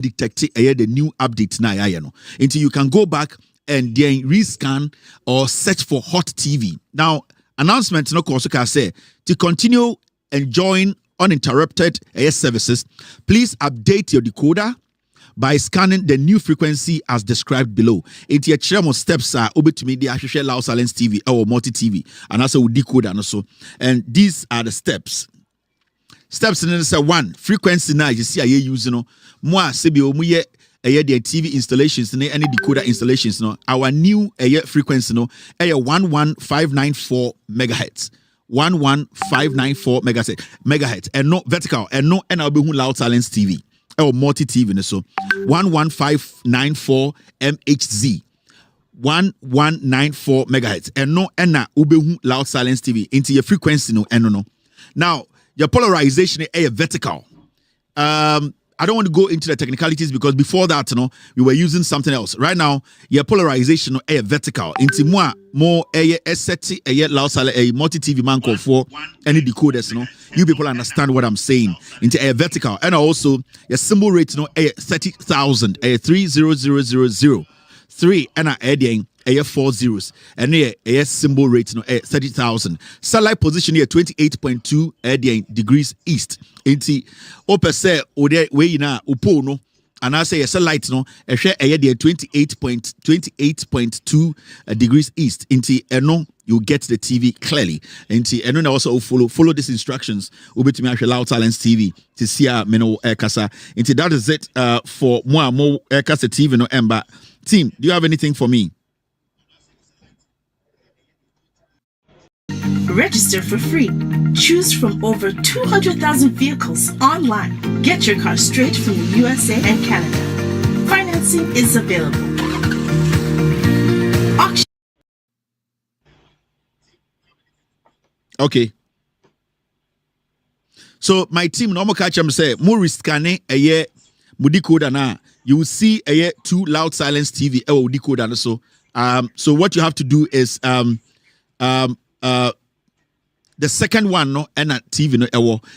detect the new update now, until you can go back and then rescan or search for hot TV. Now, announcement no course can say to continue enjoying uninterrupted services, please update your decoder by scanning the new frequency as described below. It's your chemo steps are over to media, share loud silence TV or multi TV, and also decoder and also. And these are the steps. Steps in say 1 frequency now you see I using no more sebio mu ye the TV installations any decoder installations no our new frequency no 11594 megahertz 11594 megahertz and no vertical and no and I'll be loud silence TV or multi TV no so 11594 MHz 1194 megahertz and no and na ube loud silence TV into your frequency no and no now your polarization is vertical. I don't want to go into the technicalities because before that, we were using something else. Right now, your polarization is vertical. Into more a set a loud silent a multi TV man call for any decoders. You people understand what I'm saying. Into a vertical and also your symbol rate a 30,000 a 30000 3 and adding a 4 zeros and a symbol rate 30,000. Satellite position here 28.2 degrees east. Inti ope say ode we na upo no and I say a satellite no a share a 28.2 degrees east. Inti eno you get the TV clearly. Inti eno na also follow these instructions. Ube to me actually loud silence TV to see a meno kasa. Inti that is it for more kasa TV no emba. Team, do you have anything for me? Register for free. Choose from over 200,000 vehicles online. Get your car straight from the USA and Canada. Financing is available. Auction. Okay. So my team normal catch them say more scanning a year decoder na you will see a year 2 loud silence TV decoder so so what you have to do is the second one no and TV no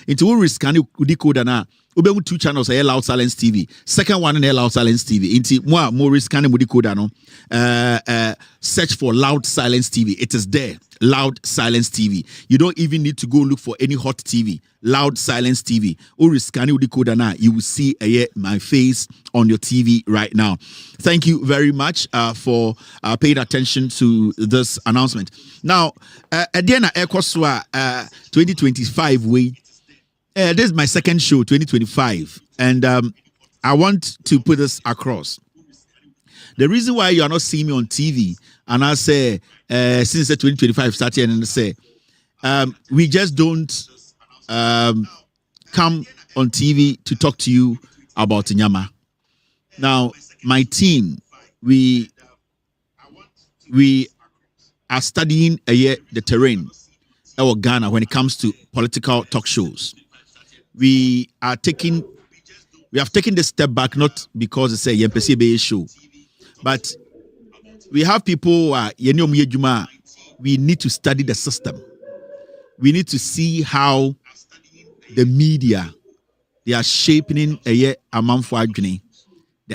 into we scan decoder na we 2 channels a loud silence TV second one and loud silence TV into more scan decoder no search for loud silence TV. It is there, loud silence TV. You don't even need to go look for any hot TV. Loud silence TV. Or scan decoder na you will see my face on your TV right now. Thank you very much for paying attention to this announcement. Now, at the end of Ekoswa 2025 way. This is my second show, 2025, and I want to put this across. The reason why you are not seeing me on TV, and I say since the 2025 started, and I say we just don't come on TV to talk to you about Nyama. Now, my team, we are studying the terrain of Ghana when it comes to political talk shows. We have taken this step back not because it's a YMPCBA show, but we have people we need to study the system. We need to see how the media they are shaping the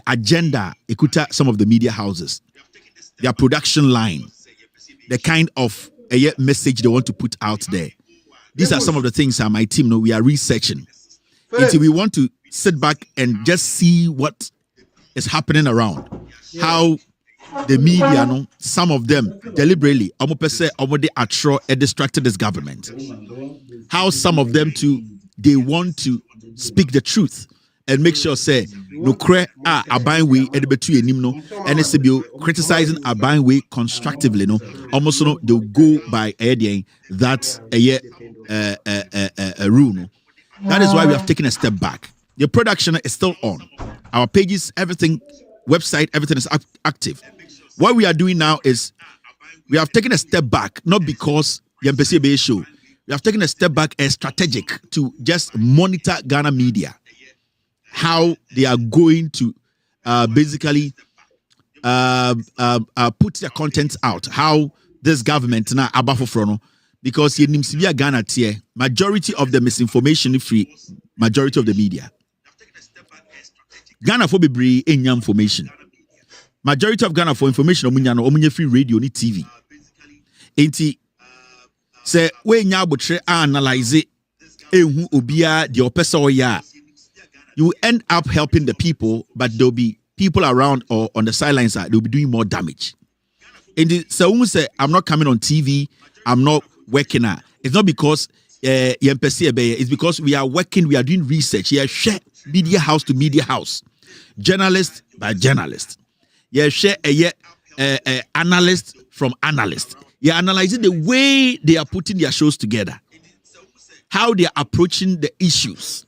agenda ekuta some of the media houses, their production line, the kind of message they want to put out there. These are some of the things my team we are researching. Until we want to sit back and just see what is happening around. How the media, some of them deliberately, distracted this government. How some of them too, they want to speak the truth and make sure say no abine way and criticizing abine way constructively almost they'll go by that a rule. That is why we have taken a step back. The production is still on. Our pages, everything, website, everything is active. What we are doing now is we have taken a step back, not because the MPCBA show. We have taken a step back as strategic to just monitor Ghana media, how they are going to basically put their content out, how this government now abafofrono, because Ghana tier majority of the misinformation free, majority of the media. Ghana for bebree enya information. Majority of Ghana for information omunya no omunya free radio ni TV. Enti say we nya abotre analyze ehu obia the opesa oya. You end up helping the people, but there'll be people around or on the sidelines that they'll be doing more damage. And so when we say I'm not coming on TV, I'm not working at. It's not because it's because we are working, we are doing research. Yeah, share media house to media house, journalist by journalist. Yeah, share analyst from analyst. Yeah, analyzing the way they are putting their shows together, how they are approaching the issues.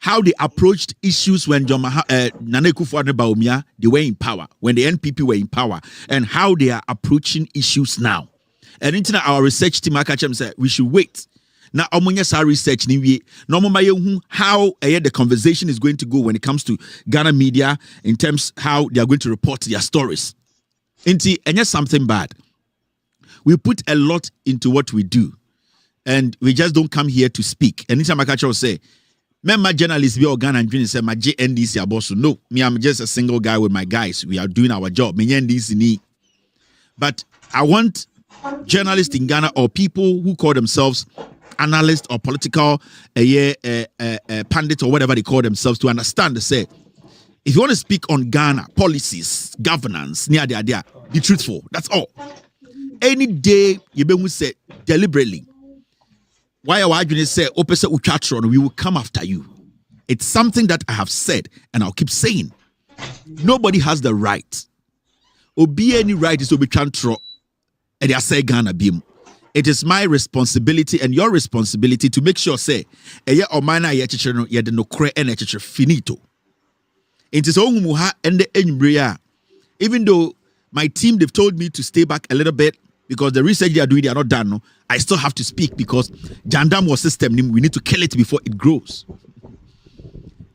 How they approached issues when Nana Akufo-Addo Bawumia, they were in power, when the NPP were in power, and how they are approaching issues now. And into our research team, said we should wait. Now, our research how the conversation is going to go when it comes to Ghana media in terms how they are going to report their stories. And yes, something bad. We put a lot into what we do, and we just don't come here to speak. And anytime I will say, member journalists be organ and dream say my JNDC abosu. No, me, I'm just a single guy with my guys. We are doing our job. But I want journalists in Ghana or people who call themselves analysts or political pundits or whatever they call themselves to understand to say, if you want to speak on Ghana policies, governance, be truthful. That's all. Any day you be say deliberately. Why our argument say opposite uchatron, we will come after you. It's something that I have said and I'll keep saying. Nobody has the right. Obi any right is to be chantro and they say Ghana bim. It is my responsibility and your responsibility to make sure say or mana ye chichero ye de no kre and chichero finito. It is muha and the enbria. Even though my team they've told me to stay back a little bit because the research they are doing, they are not done. No, I still have to speak because JANDAM was system. We need to kill it before it grows.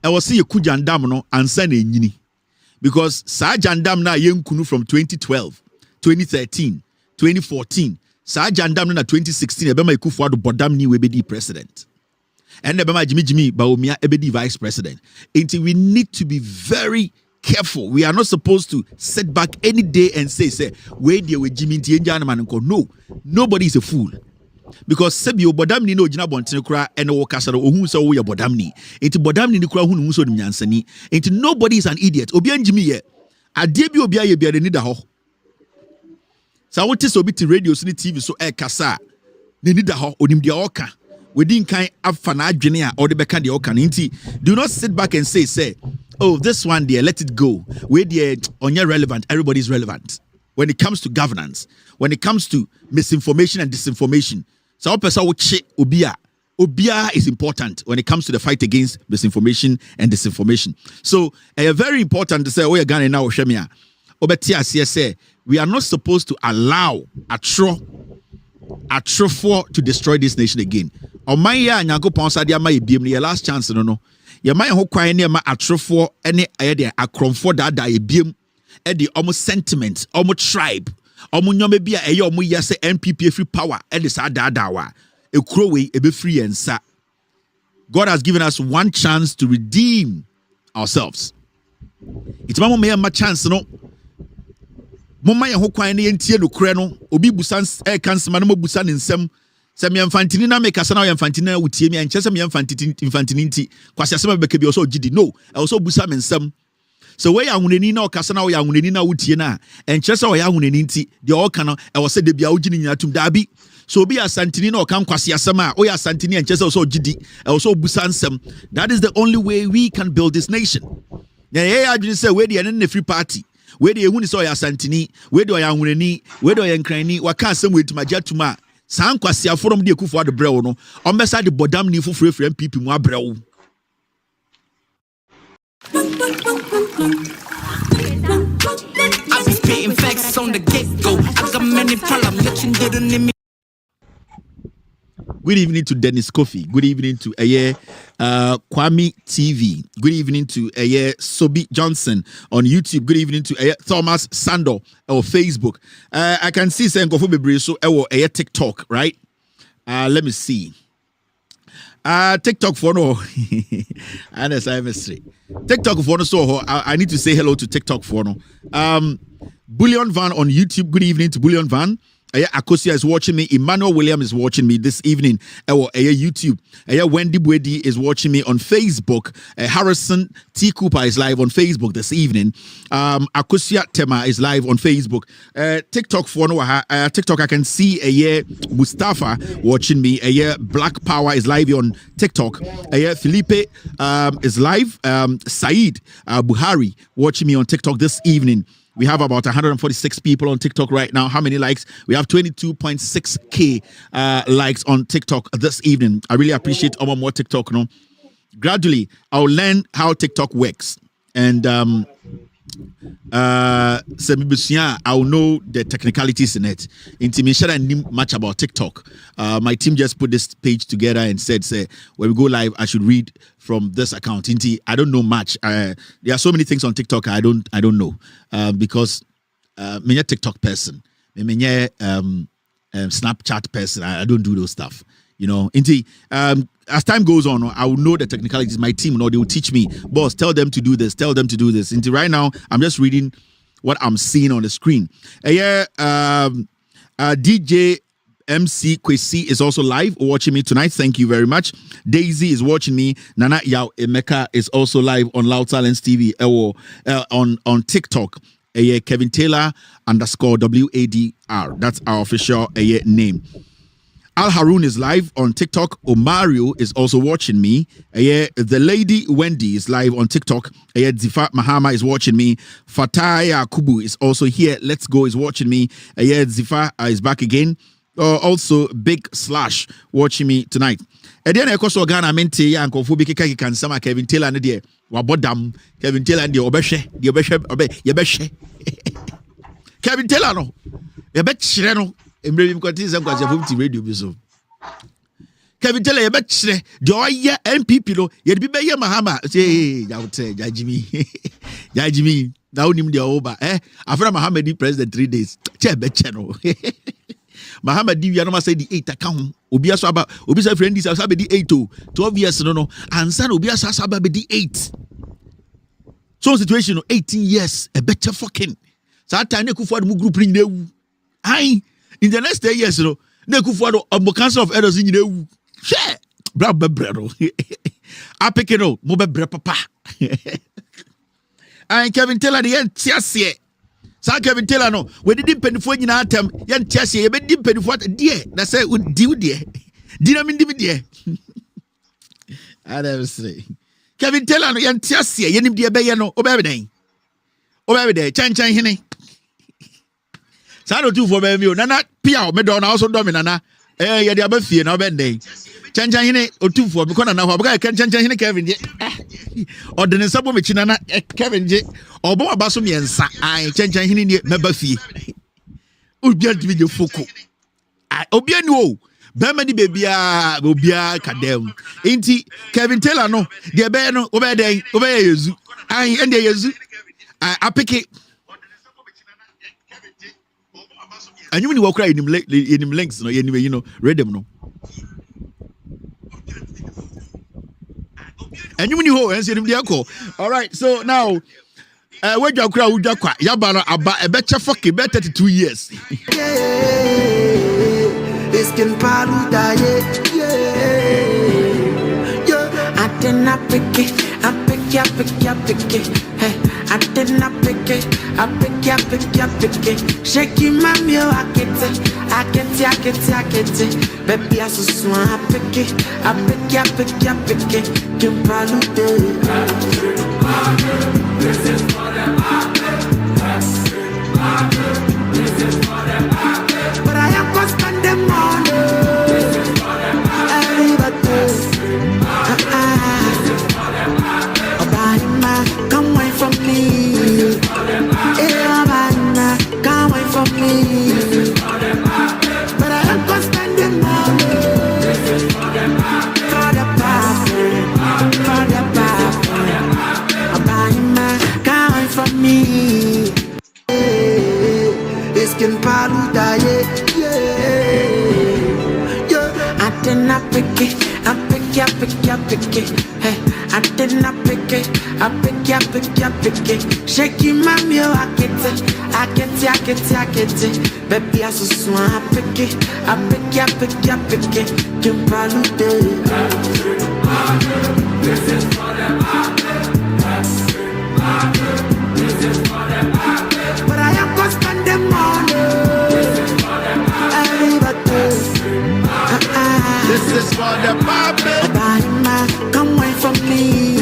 I will see you ku JANDAM no answer ne nyini because sa JANDAM na yenkunu from 2012, 2013, 2014. Sa JANDAM na 2016. Ebema Akufo-Addo bodam ni webedi president. And ebema Jimmy Bawumia ebedi vice president. Until we need to be very careful. We are not supposed to sit back any day and say, where there were Jimmy Tienjan. No, nobody is a fool. Because Sebio Bodamni no Jina Bontinukra and Okasaro who saw your Bodamni. Into Bodamni Nukra who so Nyansani. Into nobody is an idiot. Obian Jimmy, a debut Obia Bia the Nidaho. So what is obit radio TV so kasa. The Nidaho Odim dia Oka. We didn't kind of fana junior or the Bekandi Oka. Do not sit back and say, oh, this one there, let it go. Where they're on your relevant, everybody's relevant. When it comes to governance, when it comes to misinformation and disinformation, so Obia is important when it comes to the fight against misinformation and disinformation. So very important to say, oh, you're Ghana now, Shemia. We are not supposed to allow Atrofo to destroy this nation again. On my year, Nyango Ponsadia, my BM, last chance, no. Your mind who cry near my Atrofo, any idea, a cromford that I beam, at the almost sentiment, almost tribe, almost no maybe a yo yase NPP free power, at the Sadadawa, a crowway, a be free and sa. God has given us one chance to redeem ourselves. It's my chance, no. Mama ya hokwa ne yentie no kure no obi busan kansema no busan nsem se me mfantini na make asana ya mfantini na wutie me anche se me mfantini nti kwase asema beka bi oso gidi no also busa me nsem so we ya hunani na okasa na we ya hunani na wutie na enche se we ya hunani nti de oka no e wo se de bia ugini nyina tum dabi so obi asantini na oka kwase asema o ya asantini enche se oso gidi e oso busa nsem. That is the only way we can build this nation. Na ye adwene se we de ne free party where the Huni saw your Santini, where do I am Winnie, where do I am Cranny, what can't some way to my Jatuma, San Quasia from the Akufo-Addo Brewno, on beside the Bodam Nifu free friend people more brew. I'm spitting facts on the get-go. I got many problems, let you didn't need me. Good evening to Dennis Kofi. Good evening to Kwame TV. Good evening to Sobi Johnson on YouTube. Good evening to Thomas Sando on Facebook. I can see saying go for so TikTok, right? Let me see. TikTok for no. And as I say, TikTok for no. So I need to say hello to TikTok for no. Bullion Van on YouTube. Good evening to Bullion Van. Akosia is watching me. Emmanuel William is watching me this evening. YouTube. Wendy Bwedi is watching me on Facebook. Harrison T. Cooper is live on Facebook this evening. Akosia Tema is live on Facebook. TikTok for no. TikTok I can see Mustafa watching me. Black Power is live on TikTok. Felipe is live. Saeed Buhari watching me on TikTok this evening. We have about 146 people on TikTok right now. How many likes? We have 22.6k likes on TikTok this evening. I really appreciate more TikTok. No, gradually I'll learn how TikTok works, and I'll know the technicalities in it. Intimation I knew much about TikTok. My team just put this page together and said, "Say when we go live, I should read from this account." I don't know much. There are so many things on TikTok I don't know because I'm a TikTok person. I'm a Snapchat person. I don't do those stuff. You know, as time goes on, I will know the technicalities. My team, they will teach me. Boss, tell them to do this. Tell them to do this. Right now, I'm just reading what I'm seeing on the screen. DJ MC Kwesi is also live watching me tonight. Thank you very much. Daisy is watching me. Nana Yao Emeka is also live on Loud Silence TV on TikTok. Kevin Taylor _WADR. That's our official name. Al Harun is live on TikTok. Omario is also watching me. The lady Wendy is live on TikTok. Zifa Mahama is watching me. Fataya Kubu is also here. Let's Go is watching me. Zifa is back again. Also Big Slash watching me tonight. Then I also Ghana mente ya nkofo bi keka kan sama Kevin Taylor ne de wabodam. Kevin Taylor de obehwe Kevin Taylor no yebechire no emre bi kwati se kwase fom ti radio bi so Kevin Taylor yebechire de oye MPP no ye bi beye Mahama say jajimi na onim de oba afra Mahama di president 3 days che beche no Mahama di no say di 8 account obi aso aba obi say friend dis aso di 8 12 years no ansa obi aso aba di 8 so situation 18 years a better fucking so that time Kufuor mu group ni ewu ai in the next 10 years no Kufuor omo council of elders ni ewu share bra no apeke no mo bebre papa and Kevin Taylor the entiasie so Kevin Taylor no we didn't penifo nyina atem ye entiasie ye be di penifo de na say di na mi di de I never say Kevin Taylor no ye entiasie ye nim de be ye no obebe den chan hene sa do tu for be mi o nana pia o me do na also do me nana ye de abafie na obende chan hene o tu for me ko nana ho abga chan hene Kevin je o de ne sabo me chi nana Kevin je obo abaso me nsa ai chan hene ni mebafie obi adu je foko obi ani o be ma di bebia obia kadem enti Kevin Taylor no de be no obeden yezu ai ende yezu apeke anyu ni wakura yenim links no yenim read no anyu ni ho ense yenim de akọ. All right, so now wejwa kura wujwa kwa yaba no aba ebeche foke be 32 years Iskin paluda yo atena peke apeke hey atena peke shake mami o akete baby asusu apeke kim paluda this is for the market. But I am gonna spend the money. This is for the come away from me. Come away from me. But I am gonna spend the money. This is for the come away from me. Iskin paluda yo atena peke pick it. Hey, I did not pick it. I pick it. Shaky mommy, I get it. Baby, I so swan, I pick it. Kim Palude. This is for them. But I am gonna spend the money. This is for the puppet. Come wait for me.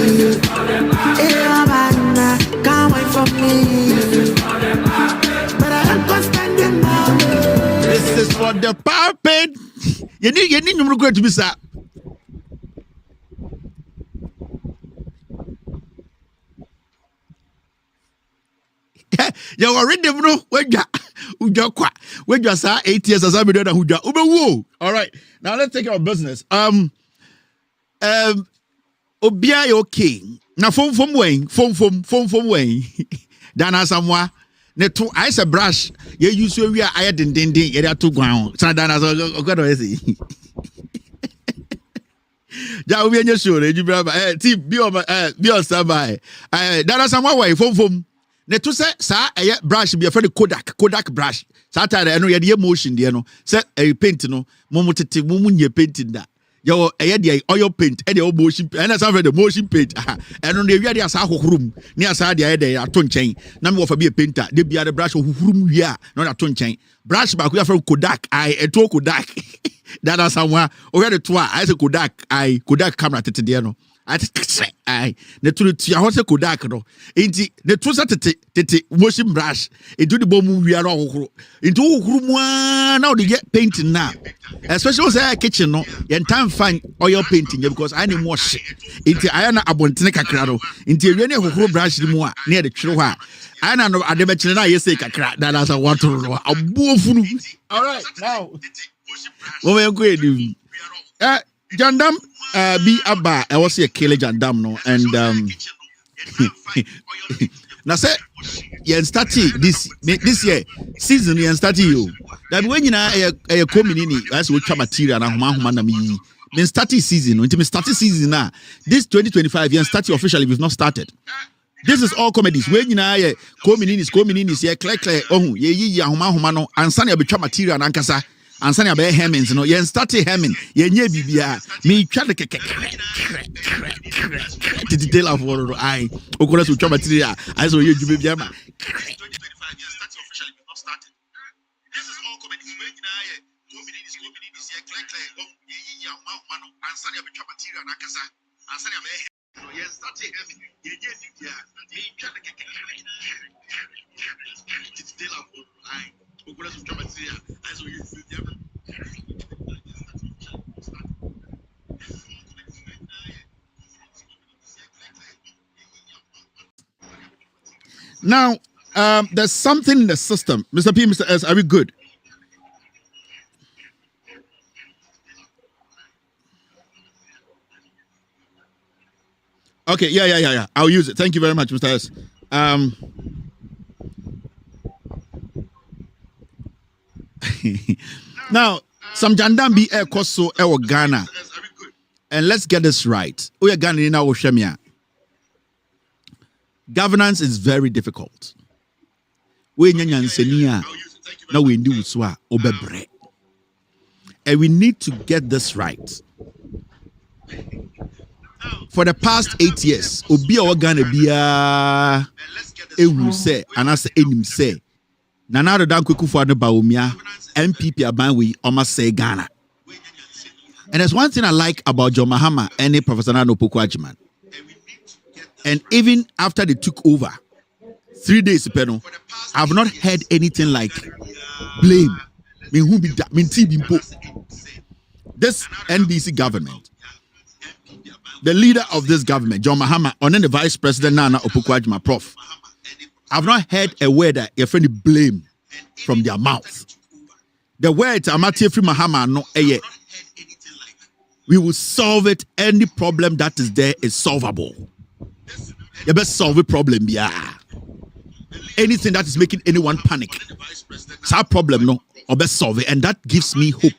Come wait for me. But I am gonna spend the money. This is for the puppet. You need to go to be sir. You already know when you kwa when you say 8 years as I be done who you. All right, now let's take our business. Obia okay. Now phone way. Dana samwa. Ne to I say brush. You use we are I din. You are too ground. So Dana so go do say. Ja obi enye show you brother. Team be on standby. Dana samwa way phone. Ne to say sa brush be friend Kodak brush. Saturday eno ye de motion de no. Say paint no. Momo tete momo nye painting da. Yo the oil paint and the motion and that's the motion paint. And on the area there's a room near side the idea a ton chain. Number of be a painter, they be the brush of room here, not a ton chain. Brush back we are from Kodak, a to Kodak. That are somewhere already twa. I say Kodak camera tete I the to your house Kodak no. Into the two tete motion brush into the bomb we are all into room now they get painting now. Especially say kitchen no yen time find oil painting because I need wash into iron abontene kakra no into we ne hokro brush mu a near the twiro ha I na no ade be kire na yesi kakra that as a water no abuofunu. All right, now we go edu Jandam be aba I was here kele Jandam no and now say yen start this year season yen start you that when you na a community as we try material na homa na me start season until me start season now this 2025 yen start officially we've not started. This is all comedies when you na communities here clear oh ye homa no ansa na be try material na nkasa ansa na be hemmings no yen start hemming yen nye bibia me twa the the detail of what I okora so twa material I so ye djube bia ma 2025 yen start officially we've not started. This is all comedies when you na communities here clear oh ye homa no ansa na be twa material na nkasa ansa na be yen start hemming yen nye bibia me twa the detail of what I okora so twa material I so ye djube bia ma. Now, there's something in the system. Mr. P, Mr. S, are we good? Okay, yeah. I'll use it. Thank you very much, Mr. S. Now, some Jandam be air koso ewo Ghana. And let's get this right. We are Ghana in our Shemia. Governance is very difficult. We nyanyansenia na we ndi uswa obebre. And we need to get this right. For the past 8 years, obi a Ghana bia ewu se anase enim se Nana Addo Dankwa Akufo-Addo Bawumia MPP abanwe almost say Ghana. And there's one thing I like about John Mahama and Professor Nana Akufo-Addo. And even after they took over, 3 days, I've not heard anything like blame. This NDC government, the leader of this government, John Mahama, and then the vice president, Nana Akufo-Addo, Prof. I've not heard a word that you're friendly blame from their mouth. The words Amati Free Mahama no eye. We will solve it. Any problem that is there is solvable. You best solve a problem, yeah. Anything that is making anyone panic, it's our problem, no, or best solve it, and that gives me hope.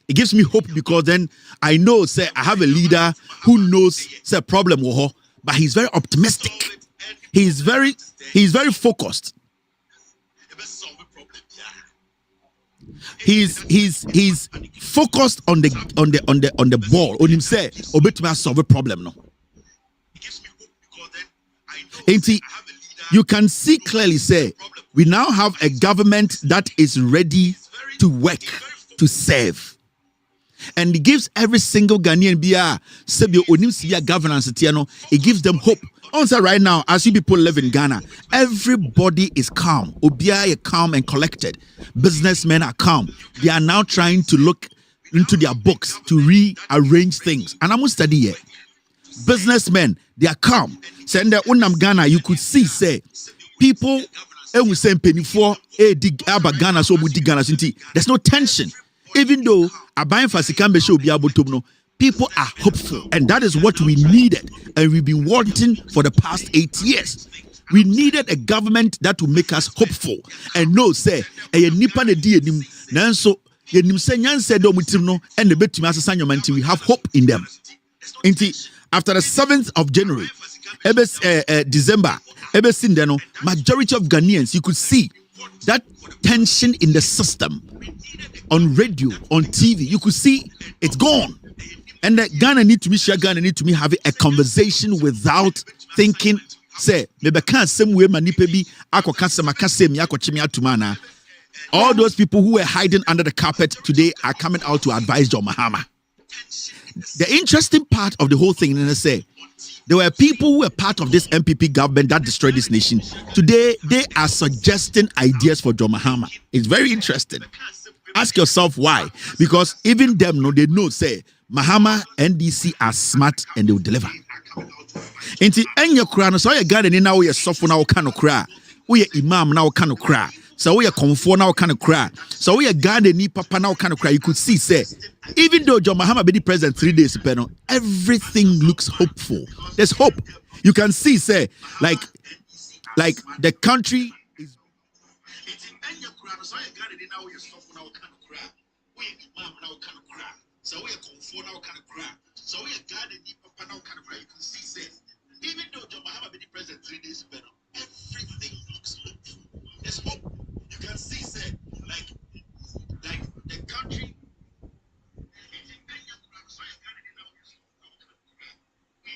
It gives me hope because then I know, say, I have a leader who knows, say, problem, but he's very optimistic. He's very focused. He's focused on the ball. On him say, "Obetumi solve a problem no." You can see clearly, say, we now have a government that is ready to work, to serve. And it gives every single Ghanaian governance, it gives them hope. Also, right now, as you people live in Ghana, everybody is calm. Obia are calm and collected. Businessmen are calm. They are now trying to look into their books to rearrange things. And I'm study here. Businessmen, they are calm. Send the unam Ghana, you could see, say, people we say penny for Ghana, so Ghana. There's no tension. Even though people are hopeful, and that is what we needed, and we've been wanting for the past 8 years. We needed a government that will make us hopeful and know, say, we have hope in them. After the 7th of January, December, majority of Ghanaians, you could see that tension in the system. On radio, on TV, you could see it's gone. And Ghana need to be having a conversation without thinking, say, all those people who were hiding under the carpet today are coming out to advise John Mahama. The interesting part of the whole thing, and I say, there were people who were part of this MPP government that destroyed this nation. Today, they are suggesting ideas for John Mahama. It's very interesting. Ask yourself why. Because even them, they know, say, Mahama, NDC are smart and they will deliver. Inti enya kura no so ye Ghana ni na wo ye sofo na wo ka no kura. Wo ye imam na wo ka no kura. So we are comfort now kind of cry. So we are Ghana ni papa now kind of cry. You could see, say, even though John Mahama be the president 3 days, everything looks hopeful. There's hope. You can see, say, like the country is. So we are comfort now kind of cry. So we are Ghana ni papa now kind of cry. You can see, say, even though John Mahama be the president 3 days, everything looks hopeful. There's hope. You can see, say, like the country.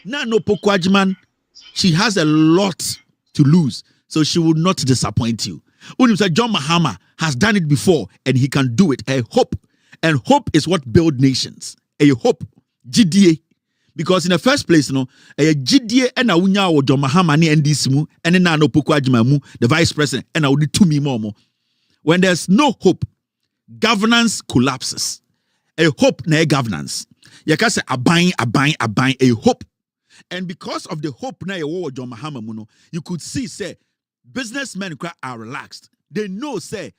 Nano Pokwajiman, she has a lot to lose, so she will not disappoint you. When said John Mahama has done it before and he can do it. A hope, and hope is what builds nations. A hope, GDA. Because in the first place, a GDA and a unya or John Mahama ni NDC mu and then Nano Pokwajiman mu, the vice president, and I would do to me more. When there's no hope, governance collapses. A hope na governance. You can say a buying, a hope. And because of the hope na John Mahama muno, you could see, say, businessmen are relaxed. They know, say,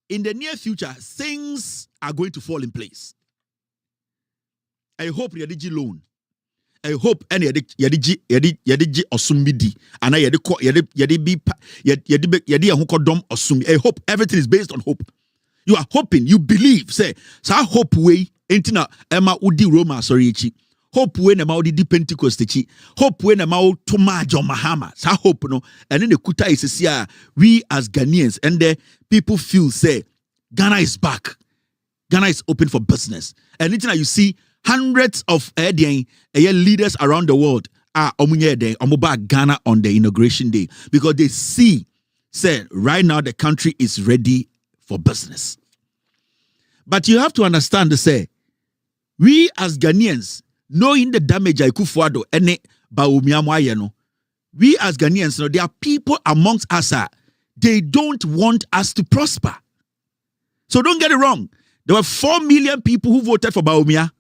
in the near future, things are going to fall in place. I hope you did loan. I hope any yadiji osumbidi and I osumi. I hope everything is based on hope. You are hoping, you believe, say, so I hope way intina Emma Udi Roma sorry. Hope when a Maudi Pentecost, hope when a Mao Toma John Mahama. So hope no, and then the Kuta is here. We as Ghanaians and the people feel say Ghana is back. Ghana is open for business. And anything you see hundreds of leaders around the world are omuba Ghana on the inauguration day because they see say right now the country is ready for business. But you have to understand to say we as Ghanaians, knowing the damage Ikufuado ene Baumiamwayeno, we as Ghanaians, there are people amongst us, they don't want us to prosper. So don't get it wrong. There were 4 million people who voted for Baumia.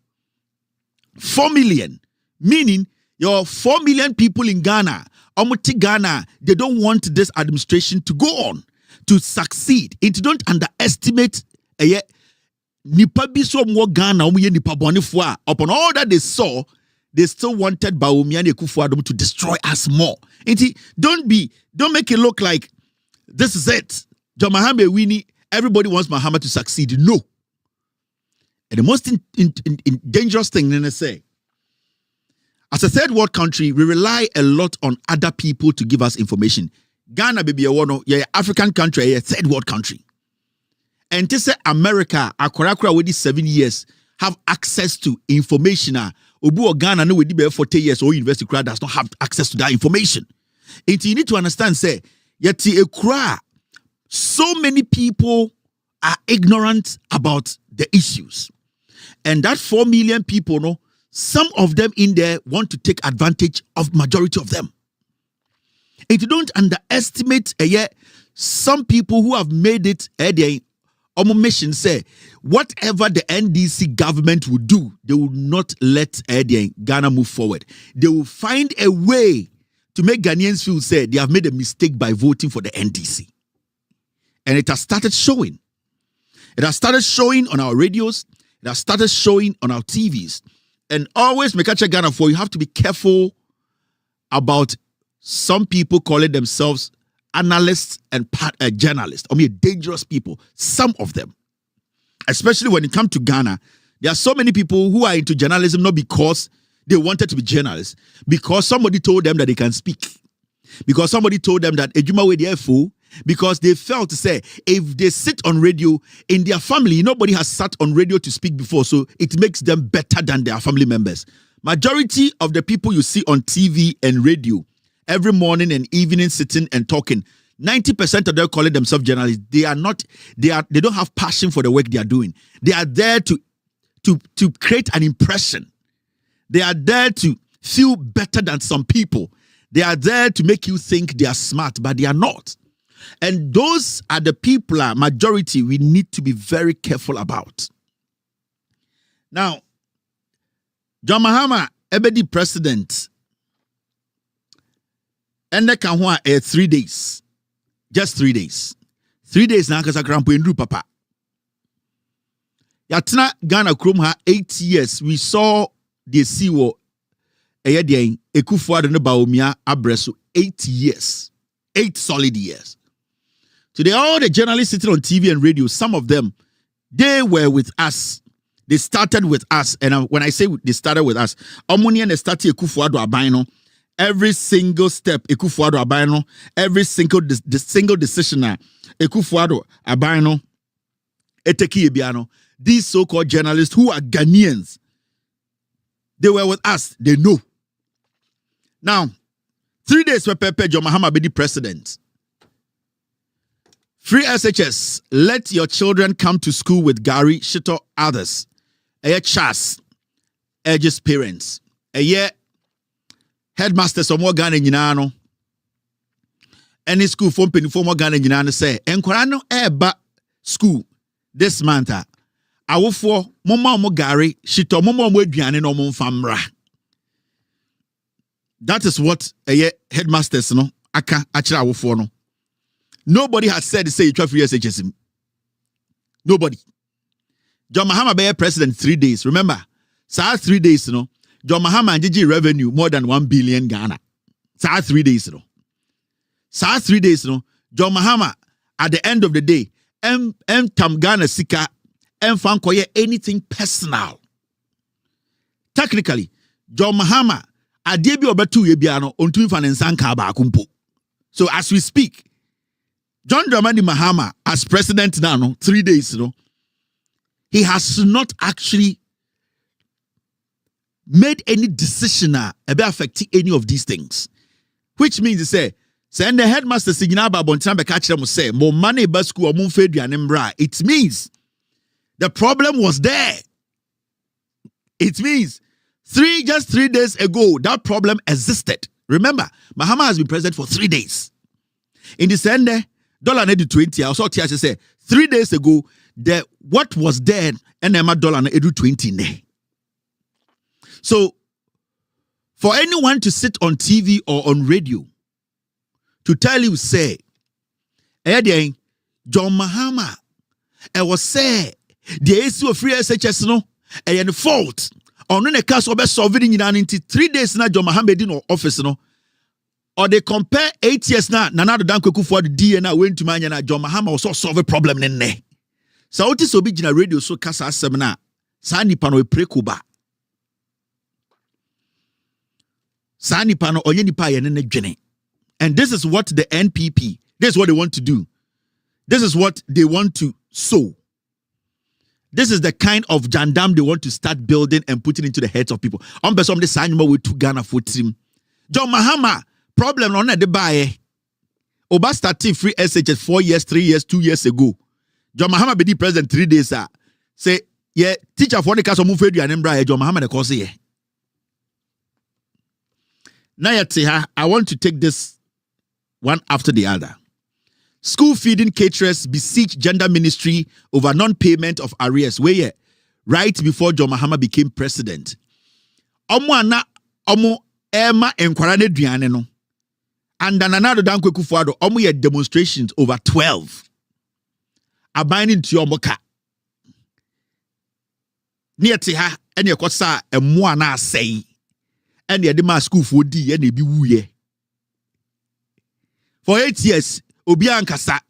4 million. Meaning, your 4 million people in Ghana, Omuti Ghana, they don't want this administration to go on, to succeed. It don't underestimate nipa biso mo Ghana omuye nipa bonifua. Upon all that they saw, they still wanted Baumia and Ekufuadom to destroy us more. Don't make it look like this is it. John Mahama Winnie, everybody wants Mahama to succeed. No. And the most dangerous thing, then I say, as a third world country, we rely a lot on other people to give us information. Ghana, baby, African country, a third world country. And to say America, Akorakora with 7 years, have access to information. Obu or Ghana, no, with 40 years, or university crowd does not have access to that information. And you need to understand, say, yet so many people are ignorant about the issues. And that 4 million people, no, some of them in there want to take advantage of majority of them. And you don't underestimate some people who have made it mission say whatever the NDC government will do, they will not let Ghana move forward. They will find a way to make Ghanaians feel say they have made a mistake by voting for the NDC. And it has started showing. It has started showing on our radios. It has started showing on our TVs. And always, make a Ghana for you have to be careful about some people calling themselves analysts and journalists. Dangerous people. Some of them. Especially when it comes to Ghana, there are so many people who are into journalism not because they wanted to be journalists, because somebody told them that they can speak. Because somebody told them that Ejuma we dey fool. Because they felt to say, if they sit on radio, in their family, nobody has sat on radio to speak before, so it makes them better than their family members. Majority of the people you see on TV and radio, every morning and evening sitting and talking, 90% of them calling themselves journalists. They don't have passion for the work they are doing. They are there to create an impression. They are there to feel better than some people. They are there to make you think they are smart, but they are not. And those are the people, majority, we need to be very careful about. Now, John Mahama, Ebedi president, and the Kanhua 3 days. Just 3 days. 3 days now, because I can't put papa. Yatna Ghana Krumha 8 years. We saw the Siwo Eyadian Ekufuado no Baumia Abreso 8 years. 8 solid years. Today, all the journalists sitting on TV and radio, some of them, they were with us. They started with us. And when I say they started with us, Omoni and they started Ekufuado Abino. Every single step, Ekufuado Abino. Every single decision, Ekufuado Abino. Eteki Ebiano. These so-called journalists who are Ghanaians, they were with us. They know. Now, 3 days for Pepe John Mahama be the president. Free SHS. Let your children come to school with Gary, Shito, others. Chas, Edge's parents. Headmasters of more Ghana Yinano. Any school from Penny more Ghana Yinano say, Enquirano eba school this month. I will for Mama Gary, Shito, Mama Wedrian no Mon Famra. That is what headmasters no aka achira will for no. Nobody has said say you try free SHS. Nobody. John Mahama be president 3 days. Remember, 3 days, John Mahama and GG revenue more than 1 billion Ghana. 3 days, 3 days, John Mahama at the end of the day, tam Ghana sika, fan koye anything personal. Technically, John Mahama adebi obetu ye biano ontumi fanensanka ba akumpo. So as we speak, John Dramani Mahama as president now, 3 days, he has not actually made any decision about affecting any of these things. Which means to say, send the headmaster signal about Bontambe catch them say, more money basku or Mumfedi and Embra. It means the problem was there. It means just 3 days ago, that problem existed. Remember, Mahama has been president for 3 days. In December, $20. I also say 3 days ago, what was there and $20. So, for anyone to sit on TV or on radio to tell you, say, John Mahama, I was say, the issue of free SHS no, and fault. On the case of solving in 3 days now, John Mahama in office no. Or they compare 8 years now, Nanado Danko for the DNA went to Manya, John Mahama also solve a problem in there. So what is original radio so kasa semina Saa nipa no eprekuba. Saa nipa no onye nipa ye ne dwene. And this is what the NPP, this is what they want to do. This is what they want to sow. This is the kind of JANDAM they want to start building and putting into the heads of people. On person the sign we to Ghana for team. John Mahama problem on the buy. Oba started free SHS 4 years, 3 years, 2 years ago. John Mahama be the president 3 days. Say yeah, teacher for the case of move and John Mahama the cause here. Now I want to take this one after the other. School feeding caterers beseech gender ministry over non-payment of arrears. Where right before John Mahama became president. Omo ema enkwara duane no. And Nanado Dankwe Kufuado omo ye demonstrations over 12. Abainin to omoka. Near ha and your kosa and moana say. And the dema school for D and be wooye. For 8 years, Obian Kasa.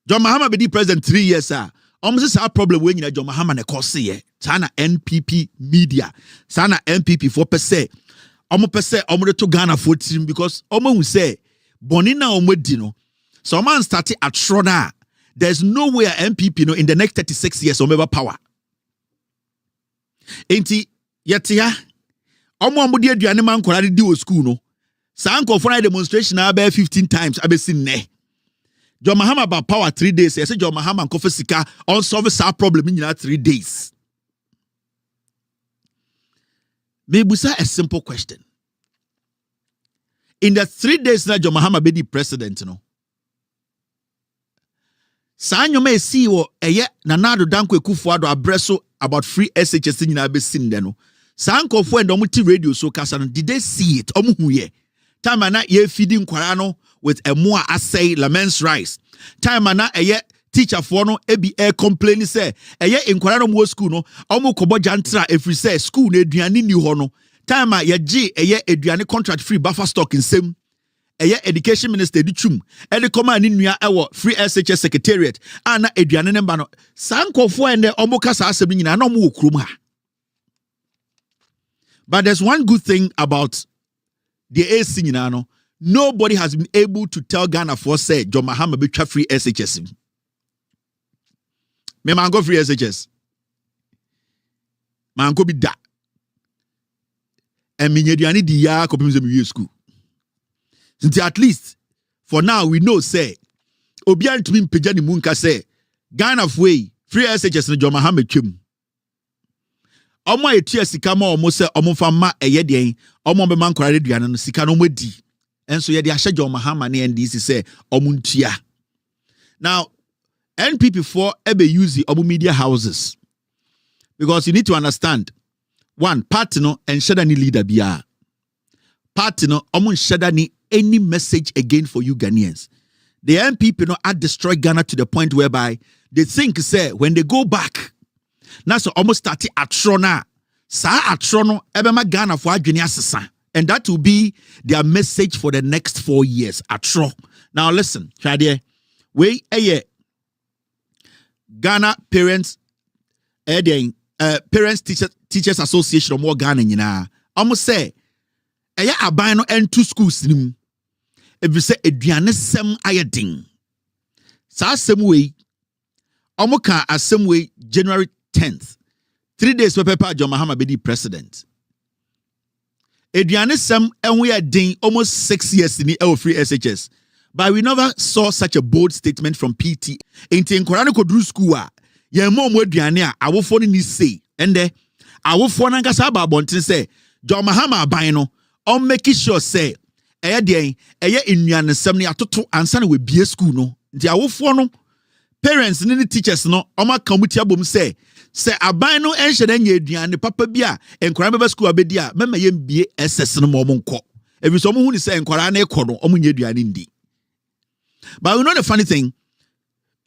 John Mahama be the president 3 years, sir. Almost a problem when you John Mahama ne kosi Sana NPP media. Sana NPP 4%. Omo to Ghana for team because Omo will say Bonina Omedino. So man started at Shrona. There's no way NPP in the next 36 years or power. Ain't yet ya? Omo dia duane man kwara di o school no. Sa anko for demonstration about 15 times abesin ne. John Mahama about power 3 days. I say John Mahama and Kofi Sika on solve our problem in 3 days. Maybe a simple question. In the 3 days that John Mahama be the president, no. Sanyo may see what Nanado Dankwe Kufuado abreso about free SHS in abesin no. Sanko for and omuti radio so kasano did they see it? Omuhuye. Time ana ye feeding kwarano with a more assay laments rice. Time ana ye teacher for no ebi air complaining say ye in kwarano mo school no omu kobo jantra every say school ne aduane ni ho no. Time ye G ye aduane contract free buffer stock in same. Eye education minister di twum e de koma ni nua ewo free SHS secretariat ana aduane ne ba no sankofo ende omu kasa asem nyina na omu okrom ha. But there's one good thing about the AC Ninano. Nobody has been able to tell Ghana for say John Mahama be free SHS. Me man go free SHS. Man go be da. And me nyediani di ya kopim me school. Since at least for now we know say obian to me pejani munka say Ghana way free SHS no John Mahama twem. Omo etua sika ma omo se omo fa ma eye den omo be man kwara duane no sika no modi enso ye de ahye John Mahama ne NDC say omo ntua. Now NPP for ebe use the omo media houses because you need to understand one party no enshada ni leader bia party no omo enshada ni any message again for you Ghanaians. The NPP no are destroy Ghana to the point whereby they think say when they go back now so almost started at Trona. Sa at Trono ebema Ghana for adwene asesa. And that will be their message for the next 4 years at Tro. Now listen, Chadie. We Ghana Parents Parents Teachers Association of more Ghana nyina. Almost say aban no ento schools nim. Ebi say aduane sem ayedin. Sa asem we omoka asem we January 10th. 3 days Papa John Mahama be the president. Aduane sem enwe adin almost 6 years in the free SHS. But we never saw such a bold statement from PT. Enti nkorane kodru school a ye mo aduane a awofo ni say. Ende awofo na nkasa ba bonten say John Mahama aban no on make sure say eye den eye nnuane sem ne atoto ansa na we bie school no. Nti awofo no parents ni teachers no oma kamuti abom say aban no enhye na nya aduane papa bi a enkwara beba school abedi a mema yem bie SS no mo nko ebi so mo hu ni say enkwara na ekọ no omo nya aduane ndi. But you know the funny thing,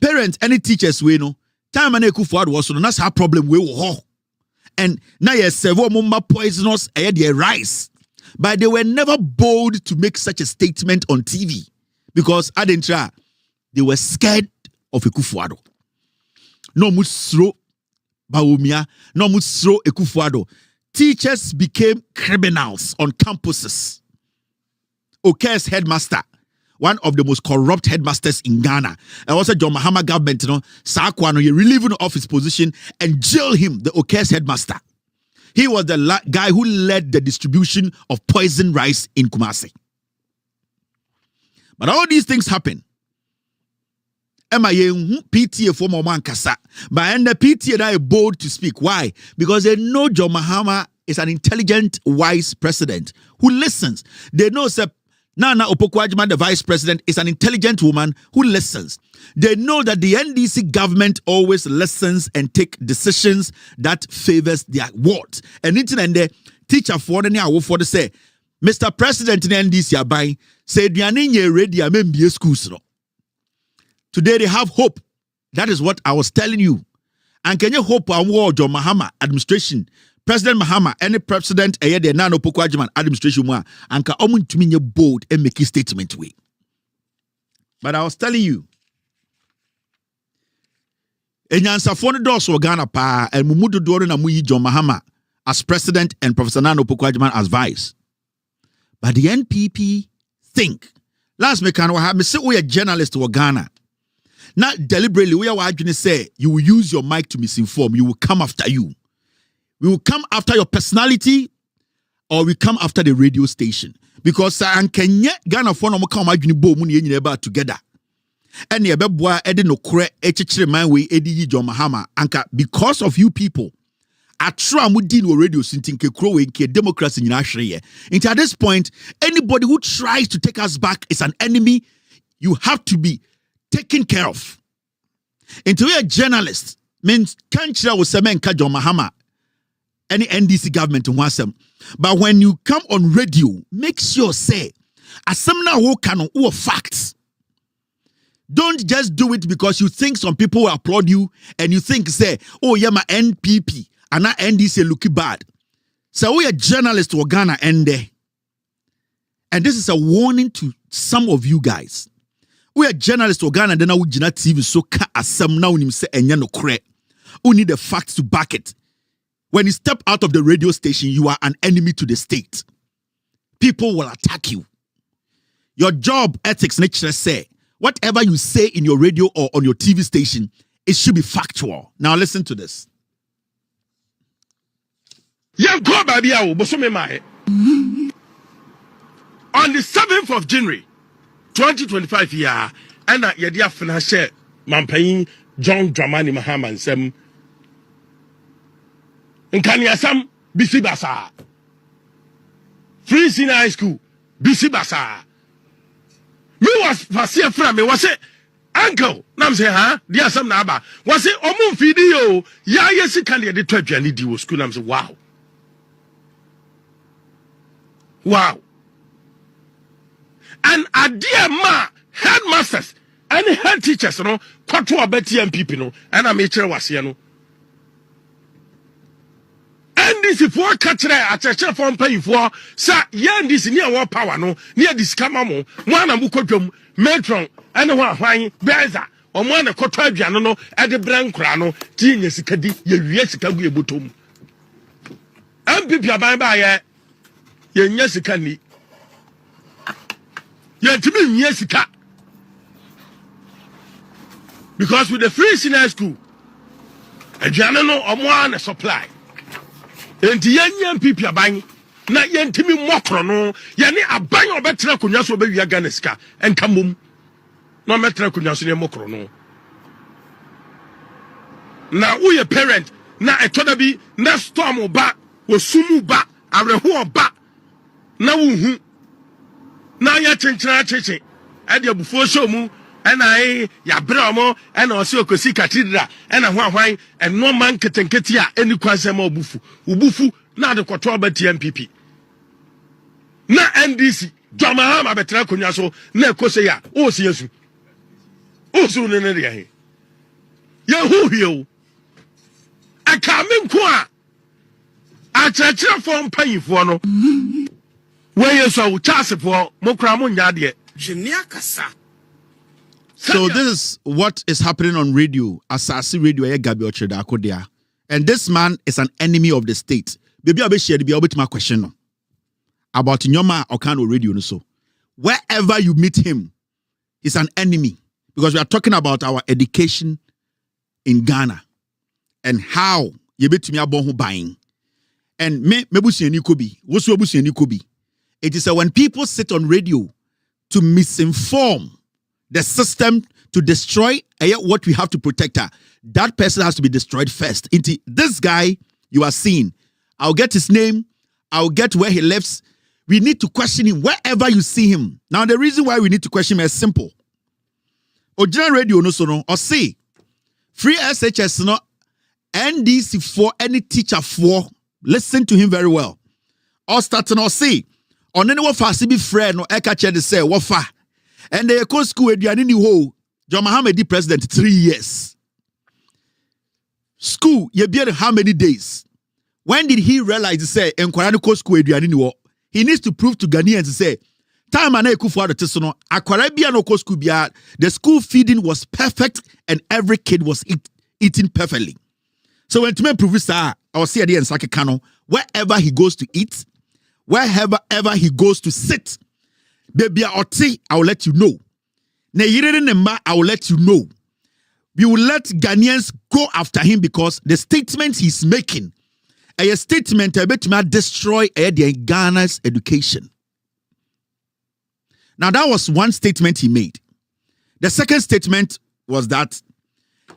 parents any teachers we no time na ekufu ado so no that's our problem we wo ho. And now you serve mo poisonous their rice. But they were never bold to make such a statement on TV because they were scared of Ekufuado. No musro Baumia, no musro ekufuado. Teachers became criminals on campuses. Oke's headmaster, one of the most corrupt headmasters in Ghana, and also John Mahama government, Sakwano, he relieving off his position and jail him, the Oke's headmaster. He was the guy who led the distribution of poison rice in Kumasi. But all these things happen. PTA for Momankasa. But and the PTA are bold to speak. Why? Because they know John Mahama is an intelligent, wise president who listens. They know Nana Opoku-Agyeman, the vice president, is an intelligent woman who listens. They know that the NDC government always listens and take decisions that favors their wards. And the teacher for the say, Mr. President in NDC abai say ready schools. Today they have hope. That is what I was telling you. And can you hope on John Mahama administration? President Mahama, any president, the Nana Opoku-Agyeman administration, and can omun to me bold and make a statement way. But I was telling you, Enyansa phone doors for Ghana pa and Mumudu Doro na Muyi John Mahama as president and Professor Nana Opoku-Agyeman as vice. But the NPP think last me can have me say we a journalist to Ghana. Not deliberately, we are going to say you will use your mic to misinform. You will come after you. We will come after your personality, or we come after the radio station. Because Kenya Ghana phone come together. And the Bebwa Edi no kure echichire man we Edi John Mahama. Anka because of you people, Atra mudi no radio sintin ke kuro we ke democracy in Ashriye. Into at this point, anybody who tries to take us back is an enemy. You have to be taken care of. Into a journalist means can't was semen ka John Mahama. Any NDC government wants them. But when you come on radio, make sure say, as some now who can who facts. Don't just do it because you think some people will applaud you and you think say, oh yeah, my NPP and not NDC looking bad. So we are journalists to Ghana and there. And this is a warning to some of you guys. We are journalists to Ghana and then we Jina TV so ka asem now him say enya no kre. We need the facts to back it. When you step out of the radio station, you are an enemy to the state. People will attack you. Your job ethics nature say, whatever you say in your radio or on your TV station, it should be factual. Now listen to this. On the 7th of January, 2025 year, and Yadia Financial Mampain John Dramani Mahama Sem Nkaniasam Bisi Basa Free Senior High School Bisi Basa. Me was Fasia from me was it uncle Nam say huh dear some naba was it omun video ya yes can the 12 journey di school Nam say wow and a dear ma headmasters and head teachers no kwatu abeti MPP no and am chere wase no and this for katre a church for pay for sa yan this near war power no near this kamamo mo na mu kodwam metron and hwan beza o mo na koto aduano no e de brankura no ti nya sikadi ye wie sikagu ebotom MPP aban ba ye nya sikani Yantimi Yesika. Because with the free senior school, a general or one supply. And the young people are buying, not Yantimi Mokrono, Yani a bang of better Kunyaso baby Aganeska and Kamum. No matter Kunyaso Mokrono. Now, we a parent, na a todabi, na storm or back, was sumu back, a reho back. Now, now ya chenchina and your before show mu and I ya bramo and also kosi cathedral and a hwan and no man ketenketia any kwansema ubufu na de kwotwa ba TMPP na NDC John Mahama betra konya so na ekose ya o se yesu o so ne ne ya ye hu hiu akamen ko a chachira fo mpanyifo no where so chase for mokramo nyade So this is what is happening on radio. Asasi radio e gabi ocheda akodia. And this man is an enemy of the state. Baby, I'll be shared my question about Nyoma Okano radio. So wherever you meet him, he's an enemy. Because we are talking about our education in Ghana and how you bet me about buying. And me busi it is when people sit on radio to misinform the system to destroy what we have to protect her. That person has to be destroyed first. This guy you are seeing, I'll get his name, I'll get where he lives. We need to question him wherever you see him. Now, the reason why we need to question him is simple. Ojina radio no so no, or say, free SHS no, NDC for any teacher for. Listen to him very well. Or starting or say, on any what fast be friend no eka che de say what fa. And they go school eduane ni ho. John Mahama di president 3 years. School ye be how many days? When did he realize say enkwara no school eduane ni wo? He needs to prove to Ghanaians to say time and Ekufu the tesono akwara bia no school bia the school feeding was perfect and every kid was eating perfectly. So when to me prove sir I'll see at the end Kano, wherever he goes to eat, wherever he goes to sit, baby oti, I will let you know. I will let you know. We will let Ghanaians go after him because the statements he's making, a statement about to destroy Ghana's education. Now that was one statement he made. The second statement was that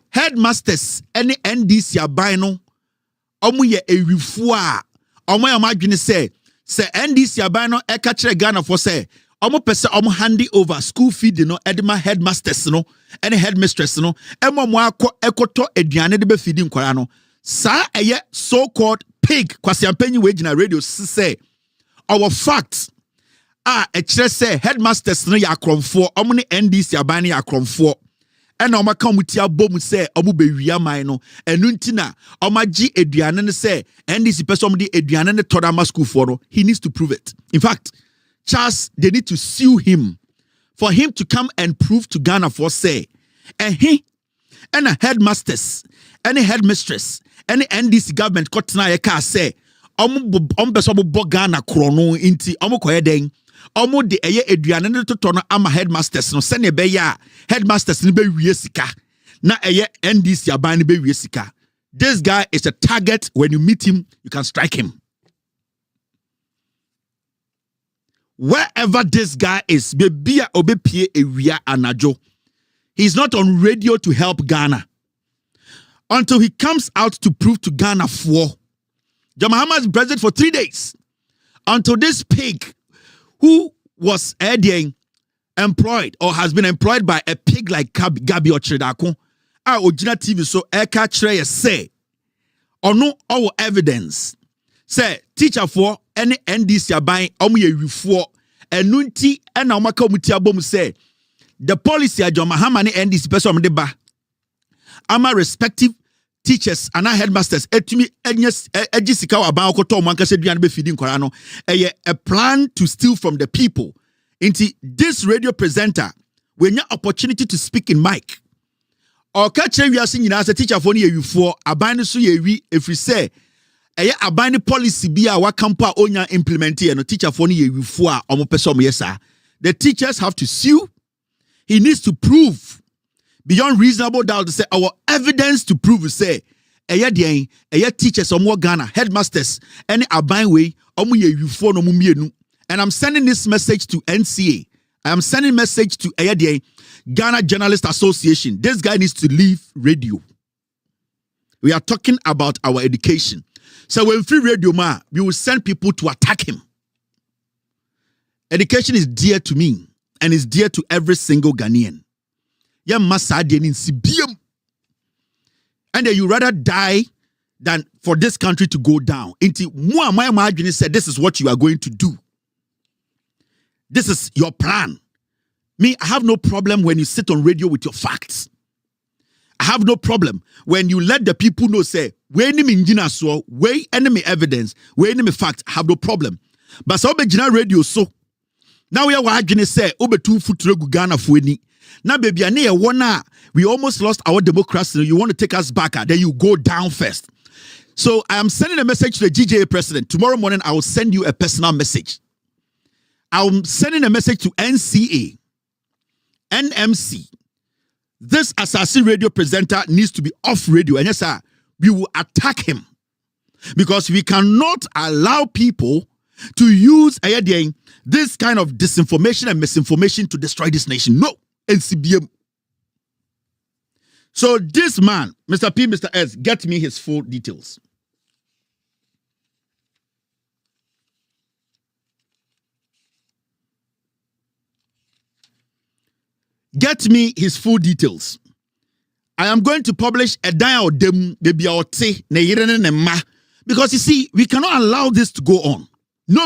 headmasters any NDC abino omu ye ewifu a omo ya madwene say NDC abino e ka kire Ghana for say omo pese omo hand over school feed no edema headmasters no any headmistress no emo mo akọ ekoto aduane de be feed nkwara no sa eye so called pig kwasi ampanyi we gina radio say our facts e kire say headmasters no ya akromfo omo ne NDC abino ya akromfo ena oma ka mutia bom se omo bewia man no enu ntina oma gi eduane ne se NDC person omo di eduane ne toda ma school for no he needs to prove it. In fact, Charles, they need to sue him for him to come and prove to Ghana for say and he and a headmasters any headmistress any NDC government kotna ye ka say omo beso bo Ghana krono inti omo koye den omo de eye eduane ne toto no ama headmasters no se ne be ya headmasters ne be wie sika na eye NDC aban ne be wie sika. This guy is a target. When you meet him you can strike him wherever this guy is. Be obepie ewia anajo. He's not on radio to help Ghana until he comes out to prove to Ghana for John Mahama is president for 3 days until this pig who was employed or has been employed by a pig like Gabi Ochredako, Ojina TV so Eka Trey say, or no our evidence. Say teacher for any NDC buying omu for and nunti and Omaka Mutiabom say the policy of John Mahama and NDC person de ba. Ama respective teachers and headmasters etumi egisika aba okoto manka se duane be feeding korano a plan to steal from the people. Inti this radio presenter when your opportunity to speak in mic or catch we are singing as a teacher for you for aban so ye wi efri say aban policy bia wa campa onya implement no teacher for you for omo person yesa. The teachers have to sue. He needs to prove beyond reasonable doubt to say our evidence to prove say teachers omo Ghana headmasters any aban way omo ye yufo no mumienu. And I'm sending this message to NCA. I am sending message to Ghana Journalist Association. This guy needs to leave radio. We are talking about our education. So when free radio ma, we will send people to attack him. Education is dear to me and is dear to every single Ghanaian. And you rather die than for this country to go down. Inti said this is what you are going to do. This is your plan. Me, I have no problem when you sit on radio with your facts. I have no problem when you let the people know, say, we enemy enemy evidence, we enemy fact, I have no problem. But so be radio so. Now we are going to say, obe two foot Ghana fueni. Now baby, we almost lost our democracy. You want to take us back, then you go down first. So I am sending a message to the GJA president. Tomorrow morning, I will send you a personal message. I'm sending a message to NCA, NMC. This Assassin radio presenter needs to be off radio. And yes, sir, we will attack him. Because we cannot allow people to use this kind of disinformation and misinformation to destroy this nation. No, NCBM. So this man, Mr. P, Mr. S, get me his full details. Get me his full details. I am going to publish a dial dem because you see, we cannot allow this to go on. No.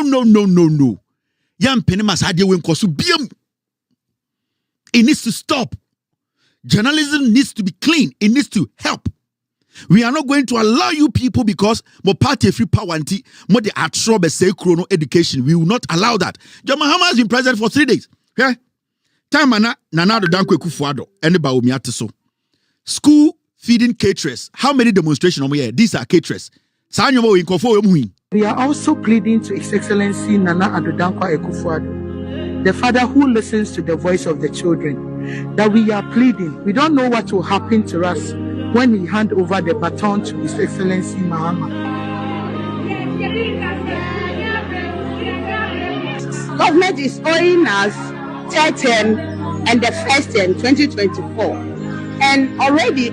It needs to stop. Journalism needs to be clean. It needs to help. We are not going to allow you people because more party free power anti more the atrobe say chrono education. We will not allow that. John Mahama has been president for 3 days. Okay? Time na do dankwe kufuado. Anybody will me so. School feeding caterers. How many demonstrations are we here? These are caterers. We are also pleading to His Excellency Nana Addo Dankwa Akufo-Addo, the father who listens to the voice of the children, that we are pleading. We don't know what will happen to us when we hand over the baton to His Excellency Mahama. Government is owing us third term and the first term 2024, and already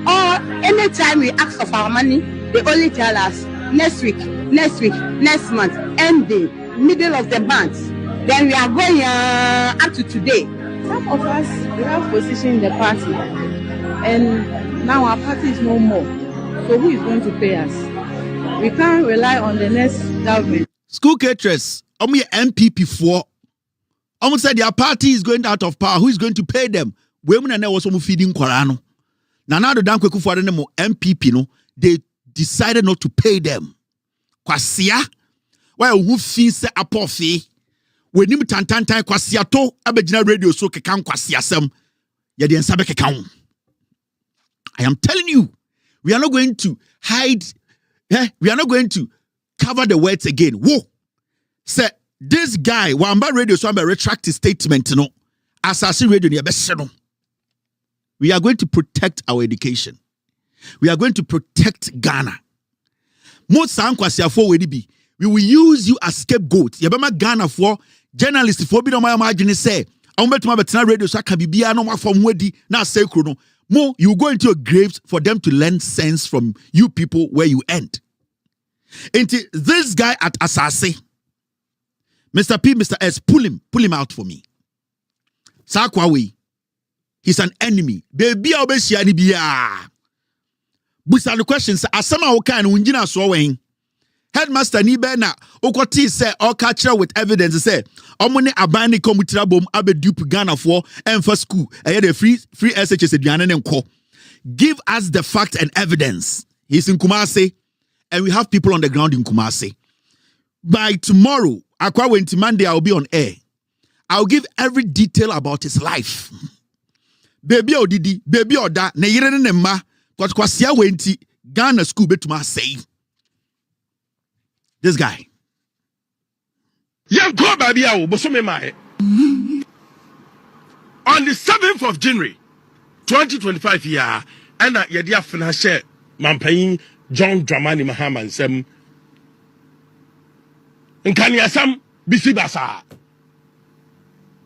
anytime we ask of our money, they only tell us next week, next month, ending middle of the month. Then we are going up to today. Some of us, we have position in the party, and now our party is no more. So who is going to pay us? We can't rely on the next government. School caterers, MPP for. Almost said their party is going out of power. Who is going to pay them? Women and was feeding Korano. Nana Addo Dankwa Akufo-Addo MPP no, they decided not to pay them. Kwasia, why who fees se apofi? When him tantantan kwasia to abegina radio so kekan kwasia sem. Ya de nsabe kekan. I am telling you, we are not going to hide. We are not going to cover the words again. Whoa, say this guy Wamba radio so I'm retract his statement. No, Assassin radio ni abeseno. We are going to protect our education. We are going to protect Ghana. Most we will use you as scapegoat. Yabama Ghana for journalists for be no my imagine say. I want to radio so can be no more from wedi na say chrono. Mo you go into your graves for them to learn sense from you people where you end. Into this guy at Asase, Mr. P, Mr. S, pull him out for me. Sakwawe, he's an enemy. Baby, I'll be shani biya. Busa the questions. Asama oka and unjina swaweng. Headmaster ni be na okoti say all catcher with evidence say omone abani komutira bom abe dupe Ghana for and for school. The free SHS aduane nko. Give us the fact and evidence. He's in Kumasi and we have people on the ground in Kumasi. By tomorrow, Akwa Wenti Monday, I'll be on air. I'll give every detail about his life. Baby odidi, baby oda, ne yire ne ma. Kwa siya wenti Ghana school betuma say this guy. On the 7th of January 2025 year, and yadia financial Mampayin John Dramani Mahama and Sem Nkaniasam BC Basa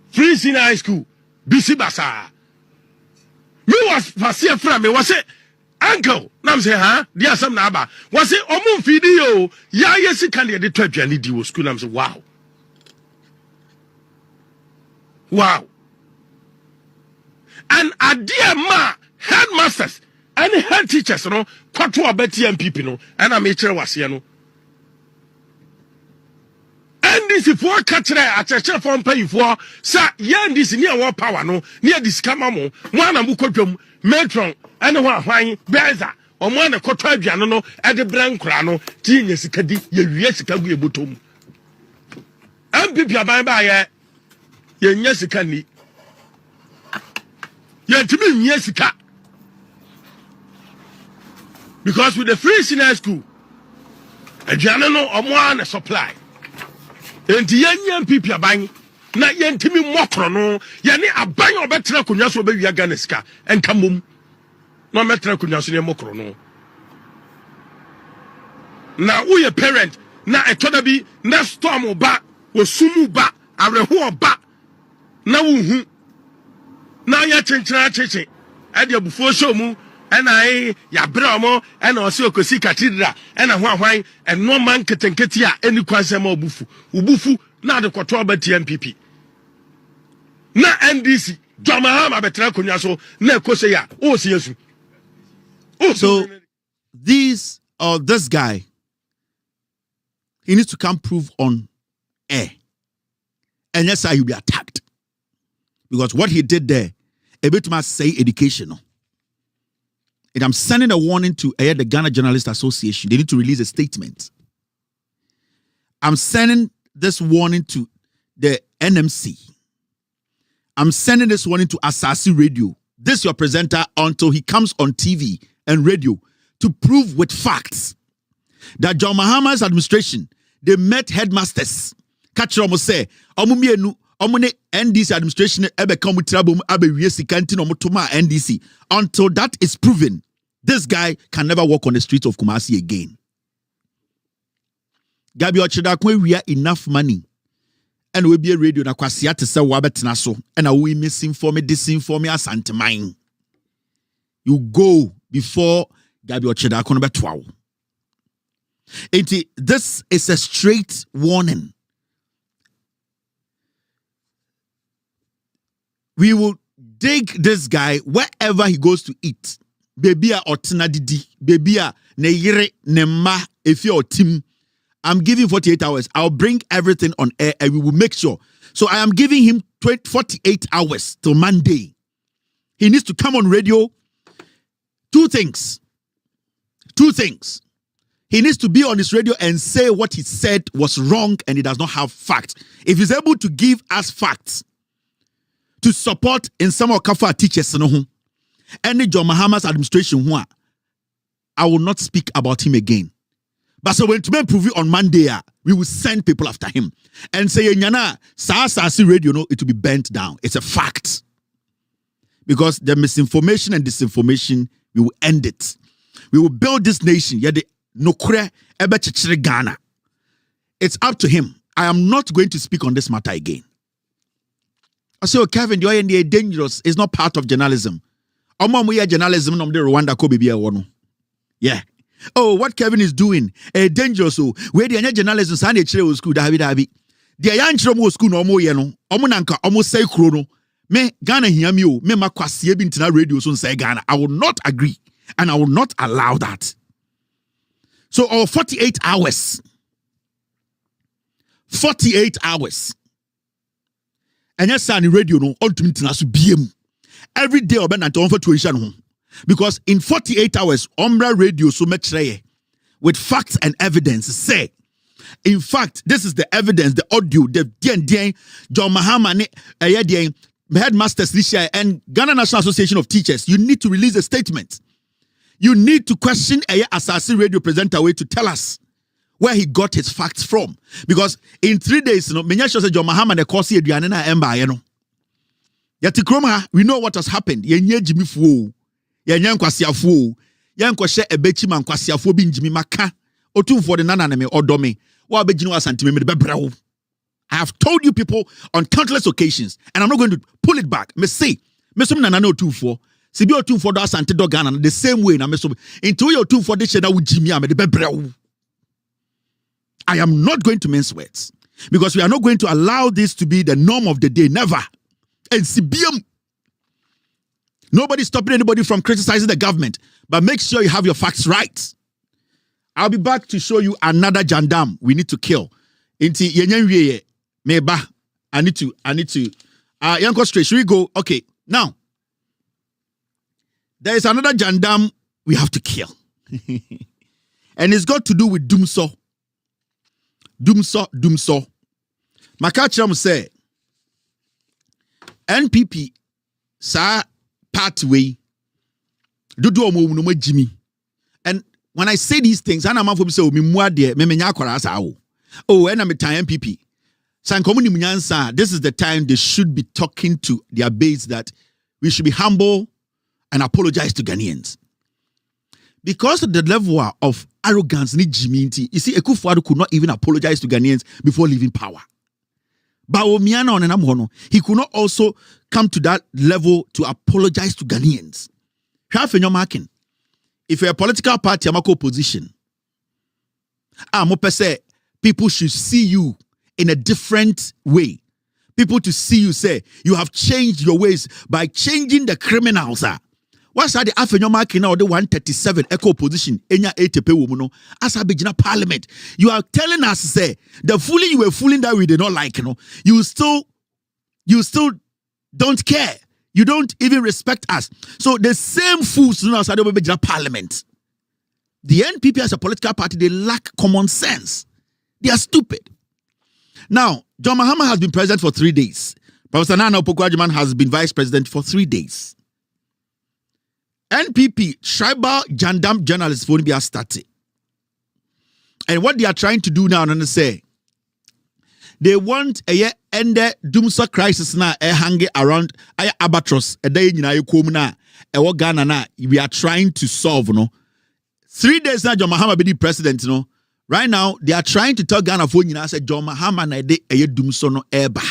Free Senior High School BC Basa. Me was Fasia from me was it uncle, nam say, huh? Dear some naba. Was it omun video? Ya, yes, it can be the 12 year di school. Nam say, wow. Wow. And a dear ma, headmasters, and head teachers, you know, quattro betty and people, no, and a mature was here, no. And this is for catcher at a chef on pay for, sir, yan this near war power, no, near this camamo, one and mukotum, matron. And one fine Beza, or one a cottabiano at the Brancrano, genius cadi, yes, Kagu Butum. And people by by yes, candy. Yet to me, yes, because with the free senior school, aduane no omo an supply enti yenya MPP aban na yentimi mokro no ye ne aban obetra konwa so obewia Ghana sika enka mom no metra konwa so ne mokro no na wo ye parent na etoda bi na storm ba wo sumu ba areho ba na wo hu na ya chenchira cheche ade abufuo show mu ena ya bramo ena osi okosi cathedral ena hwan eno man ketenketi a eni kwansem obufu na de kwoto ba TMPP na NDC Jamahama betra konwa so na ekose ya o si yesu so this guy, he needs to come prove on air, and yes, he will be attacked because what he did there, a bit must say educational. And I'm sending a warning to the Ghana Journalists Association. They need to release a statement. I'm sending this warning to the NMC. I'm sending this warning to Asasi Radio. This your presenter until he comes on TV and radio to prove with facts that John Mahama's administration, they met headmasters. Catch them say, Omumienu, Omune NDC administration ebe come trouble abe wiesi kantin omutuma NDC. Until that is proven, this guy can never walk on the streets of Kumasi again. Gabi Ochidakwe, we are enough money. And we be a radio na kwasia te se wabetena so. And we misinform me, disinform me as anti-mine. You go before Gabi Ochidakwe no betwa. This is a straight warning. We will dig this guy wherever he goes to eat. Baby a otina didi, baby a ne yire ne ma efi o team. I'm giving 48 hours. I'll bring everything on air and we will make sure. So I am giving him 48 hours till Monday. He needs to come on radio. Two things. He needs to be on his radio and say what he said was wrong and he does not have facts. If he's able to give us facts to support in some of Kafa teachers, any John Mahama's administration, I will not speak about him again. But so when to prove it on Monday, we will send people after him and say, Nyana, Sasi radio, no, it will be bent down. It's a fact. Because the misinformation and disinformation, we will end it. We will build this nation. Ghana. It's up to him. I am not going to speak on this matter again. I say, Kevin, you're dangerous. It's not part of journalism. Journalism, Rwanda, yeah. Oh, what Kevin is doing, dangerous. So, where the journalism, Sunday Chile school, David. The young children school no more, Omonanka, almost say chrono. Me Ghana hear me, me makwasi bintina radio so say Ghana. I will not agree, and I will not allow that. So, 48 hours. 48 hours. And yes, on the radio, no, on to BM. Every day, I've been at home for tuition. Because in 48 hours, Umbra Radio so much with facts and evidence say, in fact, this is the evidence, the audio, the John Mahama, headmasters this year, and Ghana National Association of Teachers. You need to release a statement. You need to question Asasi Radio presenter way to tell us where he got his facts from. Because in 3 days, John Mahama the course Adriana Emba, we know what has happened. Jimmy Fu. Yan kwasiafo yan kwhye ebechi man kwasiafo bi njimi maka otumfo de nananeme odome wa begini wasantime me bebrawo. I have told you people on countless occasions and I'm not going to pull it back. Me say me so nanana otumfo se bi otumfo do asante do Ghana the same way na me so into your otumfo de cheda wo jimi am de bebrawo. I am not going to mince words because we are not going to allow this to be the norm of the day, never. And CBM, nobody's stopping anybody from criticizing the government, but make sure you have your facts right. I'll be back to show you another JANDAM we need to kill. Inti yenyenwie meba. I need to. Yanko straight. Should we go? Okay. Now, there is another JANDAM we have to kill, and it's got to do with Dumso. Makachram say NPP sa pathway. Dudu omo Jimmy. And when I say these things, I'm not from so me mua de me menya kwara sa o. Oh, and I'm a time MPP. This is the time they should be talking to their base that we should be humble and apologize to Ghanaians. Because of the level of arrogance, you see, Akufo-Addo could not even apologize to Ghanaians before leaving power. But he could not also come to that level to apologize to Ghanaians. If you're a political party, I'm a opposition. People should see you in a different way. People to see you say, you have changed your ways by changing the criminals. What's that the Afenyo marking now the 137 echo position in your 80 woman as a big parliament? You are telling us, say, the fooling you were fooling that we did not like, you still don't care. You don't even respect us. So the same fools now outside of the parliament. The NPP as a political party, they lack common sense. They are stupid. Now, John Mahama has been president for 3 days. Professor Nana Opoku-Agyeman has been vice president for 3 days. NPP, tribal JANDAM journalists won't be started. And what they are trying to do now, and say, they want a year end Dumsa crisis now, hanging around Albatross, a day in Ayukumna, a Ghana na, we are trying to solve, 3 days now, John Mahama be the president, Right now, they are trying to tell Ghana for you say John Mahama na de eye dumso no eba.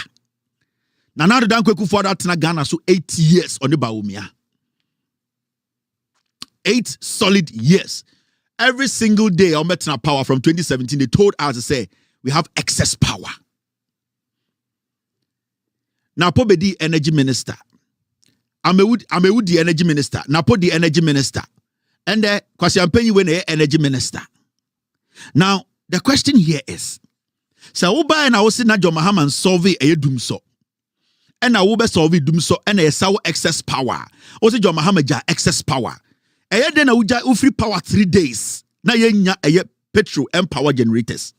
Na now the Dankwe for that na Ghana so 8 years on the Baumia. 8 solid years. Every single day on Metna power from 2017, they told us to say we have excess power. Now po be the energy minister. Amewu the energy minister. Now po the energy minister. And Kwasi Ampenyi when the energy minister. Now, the question here is, so Uba and I was na John Mahama solve a dumso. And I will solve dumso and a sour excess power. Also, John Mahama ja excess power. A then I would free power 3 days. Na yenya a petrol and power generators.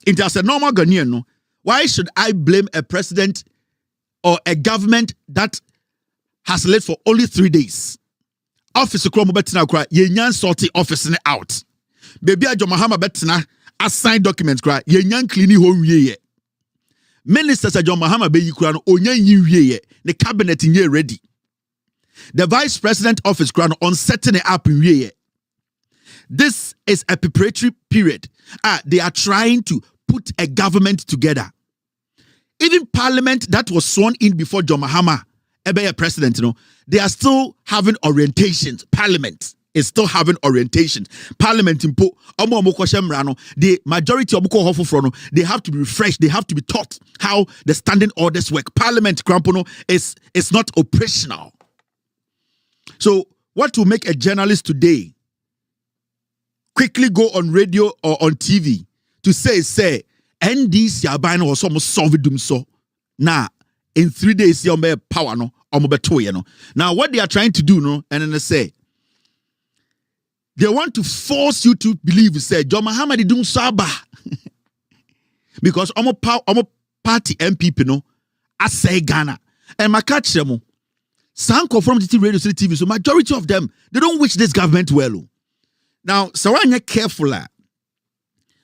It as a normal Ghanaian, why should I blame a president or a government that has led for only 3 days? Office Kromo Betina cry, yenyan salty office out. Baby John Mahama betina assign documents cry yenyan cleaning home ye. Ministers John Mahama be yikura no onyan ye the cabinet in ye ready. The vice president office cry on setting it up in ye. This is a preparatory period. They are trying to put a government together. Even parliament that was sworn in before John Mahama a president, they are still having orientations. Parliament is still having orientation. Parliament impo the majority of they have to be refreshed. They have to be taught how the standing orders work. Parliament Krampono is not operational. So what will make a journalist today quickly go on radio or on TV to say NDC are buying or some solve dum so now in 3 days you may power Now what they are trying to do and then they say they want to force you to believe, say, John Mahama di dum saba. Because omo party MPP I say Ghana. And my catch them. Some confirm the radio city TV. So majority of them, they don't wish this government well. Now, so when you're careful,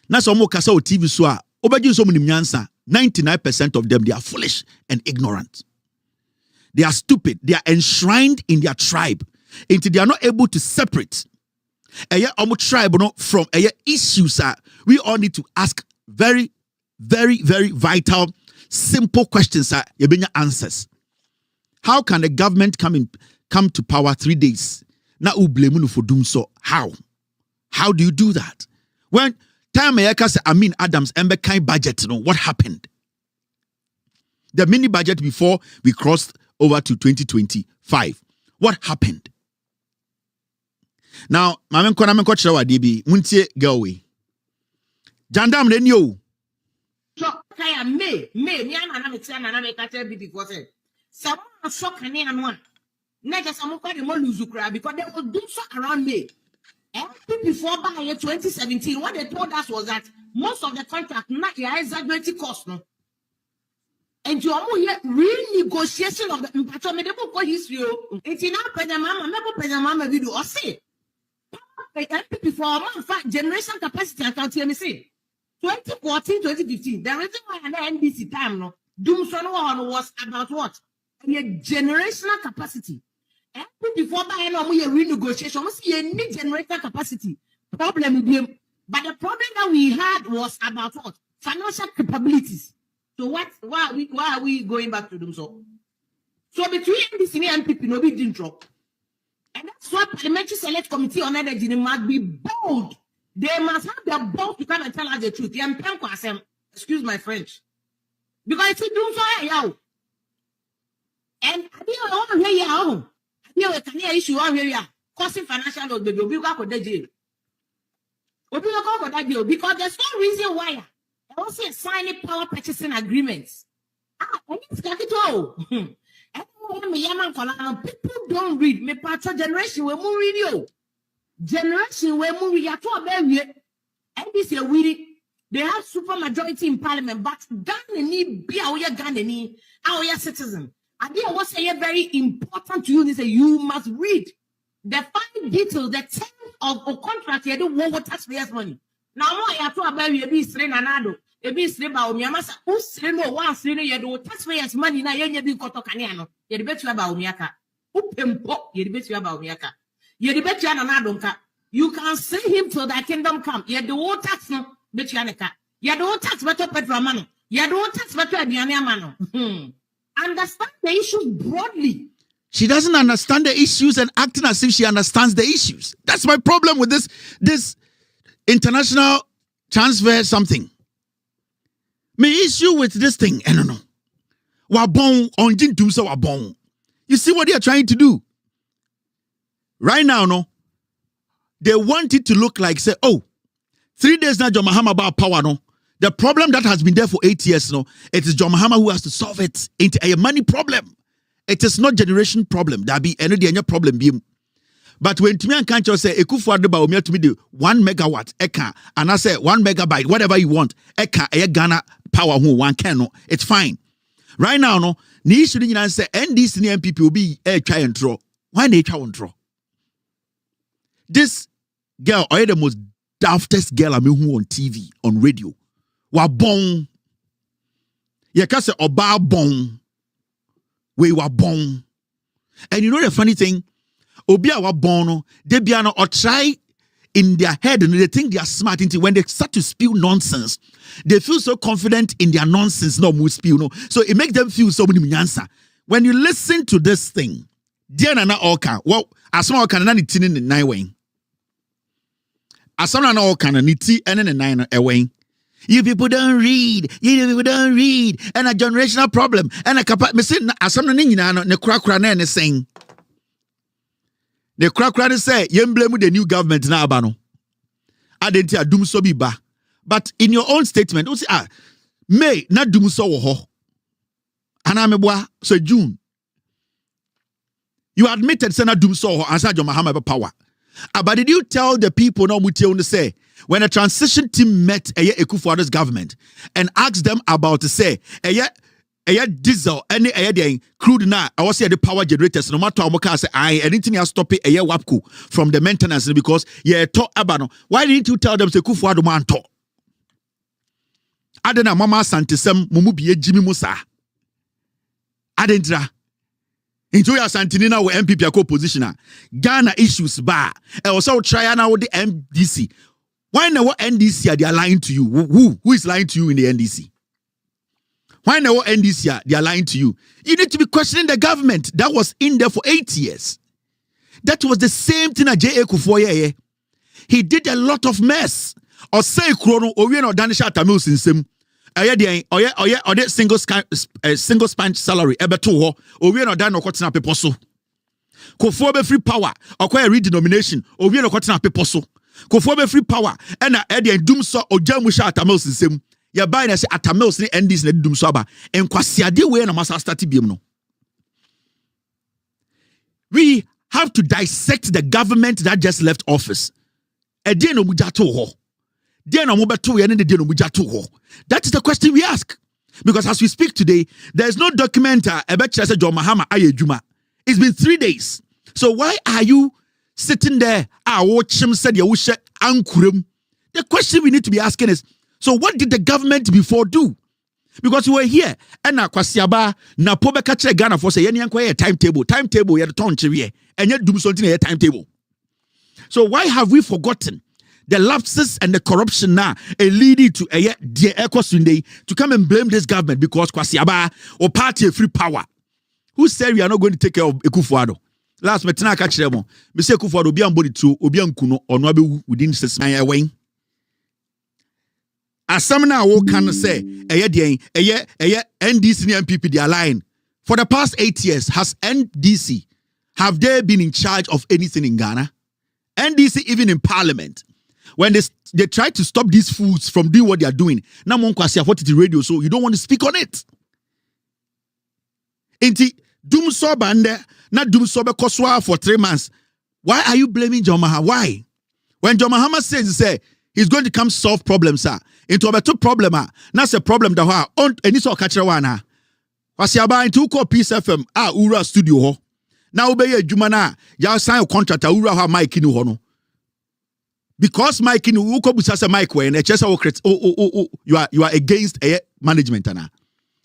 na so mo kasa o TV so a, obaju so many nyansa. 99% of them, they are foolish and ignorant. They are stupid. They are enshrined in their tribe. Until they are not able to separate tribe from issues. We all need to ask very, very, very vital, simple questions. Answers. How can the government come to power 3 days? Now we blame for doing so. How? How do you do that? When time Amin Adams kind budget, what happened? The mini budget before we crossed over to 2025. What happened? Now, Mamen Konamen Kochrawa DB, Muntie Galway. Jandam Renyo. So, Kaya me, I'm a son and I'm a catcher before said. Someone so can and one. Never some kind of Moluzukra because they will do so around me. And before by 2017, what they told us was that most of the contract not exactly cost no. And you are here renegotiation of the impactor history. It's enough Mama, never Mama video or say. MPP for a month, generation capacity account, let me say 2014, 2015. The reason why an NDC time no doom son was about what? A generational capacity. MPP for by no renegotiation, we see a new generational capacity problem with them. But the problem that we had was about what? Financial capabilities. So why are we going back to them so? So between NDC and MPP, nobody didn't drop. And that's why Parliamentary Select Committee on Energy must be bold. They must have the balls to come and tell us the truth. Excuse my French. Because it's doing so yeah. And I don't hear you. I can hear issue on here. Causing financial loss, baby. We go to jail. We go to jail because there's no reason why. I also signing power purchasing agreements. People don't read. Me patro generation we mu read you. Generation we mu read. Yato abe and this year we they have super majority in parliament, but Ghana need be our Ghana need our citizen. And they was say very important to you. They say you must read the fine details, the terms of a contract. You don't want taxpayers' money. Now more yato abe we be strain anado. Ebi sire ba omiamasa o sire no wa sire no ye do taxpayers money na ye nya bi koto kane ano ye de betu aba omiaka o pempo ye de betu aba omiaka ye de betu ana na donka you can see him till that kingdom come ye de wo tax no betu aneka ye de wo tax betu petrol mano ye de wo tax betu aduane amano understand the issue broadly. She doesn't understand the issues and acting as if she understands the issues. That's my problem with this international transfer something. My issue with this thing, I don't know. Wabong on Jintum so wabong. You see what they are trying to do? Right now, no. They want it to look like, say, 3 days now, John Mahama about power, no. The problem that has been there for 8 years, no. It is John Mahama who has to solve it into a money problem. It is not generation problem. There be any problem. But when Timi and Kancho say, Ekufuado ba omi to me do 1 megawatt, eka, and I say 1 megabyte, whatever you want, eka, Ghana power who one can, no, it's fine. Right now, no, ni issue ni say, NDC and MPP will be try and draw. Why they try and draw? This girl, or the most daftest girl I mean who on TV, on radio, wa bon. You can say oba bon. We were born. And you know the funny thing? Obia wa born, they be or try in their head and they think they are smart until when they start to spew nonsense, they feel so confident in their nonsense, no more spew, no. So it makes them feel so many answer. When you listen to this thing, dear Nana Oka, well, as small can not tin in the 9 way. As someone all can niti and in the 9 away. You people don't read. You people don't read. And a generational problem. And a capa me say as someone ne krakra na saying. The krakra say you blame the new government na aba no. Adenti adum so bi ba. But in your own statement, you say May na dum so wo ho. Ana meboa so June. You admitted say na dum so ho ansa John Mahama power. But did you tell the people no mutie on say when a transition team met Ekufuado's government and asked them about to say diesel any crude na I was say the power generators no matter how much say anything has stop it WAPCO from the maintenance because talk about why didn't you tell them say Ekufuado man talk adena mama santisem mumu biye Jimmy Musa adentra into your Santinina with MPP positioner Ghana issues bar and also try now with the MDC. Why now what NDC they are lying to you? Who is lying to you in the NDC? Why now what NDC they are lying to you? You need to be questioning the government that was in there for 8 years. That was the same thing at J.A. Kufuor. He did a lot of mess. Or say Krono or we no Danisha Tamil Sinsem. Single span salary ebeto ho or we no dan no kwatena pepo so. Kufuor be free power or kwa redenomination or we no kwatena pepo so. Kufuor be free power and dum so ojamusha atamil sinsem ya buy na say atamil ni NDC na dum so aba en kwasiade we na masa start biem no. We have to dissect the government that just left office. Ede no mujato ho. That is the question we ask. Because as we speak today, there is no document about John Mahama Ayejuma. It's been 3 days. So why are you sitting there, watching said Yawusha Ankurum. The question we need to be asking is, so what did the government before do? Because we were here, and na kwasiaba na pobe kache Ghana for say any a timetable ya the ton chiriye, and yet do something a timetable. So why have we forgotten the lapses and the corruption now leading to a dear Echo Sunday to come and blame this government because kwasiaba or party of free power? Who said we are not going to take care of Ekufuado? Last metana catch them. Me say Ekufuado obi ambodi to obi ankuno or no be within 6 months away. As some now can say, NDC and MPP, they are lying. For the past 8 years, has NDC, have they been in charge of anything in Ghana? NDC, even in parliament, when they try to stop these fools from doing what they are doing, now one kwasi what the radio, so you don't want to speak on it. Inti, doom soba and not doom soba koswa for 3 months. Why are you blaming John Mahama? Why? When John Mahama says, he's going to come solve problems, sir. Into a two problem, that's a problem that on any sort of catcher one. Was ya buying 2 Peace FM, Ura studio ho. Now be a Jumana, ya sign a contract, Ura ha Mike in Hono. Because Mike in Uko Busasa Mike when a chess you are against a management.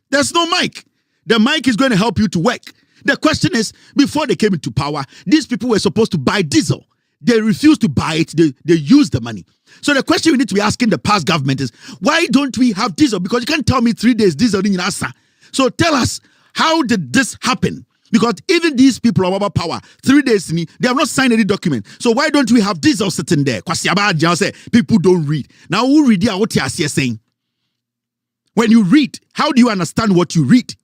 There's no mic. The mic is going to help you to work. The question is, before they came into power, these people were supposed to buy diesel. They refused to buy it. They used the money. So the question we need to be asking the past government is, why don't we have diesel? Because you can't tell me 3 days diesel in Asa. So tell us, how did this happen? Because even these people are about power, 3 days, they have not signed any document. So why don't we have diesel sitting there? People don't read. Now who read what you are saying? When you read, how do you understand what you read?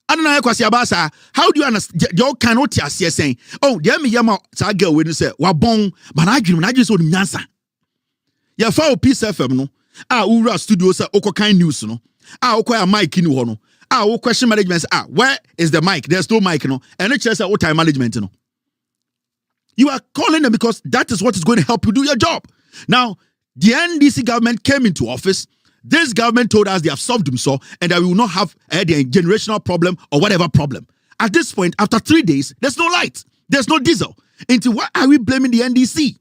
I don't know how do you understand? You cannot hear saying, oh, there me yama girl when you say wabong, but I just want to answer. Ya follow Peace FM no. Ura studio say oko kind news no. Oko a mic in no. Oko question management where is the mic? There's no mic no. And it says what time management no. You are calling them because that is what is going to help you do your job. Now, the NDC government came into office. This government told us they have solved them so, and that we will not have a generational problem or whatever problem. At this point, after 3 days, there's no light, there's no diesel. Into what are we blaming the NDC?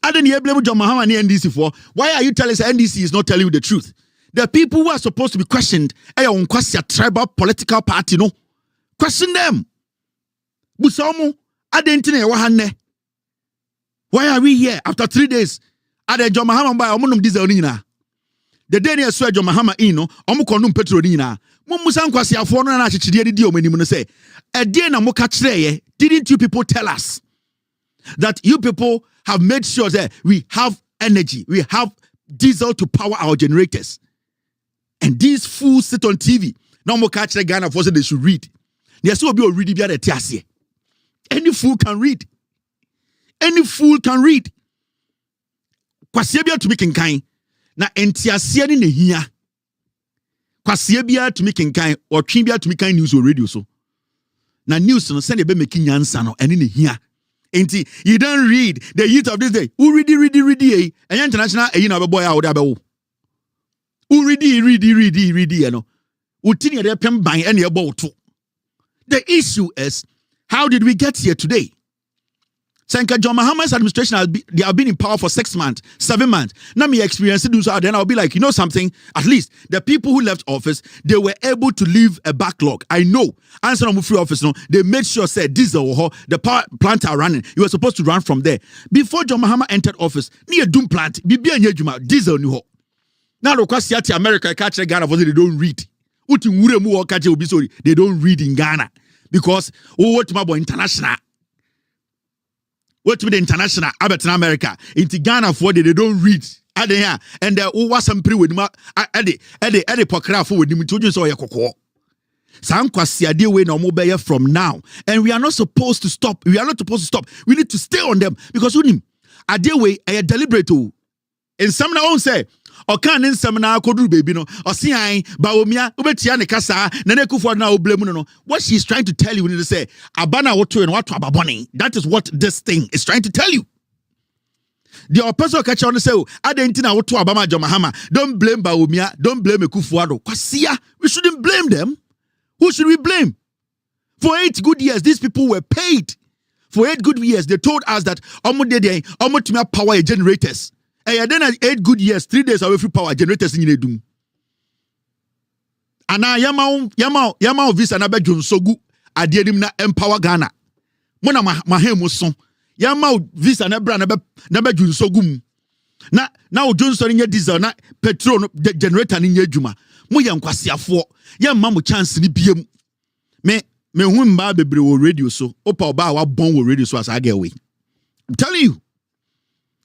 I didn't blame John Mahama and the NDC for. Why are you telling us the NDC is not telling you the truth? The people who are supposed to be questioned, a tribal political party, no, question them. Busamu, why are we here after 3 days? John Mahama by omunum diesel nina. The day near Sir John Mahama ino, omukonum petrol nina. Mumusan kwasi afo no na chichide di omani mu say, "E dey na mo ka kire didn't you people tell us that you people have made sure that we have energy, we have diesel to power our generators?" And these fools sit on TV. Now mo ka kire Ghana for say they should read. They say obi o read bia de tiase. Any fool can read. Any fool can read. Kwasi bia to make kinkan. Na entiasia ni nehia. Kwasi bia to make kinkan or twin bia to make kind news or radio so. Na news no send be making nyansa no ene nehia. Enti you don't read the youth of this day. Who read eh? And international na be boy out there be wo. Who read no. Utini de pem ban ene ebo to. The issue is, how did we get here today? Senka John Mahama's administration they have been in power for 6 months, 7 months. Now me experience do so, then I'll be like, you know something? At least the people who left office, they were able to leave a backlog. I know. Answer on free office, no, they made sure said diesel the power plant are running. You were supposed to run from there. Before John Mahama entered office, near Doom plant, diesel new ho. Now the question America catch Ghana for they don't read. They don't read in Ghana because what about international? What to the international Albert in America into Ghana for they don't read. And there was some pre with Eddie Pokra for with him to just or Yako. Sam Kwasiade way no mobile from now. And we are not supposed to stop. We are not supposed to stop. We need to stay on them because unim Adewe a deliberate. And some now say or can in seminar kodu baby no or see baomia ubetia ne kasa nene kufor na oblemu no. What she's trying to tell you when you say abana woto and what to ababoni. That is what this thing is trying to tell you. The opposite catch on say adentina woto abama John Mahama. Don't blame baomia, don't blame Ekufuado. Kwasia, we shouldn't blame them. Who should we blame? For 8 good years, these people were paid For 8 good years, they told us that almost to power generators. And then 8 good years, 3 days away from power generators in Yedum. And now Yama visa na bedroom so good. I did him na empower Ghana. Mona mahemo son. Yama visa na bra na bedroom so good. Now Johnson in diesel na petrol generator in Yejuma. Moya nkwasiafo. Ya mamu chance ni biem. Me mba bebre wo radio so. Opa oba wa bon wo radio so as I get away. I'm telling you.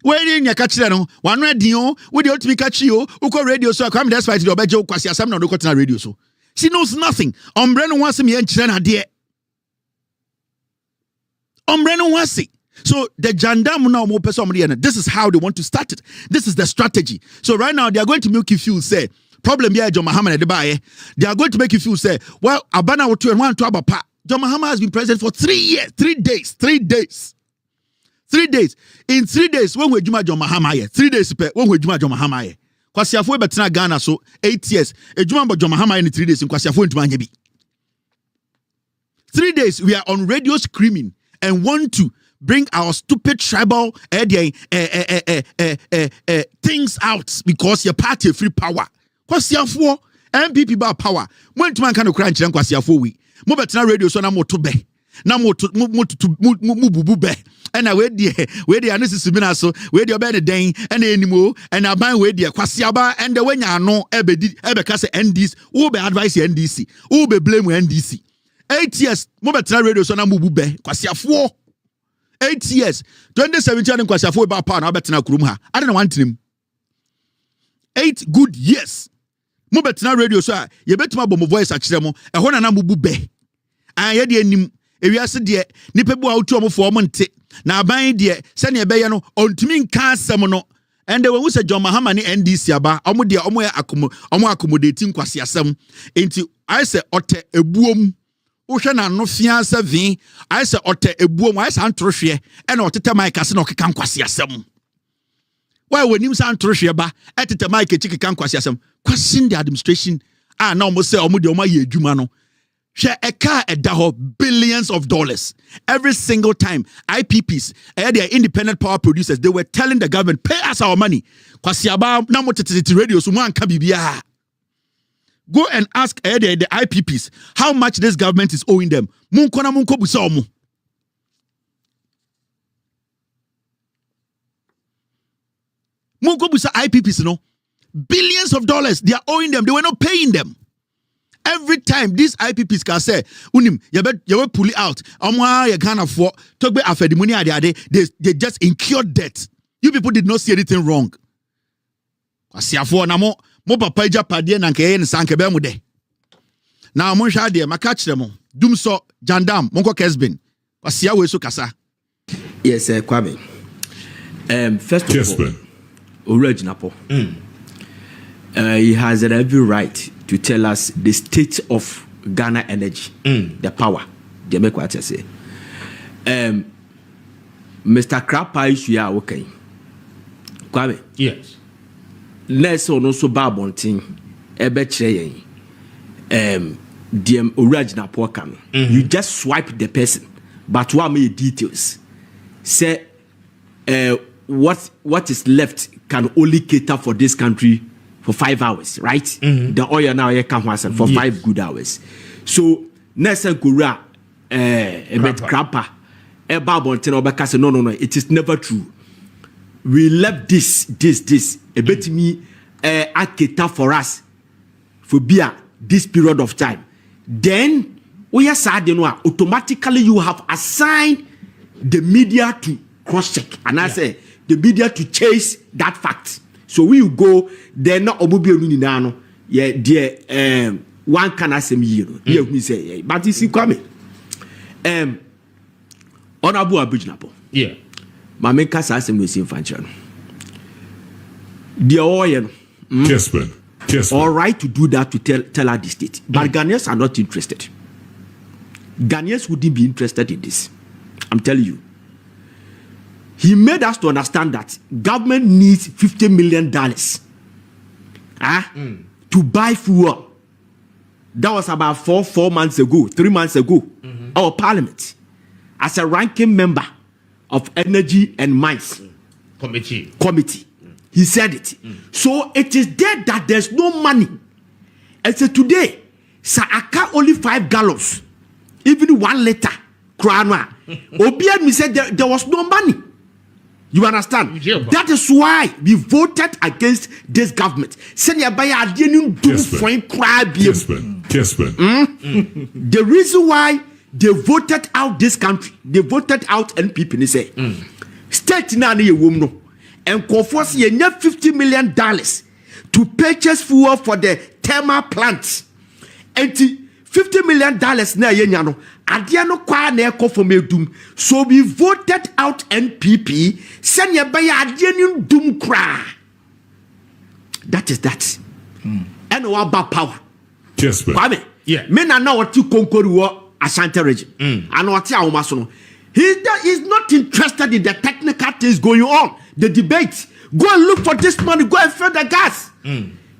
Where in your catch no one radio with the ultimate catch you uko radio so come despite the obejo kwasi asam na no radio so. She knows nothing. Ombreno wants me and China dear. Ombreno wants it. So the JANDAM now more person. This is how they want to start it. This is the strategy. So right now they are going to make you feel say problem here John Mahama de bae. They are going to make you feel say well Abana wo 2 and 1 to Abapa. John Mahama has been president for 3 years, 3 days, 3 days. 3 days. In 3 days when we Juma John Mahama here. 3 days when we Juma John Mahama here. Kwasiafo betina Ghana so 8 years. Ejuma John Mahama in 3 days in Kwasiafo ntuma nyebi. 3 days we are on radio screaming and want to bring our stupid tribal things out because your party free power. Kwasiafo MPP ba power. When ntuma kan okra nkyerɛ Kwasiafo wi. Mo betina radio so na mo to be. Na mo bubu be. And I wait the analysis mina so wait the better day and anymore and I buy wait the kwasiaba and the when you know ebe kase NDC who be advise NDC who be blame NDC 8 years mo betra radio so na mubu be kwasiafo 8 years 2017 and kwasiafo about power na betra kurum ha I don't want him 8 good years mo betra radio so ye betuma bo mo voice akire mo e ho na mubu be an ye de anim ewiase de nipa bu a otu omo fo omo nte na aban de se ne ebe ye no ontumi nka asem no and when we say John Mahama ni NDC aba omo de omo ya accommodate nkwase asem enti I say ote ebuom wo hwe na no fia seven I say ote ebuom I say antrohwe e na otete mic ase na okeka nkwase asem why wenim say antrohwe ba etete mic ekika nkwase asem question the administration na omo say omo de omo ya adwuma no share a car at Daho billions of dollars every single time. IPPs, they are independent power producers. They were telling the government, pay us our money. Radio go and ask the IPPs how much this government is owing them. IPPs, billions of dollars they are owing them. They were not paying them. Every time these IPPs can say, unim, you pull it out. You can't afford talk about after the money they just incurred debt. You people did not see anything wrong. Mo papa Japadie na nkeye ni sanke be mu de. Na mo hwa de maka kire mo. Dum so JANDAM monko Kesbin. Kwasia we so kasa. Yes, Kwame. First of all, Orejinapo. He has every right to tell us the state of Ghana energy, the power. They make what I say. Mr. Krapa is here, okay. Kwame. Yes. Let's also babonting. Ebeche the original poor coming. You just swipe the person, but what made details? Say, what is left can only cater for this country for 5 hours, right? The oil now can for 5 good hours. So Nelson Kura Krapa no, it is never true. We left this a bit me cater for us for beer this period of time. Then we are sad, automatically you have assigned the media to cross check, and I say the media to chase that fact. So we will go then not obubio nano. Yeah, dear one can ask me here we say but you see coming. Honorable Abujnapo. Yeah. My main cast asked me the function. The oil. Yes, all right to do that to tell her the state. But Ghanaians are not interested. Ghanaians wouldn't be interested in this. I'm telling you. He made us to understand that government needs $50 million to buy fuel. That was about 4 months ago, 3 months ago, our parliament. as a ranking member of Energy and Mines Committee. He said it. So it is there that there's no money. And so today, Saaka only 5 gallons, even 1 liter. Obiad me said there was no money. You understand? That is why we voted against this government. The reason why they voted out this country, they voted out NPP, they say, state na ye woman and conforce ye $50 million to purchase fuel for the thermal plants. And $50 million na ye nyano. Adiano kwa na eko for medum. So we voted out NPP. Send ye by adianu dum kra. That is that. And what about power? Yes, Kwame. Yeah. Men are now what you conquer Ashanti region. And what you are he's not interested in the technical things going on. The debate. Go and look for this money. Go and fill the gas.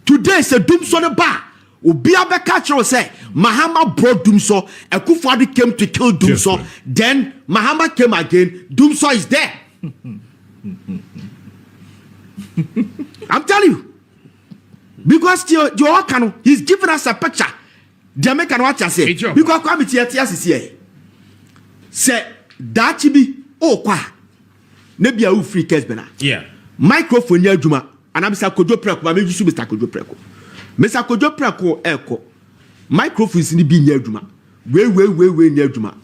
Today is a doom so the bar. Ubiabe Kachro say Mahama brought Doomso. Akufo-Addo came to kill Doomso. Then Mahama came again. Doomso is there. I'm telling you. Because he's giving us a picture. The American watch I say. Because committee is here. Say that be kwa. Nebi a free case bena. Yeah. Microphone ya juma. And I'm Mr. Kojo Preko. I mean you Mr. Kojo Preko. Mr. Kojo Preko eko. Microphone is ni bi nya juma. We nya juma.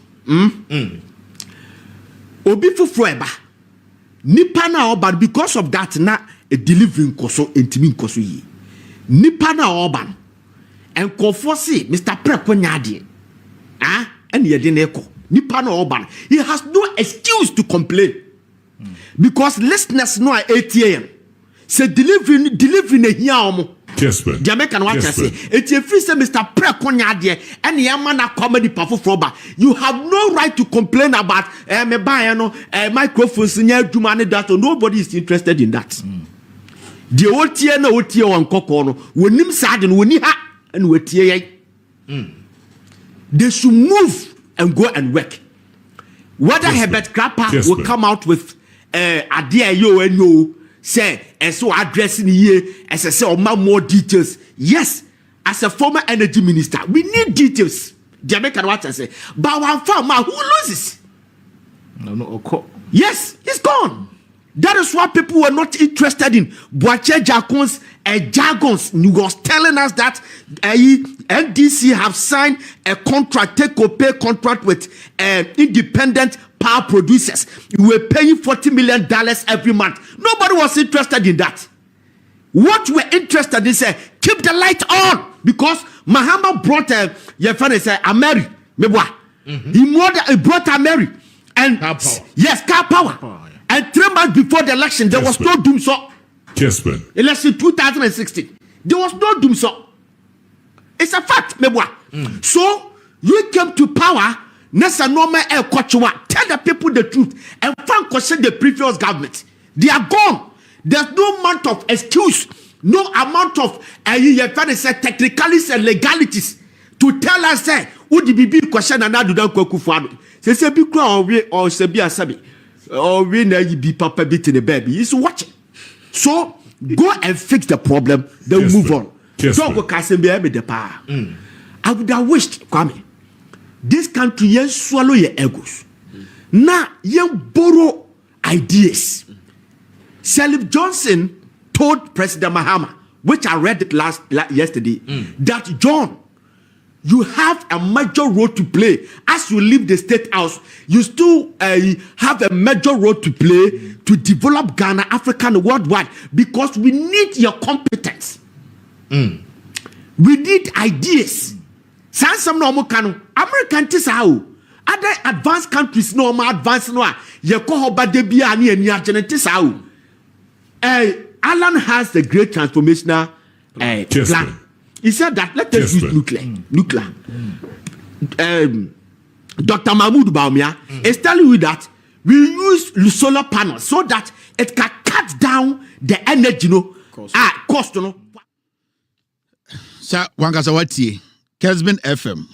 Obi fufro eba. Nipa na oba because of that na a delivering koso intimi koso yi. Nipa na oba. And conforce Mr. Preko nyade. And ye den eko. Nipa na oba. He has no excuse to complain. Because listeners know at 8 a.m. Say delivering a here. Yes, man. Jamaican watch say. It's a free say Mr. Prekonyade and Yamana comedy performer. You have no right to complain about me buy microphones in your money that nobody is interested in that. The old tier no tier on cocono. When him sad and when he ha and we tier. They should move and go and work. Whether Herbert Krapper will come out with idea yo and yo say and so addressing here as I say more details. Yes, as a former energy minister, we need details. Jamaican what I say. But one farmer who loses? No. Yes, he's gone. That is why people were not interested in Boache Jacon's jargons. He was telling us that NDC have signed a contract, take-or-pay contract with independent power producers. We were paying $40 million every month. Nobody was interested in that. What we're interested in say keep the light on because Mahama brought your friend say Ameri mebwa. He brought Ameri and car power. Yes, car power. And 3 months before the election, there was no doom so. Yes, man. Election 2016, there was no doom so. It's a fact, mebwa. So you came to power. Nessa normal air kochwa. Tell the people the truth and find question the previous government. They are gone. There's no amount of excuse, no amount of technicalities and legalities to tell us say who the BB question and now do not go Akufo-Addo. Say be cry or say be asabi or we na be papa bit in the baby. He's watching. So go and fix the problem. Then move on. Don't go casting be the power. I would have wished Kwame. This country yen swallow your egos. Now yen borrow ideas. Salif Johnson told President Mahama, which I read it yesterday, that John, you have a major role to play. As you leave the State House, you still have a major role to play to develop Ghana, Africa, and worldwide because we need your competence. We need ideas. Some normal can American tisao. Other advanced countries no more advanced no. Ye ko hoba de bia ni eni agene tisao. Alan has the great transformational plan. He said that let us use nuclear. Dr. Mahmoud Baumia is telling you that we use solar panels so that it can cut down the energy cost. Sir, Wangasa Watie, Kesben FM.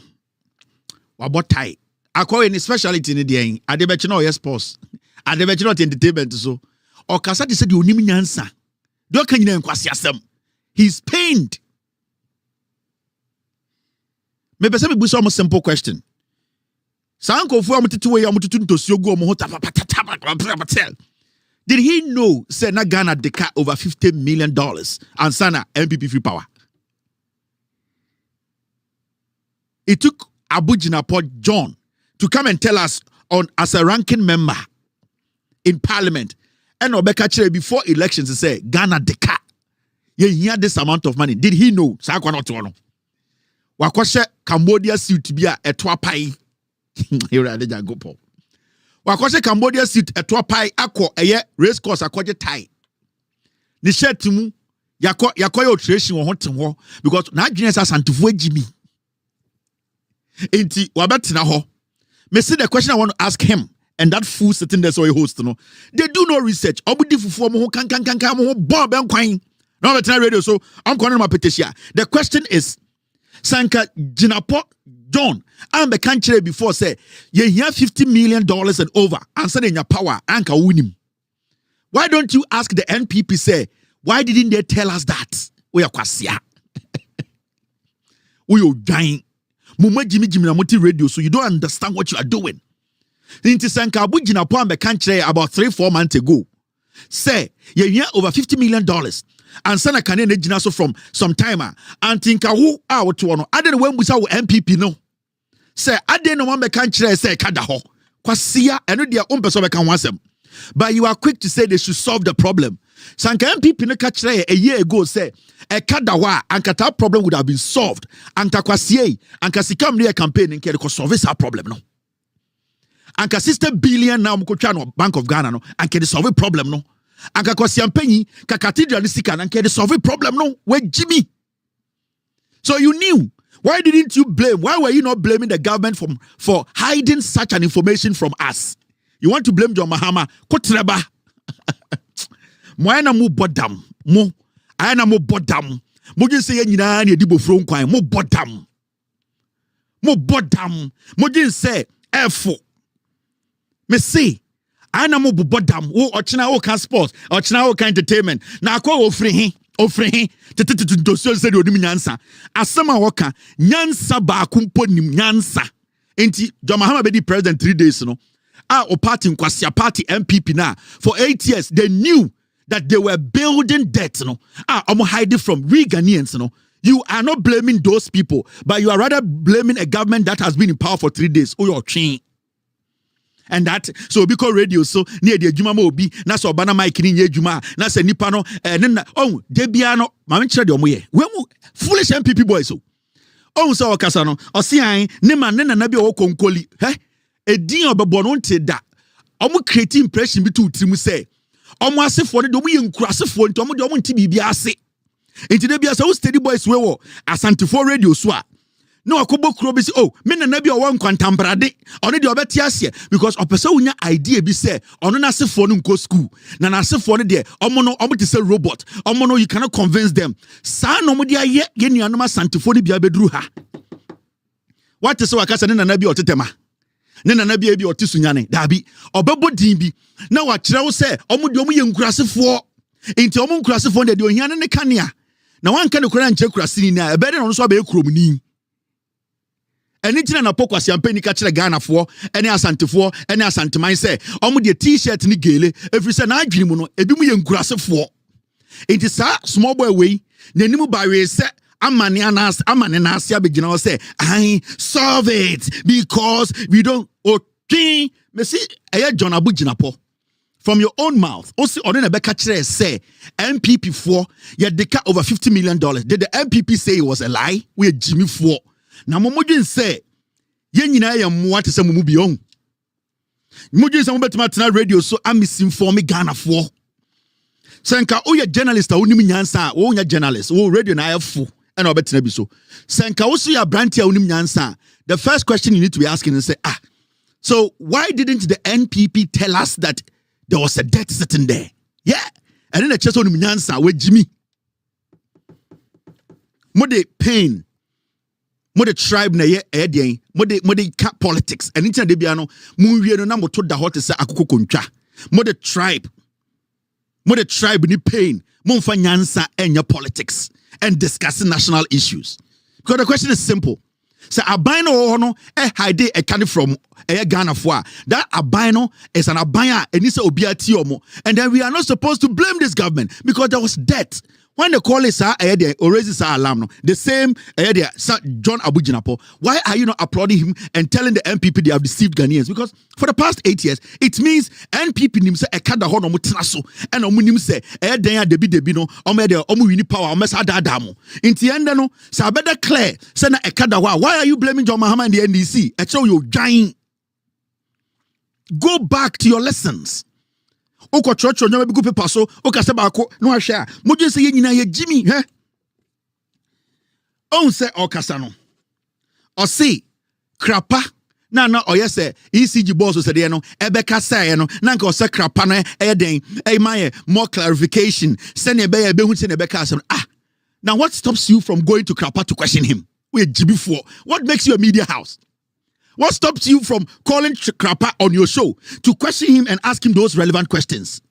Wabotai Akwa any speciality in the day. Adebechi no yes sports. Adebechi not entertainment so. Or Kasati said you nimi nyansa. Do can you nkwasi asem. He's pained. Maybe some people some simple question. Sanko fu amututu we amututu ntosi ogu omo hota papa. Did he know say na Ghana deca over $50 million and sana MPP free power? It took Abu Jinapor John to come and tell us on as a ranking member in parliament and Obeka Chere before elections to say Ghana deca. He had this amount of money. Did he know? Sakwa not to know. Wakwashe Cambodia suit be a twapai. Here I did go po. Wakwashe Cambodia suit a twapai akko eye race course akwaje tie. Ni shirt mu yakoyo tradition wo hotem ho because na adwene sa santufu agimi. Enti wabetina ho. Me see the question I want to ask him and that fool sitting there so he host no. They do no research. Obudi fufu mo ho kan mo ho bomb ben kwan. No betina radio so I'm calling my petition. The question is Sanka Jinapo John, I'm a country before say, you have $50 million and over, answer in your power, anka win. Why don't you ask the NPP say, why didn't they tell us that? We are kwasia. We are dying. Muma Jimmy na moti radio, so you don't understand what you are doing. Into Sanka Abu Jinapo I'm a country about 3-4 months ago. Say, you have over $50 million. And sana Canadian jinaso from some timer and think who out to one. I didn't when we saw MPP no. Say I didn't want me country say kada ho. Kwasia and their own person can want them. But you are quick to say they should solve the problem. Sanka MPP no catch a year ago say a kadawa and kata problem would have been solved. And takwasie and kasikam near campaign and can solve this problem no. And $60 billion now mkochano Bank of Ghana no and can solve a problem no. Anka kwa siampenyi ka cathedral sika and can solve a problem no with Jimmy. So you knew. Why didn't you blame? Why were you not blaming the government for hiding such an information from us? You want to blame John Mahama? Kotreba. Moana mu bodam. Mo ayana mo bodam. Mo just say nyina na edibo from kwan mo bodam. Mo bodam. Mo just say efo. Me say ana mo bodam wo ochina wo kan sports ochina wo kan entertainment na akwa ofrihi to so say onim nyansa asema wo kan nyansa ba akumpo nim nyansa enti John Mahama be the president 3 days no o party nkwasia party MPP na for 8 years they knew that they were building debt no omo hide from we Ghanaians no. You are not blaming those people but you are rather blaming a government that has been in power for 3 days o your chain. And that so because radio so near the juma mo obi na so bana mic ni nye juma na se nipa no na oh debia no ma me kire de omoye we mu foolish MPP boys so oh so okasa no osian ne ma ne na bi o konkoli edin obebo no nte da omo create impression bi to utrim say omo asefo ne de omo ye nkurasefo nti omo de omo nti bibia ase enti debia so steady boys we wo asantefo radio so a no akobo kuro bi say oh me na bi o wan kwantambrade ono de obeti ase because opese unya idea bi say ono na sefo no nko school na na sefo no de omo no omo te say robot omo no you cannot convince them sa no mo de aye ye nuanom asantefo no bia beduru ha what is wakasa ne na bi otetema ne na bi e bi otesunyane dabi obebo din bi na wa kire wo say omo de omo ye nkurasefo enti omo nkurasefo de ohia ne kanea na wan ka ne kura nche kurasini na ebe de no so ba ekrom ni eni tina na pokwa siampeni ka kire Ghana fo ene asantefo ene asanteman se omo de t-shirt ni gele every say na adwini mu no ebi mu ye nkurasefo enti sa small boy we nanimu ba we se amane na asia begina o say I solve it because we don't okay me see eye John Abu Jinapo from your own mouth osi one na beka kire say MPP for ye deka over $50 million did the MPP say it was a lie we Jimmy for na momodwen say ye nyina ye mmoa te se mumu bi on momodwen se mo betima tena radio so amisinform Ghana for senka o ye journalist a onim nyansa wo nya journalist wo radio na afo e na obetina bi so senka wo so ya branch a onim nyansa the first question you need to be asking is say so why didn't the NPP tell us that there was a debt sitting there yeah and then the chest onim nyansa we Jimmy mo de pain mo the tribe na ye edien mo the politics anything de bia no mo wie no na mo to da hot say akoko kontwa mo the tribe ni pain mo mfa nyansa enya politics and discussing national issues because the question is simple. So abino no hide a candy from Ghana for that abino is an abaya and it's obiati omo, and then we are not supposed to blame this government because there was debt. When the call is already alarm, the same John Abujinapo, why are you not applauding him and telling the NPP they have deceived Ghanaians? Because for the past 8 years, it means NPP nimse ekada ho no mutraso and omu nimse debi no omu wini power omesa dadamo. Inti ende no sa better clear say na ekada why are you blaming John Mahama and the NDC? Echo you giant. Go back to your lessons. Oko church onyo be paper so oka se ba ko no ahwe a modwen se ye nyina ye Jimmy he on se okasa no o se krapa na oyese ECG boss so se de no ebeka say no na nka o se krapa no den maye more clarification se ne be hu se ne beka asem now what stops you from going to krapa to question him we Jimmy for what makes you a media house? What stops you from calling Krapa on your show to question him and ask him those relevant questions?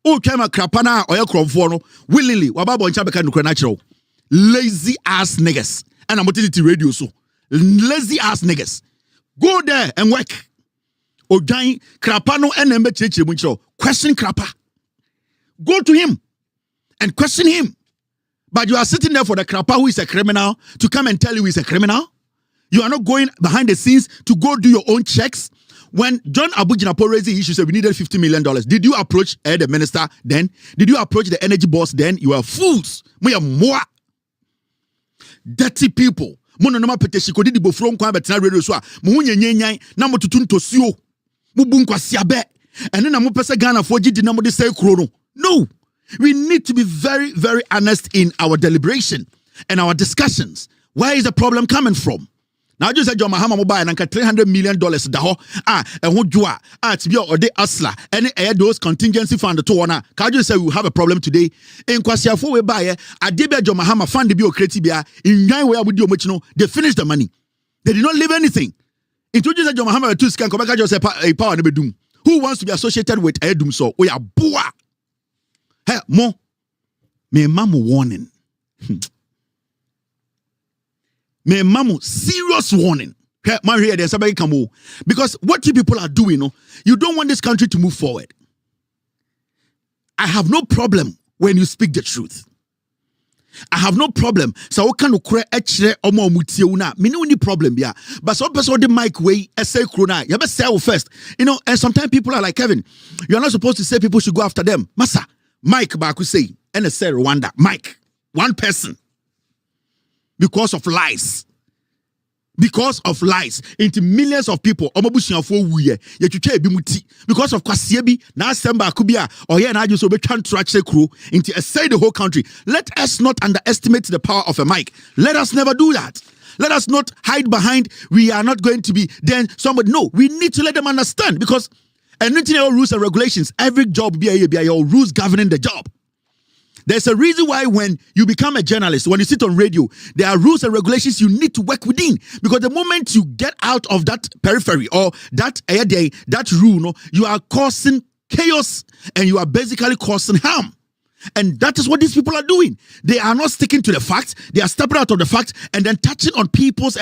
Oh, Chama Krapa na oya kromfo willingly wababo ncha beka nukra natural. Lazy ass niggas. And I'm utility radio so. Lazy ass niggas. Go there and work. Ojan Krapa no enembe cheche muncho. Question Krapa. Go to him and question him. But you are sitting there for the Krapa who is a criminal to come and tell you he's a criminal? You are not going behind the scenes to go do your own checks. When John Abujinapo raised the issue, said we needed $50 million. Did you approach the minister then? Did you approach the energy boss then? You are fools. We are more dirty people. Mono nama petition ko di bofro nkwa betina radio so a mo hunyanyan na mo tutun tosio. Mo bu nkwasi abe. Ene na mo pese Ghana fo gidi na mo de say kuro no. No. We need to be very, very honest in our deliberation and our discussions. Where is the problem coming from? Now just say John Mahama mobile and $300 million daho and who jua to be or de asla any air those contingency fund to one. Can you say we have a problem today? In Kwasiafo we buy a debia John Mahama fund be creative in nine where would you much know they finished the money. They did not leave anything. Introduce John Mahama to scan come back just a power never doom. Who wants to be associated with a doom so we are boa. Hey mo me mamu warning. Me mamu serious warning. Because what you people are doing, you don't want this country to move forward. I have no problem when you speak the truth. I have no problem. So what can you create omo mutie una? Me no any problem yeah. But some person the mic way say krona. You better say first. And sometimes people are like Kevin. You are not supposed to say people should go after them. Massa, Mike Baku say and say Rwanda. Mike, one person. Because of lies. Because of lies. Into millions of people. Because of Kwasiebi, na Semba Kubia, or here na just be contract crew into say the whole country. Let us not underestimate the power of a mic. Let us never do that. Let us not hide behind we are not going to be then somebody. No, we need to let them understand because anything rules and regulations, every job be your rules governing the job. There's a reason why when you become a journalist, when you sit on radio, there are rules and regulations you need to work within. Because the moment you get out of that periphery or that rule, you are causing chaos and you are basically causing harm. And that is what these people are doing. They are not sticking to the facts. They are stepping out of the facts and then touching on people's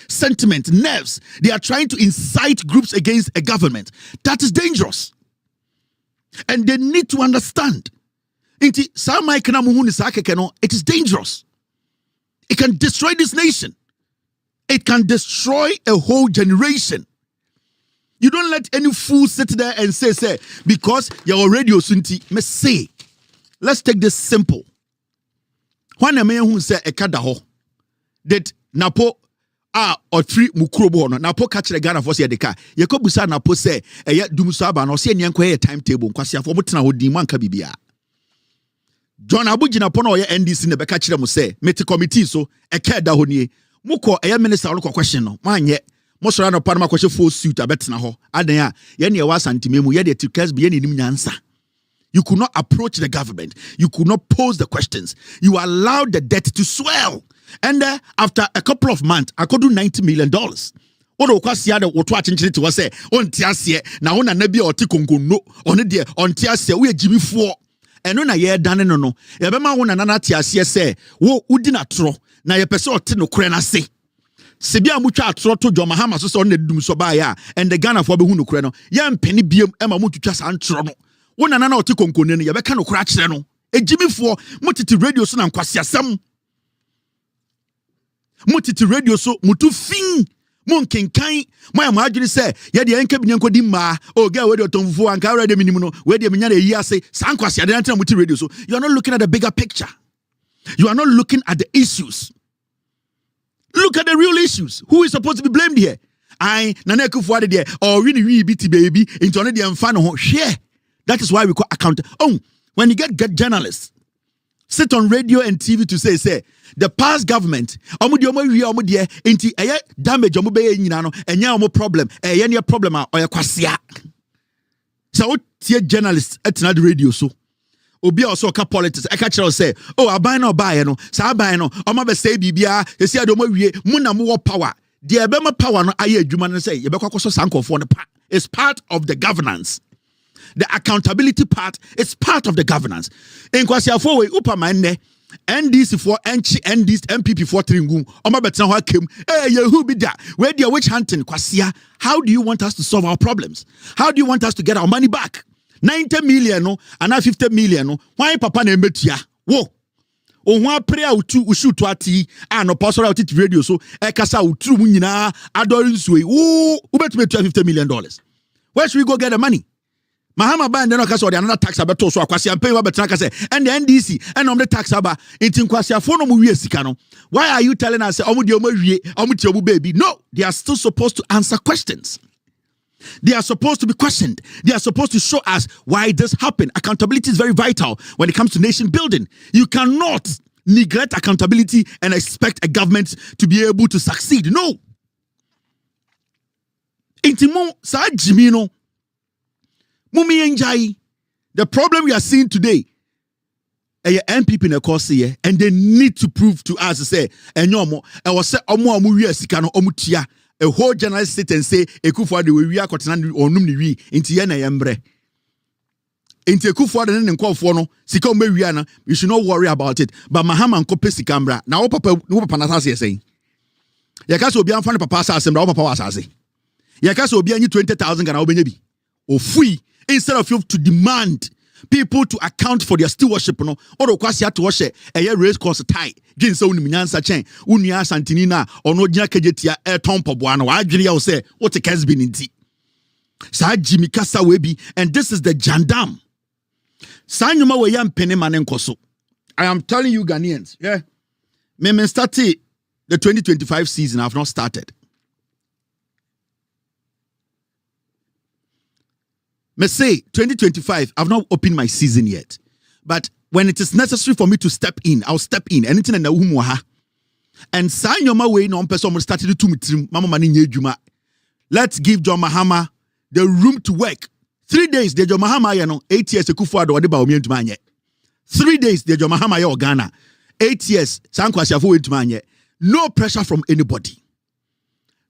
sentiment, nerves. They are trying to incite groups against a government. That is dangerous. And they need to understand. It is dangerous. It can destroy this nation. It can destroy a whole generation. You don't let any fool sit there and say, because you're radio sunti, me say. Let's take this simple. When a man who say ekadaho that napo or three mukrobo no napo catch the Ghana for say the car. Ye ko busa napo say dumusa no say nyanko timetable kwase afo mutena hodi manka bibia. John Abujinapo no ye NDC ne beka kire mo say meti committee so ekada ho nie. Mukọ minister no question no manye mosora no pa no makọ full suit abetena ho. Adan a ye ne wa santimemu ye de tickets be ye nim nyansa. You could not approach the government. You could not pose the questions. You allowed the debt to swell. And after a couple of months, I could do $90 million. What do you say? What watching it was say on Tiasia now on a nebi or Tikongo no on a dear on Tiasia we Jimmy 4 and on a year done no. Yabema one another Tiasia say, wo udina tro na ye person no krena say. Sebia mucha tro to John Mahama so on the dum so ya and the Ghana for behunu kreno. Yam penny biam Emma mutu just antro no. One another Tikongo ne yabeka no crash no. A Jimmy 4 mutiti radio so na kwasia sam. Mutiti radio so mutu fin. Mon kenkan my imagine say ye de enka binyan kodi ma o ga we de otomfo anka radio minimum no we de menya na yi ase sankwase ade na muti radio so you are not looking at the bigger picture. You are not looking at the issues. Look at the real issues. Who is supposed to be blamed here? I nana kufu ade there or we biti baby into on the mfa no share. That is why we call account. Oh, when you get journalists sit on radio and TV to say the past government inti damage nyina no enya problem enya problem or kwasia. So tie journalists etina the radio so obi also ka politics e ka kire say oh aban na obaye no sa aban no omo be say bibia esi ade omo wie mu na mo power the ebema power no aye adwuma no say ye be kwakoso sankofo no pa. It's part of the governance. The accountability part is part of the governance. In Kwasiafo we upamane NDC for NDC MPP for Tringu. Oma betina ho akem. Who be that? Where the witch hunting Kwasia? How do you want us to solve our problems? How do you want us to get our money back? 90 million no and 50 million no. Why papa na emetua? Wo. O ho apre a usu to ati no pastor out radio so e kasa utru mu nyina adorin suwe. Wo ubetume $50 million. Where should we go get the money? Mahama ban no kasa another tax abeto so akwasi ampe wa betra kasa and the NDC and the tax aba intin kwasi afo no mu wie sika no. Why are you telling us omu de omu wie omu ti omu baby? No, they are still supposed to answer questions. They are supposed to be questioned. They are supposed to show us why this happened. Accountability is very vital when it comes to nation building. You cannot neglect accountability and expect a government to be able to succeed. No. Intimo sa jimino Mumi Njai, the problem we are seeing today, MPP in a course here, and they need to prove to us, say, and no more, I was say, omutia, a whole journalist sit and say, Ekufu de we are cotton or numni into Yana Yambre. Into Ekufu and call for no, Siko Mariana, you should not worry about it. But Mahama and Kopesi Cambra, now Papa, no Panatasi saying. Yakas will be on Papa Sass and Papa Wasasi. Yakas will be 20,000 and Obenebi. Or free. Instead of you to demand people to account for their stewardship, no, or kwasi to wash a race course tie. Jin so unyansa chen, unya santinina, or no jina kejetia tompo buano. I will say what a case been in tea. Sa Jimmy Kasa Webi, and this is the JANDAM. Sanyuma we yam penemanen koso. I am telling you, Ghanaians, yeah. Me started the 2025 season. I have not started. Me say 2025, I've not opened my season yet. But when it is necessary for me to step in, I'll step in. Anything in the umuha. And sign your way no person started to meet Mama Mani Juma. Let's give John Mahama the room to work. 3 days, the John Mahama, 8 years, a kufu ado ba omi entuma 3 days, the John Mahama ya Ghana. 8 years, Sankwasi afo entuma no pressure from anybody.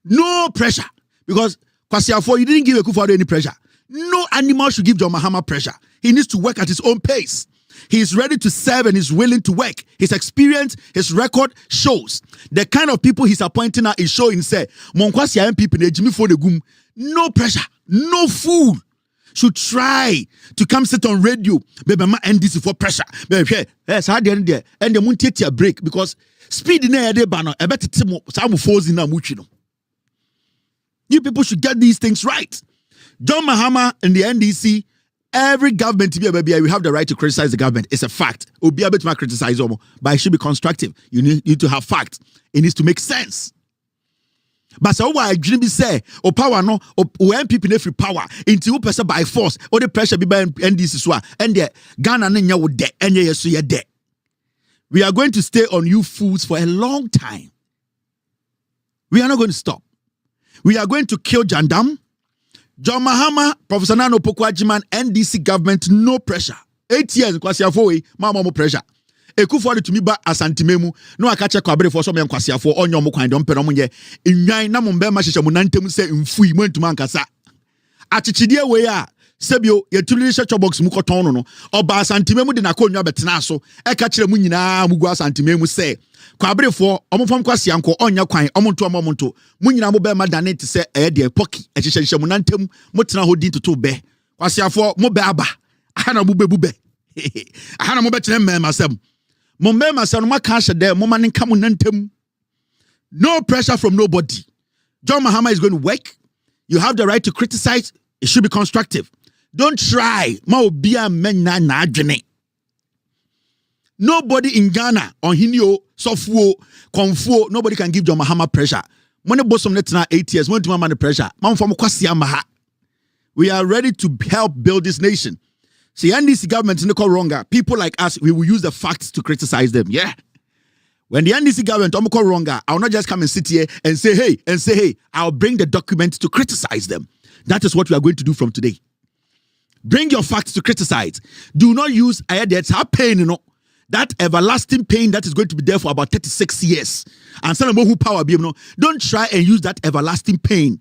No pressure. Because Kwasi afo, you didn't give a kufu ado any pressure. No animal should give John Mahama pressure. He needs to work at his own pace. He is ready to serve and is willing to work. His experience, his record shows. The kind of people he's appointing now is showing, say, Monkwasi MPP, no pressure, no fool should try to come sit on radio. Baby, ma NDC for pressure. Baby, yes, I didn't there. And the moon take a break because speed in there, banner, I bet some force in a You people should get these things right. John Mahama and the NDC, every government, we have the right to criticize the government. It's a fact. We'll be able to criticize them, but it should be constructive. You need to have facts. It needs to make sense. But so why didn't be say, power no, when people every power into person by force, or the pressure be by NDC and the Ghana nenya would de, and yes, you're dead. We are going to stay on you fools for a long time. We are not going to stop. We are going to kill JANDAM. John Mahama, Professor Nano Pokwajiman, NDC government, no pressure. 8 years, Kwasi Afoi, mama pressure. Ekufuado to me ba asantimemu no akache kwabere for so me nkwasiafo onye omukwan de ompere omunye enwan na mo mbema hyehyɛ mo nantem se mfui mo ntuma nkasa achichidie we a sebio yetuli hye chobox mu koton no oba asantimemu de nakonwa betena so eka kire mu nyinaa mugu asantimemu se kwabere for omfam kwasianko onya kwan omonto omonto mu nyinaa mo be ma dane te se de poki hyehyɛ mo nantem mo tena ho din toto be kwasiafo mo be aba ahana mo bebube ahana mo betena mmema sem Mombema say no maka there mo man nka mo nantem. No pressure from nobody. John Mahama is going to work. You have the right to criticize. It should be constructive. Don't try. Ma obia men na adwene. Nobody in Ghana on Hinio, Sofuo, Konfuo, nobody can give John Mahama pressure. Money bosom net na 8 years, want to man pressure. Man from Kwasiamaha. We are ready to help build this nation. See, NDC government is not wronger. People like us, we will use the facts to criticize them. Yeah. When the NDC government is wronger, I will not just come and sit here and say, hey. I'll bring the documents to criticize them. That is what we are going to do from today. Bring your facts to criticize. Do not use pain, that everlasting pain that is going to be there for about 36 years. And some who power be, don't try and use that everlasting pain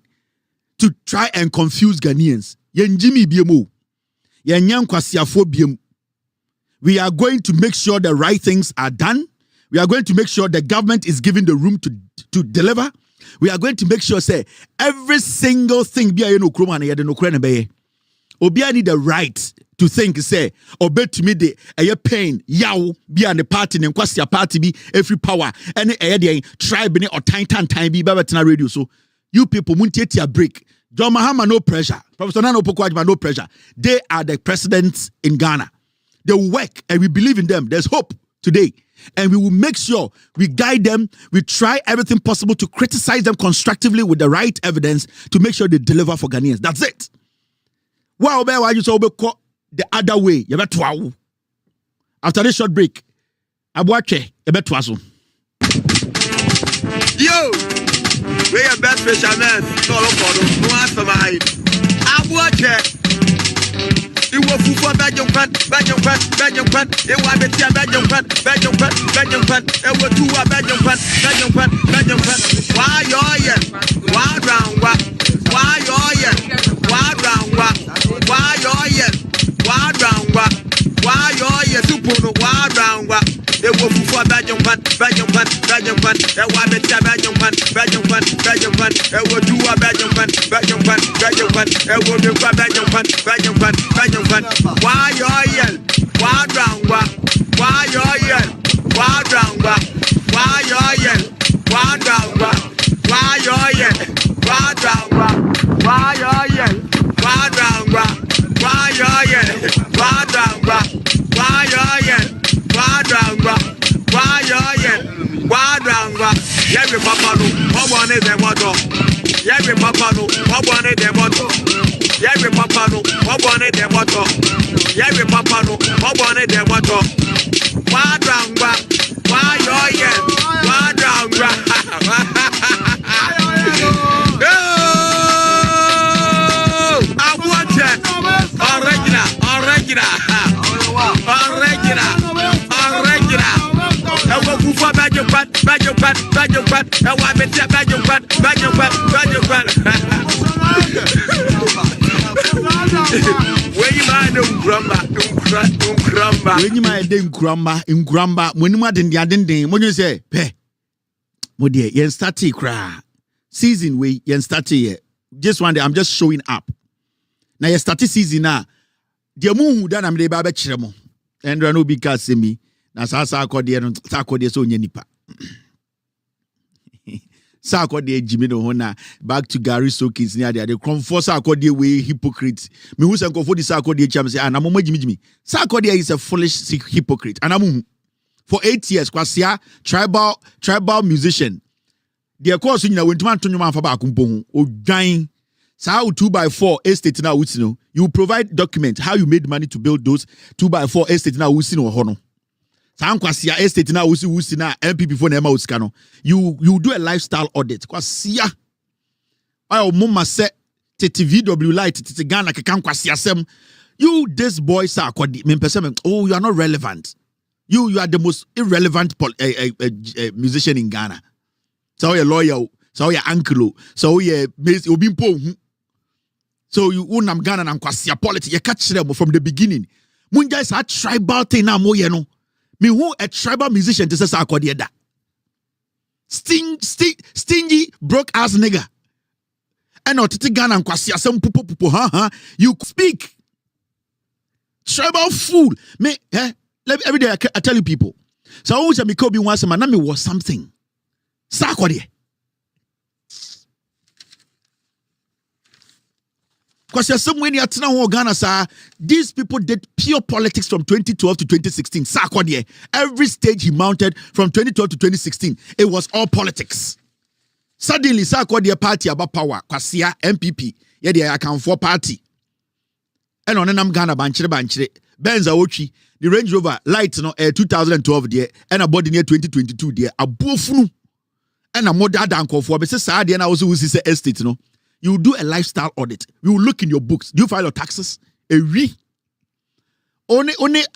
to try and confuse Ghanaians. Yenjimi biemo. We are going to make sure the right things are done. We are going to make sure the government is given the room to deliver. We are going to make sure, say, every single thing Obia need the right to think, say, obey to me the pain, yaw, be on the party, and kwasi party be every power, any tribe or time be babatina radio. So you people won't take your break. John Mahama, no pressure. Professor Nana Opoku-Agyeman, no pressure. They are the presidents in Ghana. They will work and we believe in them. There's hope today. And we will make sure we guide them. We try everything possible to criticize them constructively with the right evidence to make sure they deliver for Ghanaians. That's it. Wow, why you so the other way? After this short break, Abuache, Yo! We are best fishermen. No answer my Abuache. It was for Belgium Pan. It was Betia Belgium Pan. It was two Belgium Pan. Why you're why round what? Why you're why round what? Why you're super why round what? It was for Belgium Pan. It was Betia Belgium Pan. It was two Belgium Pan. It was the Belgium Pan. Why you're why round what? Why you're why round what? Why you're why round what? Why you're why round what? Why you're why round what? Why you're why round what? Why you're why round what? Why you're why round what? Every papa no, what one is the motto? Every papa no, what one is the motto? Every papa no, what one is the motto? Every papa no, what one is the motto? Why round what? Why you're why round what? I want it. Original. I will go for Belgium Pan. I want to say Belgium Pan. When you mind Gramba, when you might in the Adende, when you say, Pe, Modia, yen starty cry. Season we yen starty. Just one day, I'm just showing up. Now, you started season now. The moon who done am de baba chiremo. And no because me. Na sa akode so nyanipa. Sa akode Jimmy no hona back to Gary Sokins near the comfort sa akode we hypocrite. Me who san comfort sa akode cham say na momo Jimmy. Sa akode is a foolish hypocrite. Anamu for 8 years kwasia tribal musician. The course nyina wentuma antonyo man fa ba akumpo ho odwan. Sa 2x4 estate na wutino. You provide document how you made money to build those 2x4 estate na wusino hono. Kwasia estate na wusi na MPP for na ema usika no. You do a lifestyle audit. Kwasia. Ayo mama se tete VW light tete Ghana kekan kwasia sem. You this boy sa akodi me pese me oh you are not relevant. You are the most irrelevant musician in Ghana. So you're lawyer, so you're uncle, so you're obimpo. So you unam Ghana and kwasia politics. You catch them from the beginning. Munja is a tribal thing now mo no. Me who a tribal musician to say akodi da. Stingy broke ass nigga. And not to Ghana and kwasia some pupo ha. You speak. Tribal fool. Me every day I tell you people. So I always say me Kobe once man me was something. Sakodi. Because there's some way in Ghana, sir. These people did pure politics from 2012 to 2016. Sakodi. Every stage he mounted from 2012 to 2016, it was all politics. Suddenly, Sakodi party about power. Kwasia MPP. Yeah, they account for party. And on them Ghana banchire. Benza Ochi, the Range Rover light, 2012 there, and a body near 2022 there. A bufunu. And a more than call for. But say, and I also will say estate, You do a lifestyle audit. You will look in your books. Do you file your taxes? Only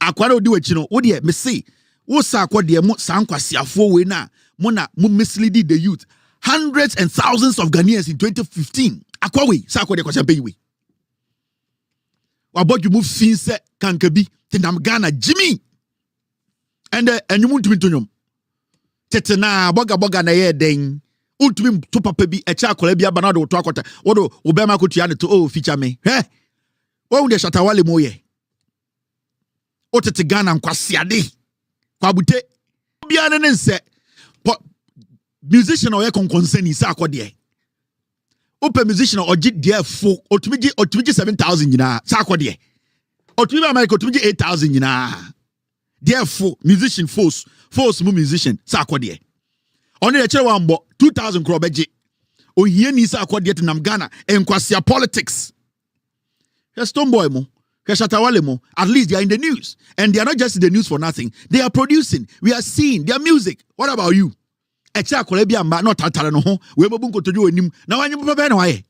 akwara odi wachino. Odi me say, wo sa akwade mo sankwa siafo we na mo mislead the youth. Hundreds and thousands of Ghanaians in 2015. Akwawe sa akwade kwasa pay we. About you move since kankabi tinam Ghana Jimmy. And you want to be to nyom. Tetena boga na ye den. Ultimate to papa bi echa kola bia banado to akota wodo obema ko tua ne to feature me wo de shatawale moye otete Ghana nkwasiade kwabute bia ne nse musician o ye concern isa akode open musician oji there fo otumiji 7,000 nyina sa akode otumi America otumiji 8,000 nyina therefore musician force mu musician sa akode only the chair one 2,000 crore beji. O here ni sa akwa diet nam Ghana enkwasia politics. Here's Stoneboy mo. Here's Shatawale mo. At least they are in the news. And they are not just in the news for nothing. They are producing. We are seeing their music. What about you? Echa kolebia mba not tatara no ho. We mo bunko toju onim. Na wanyu papa be na waye.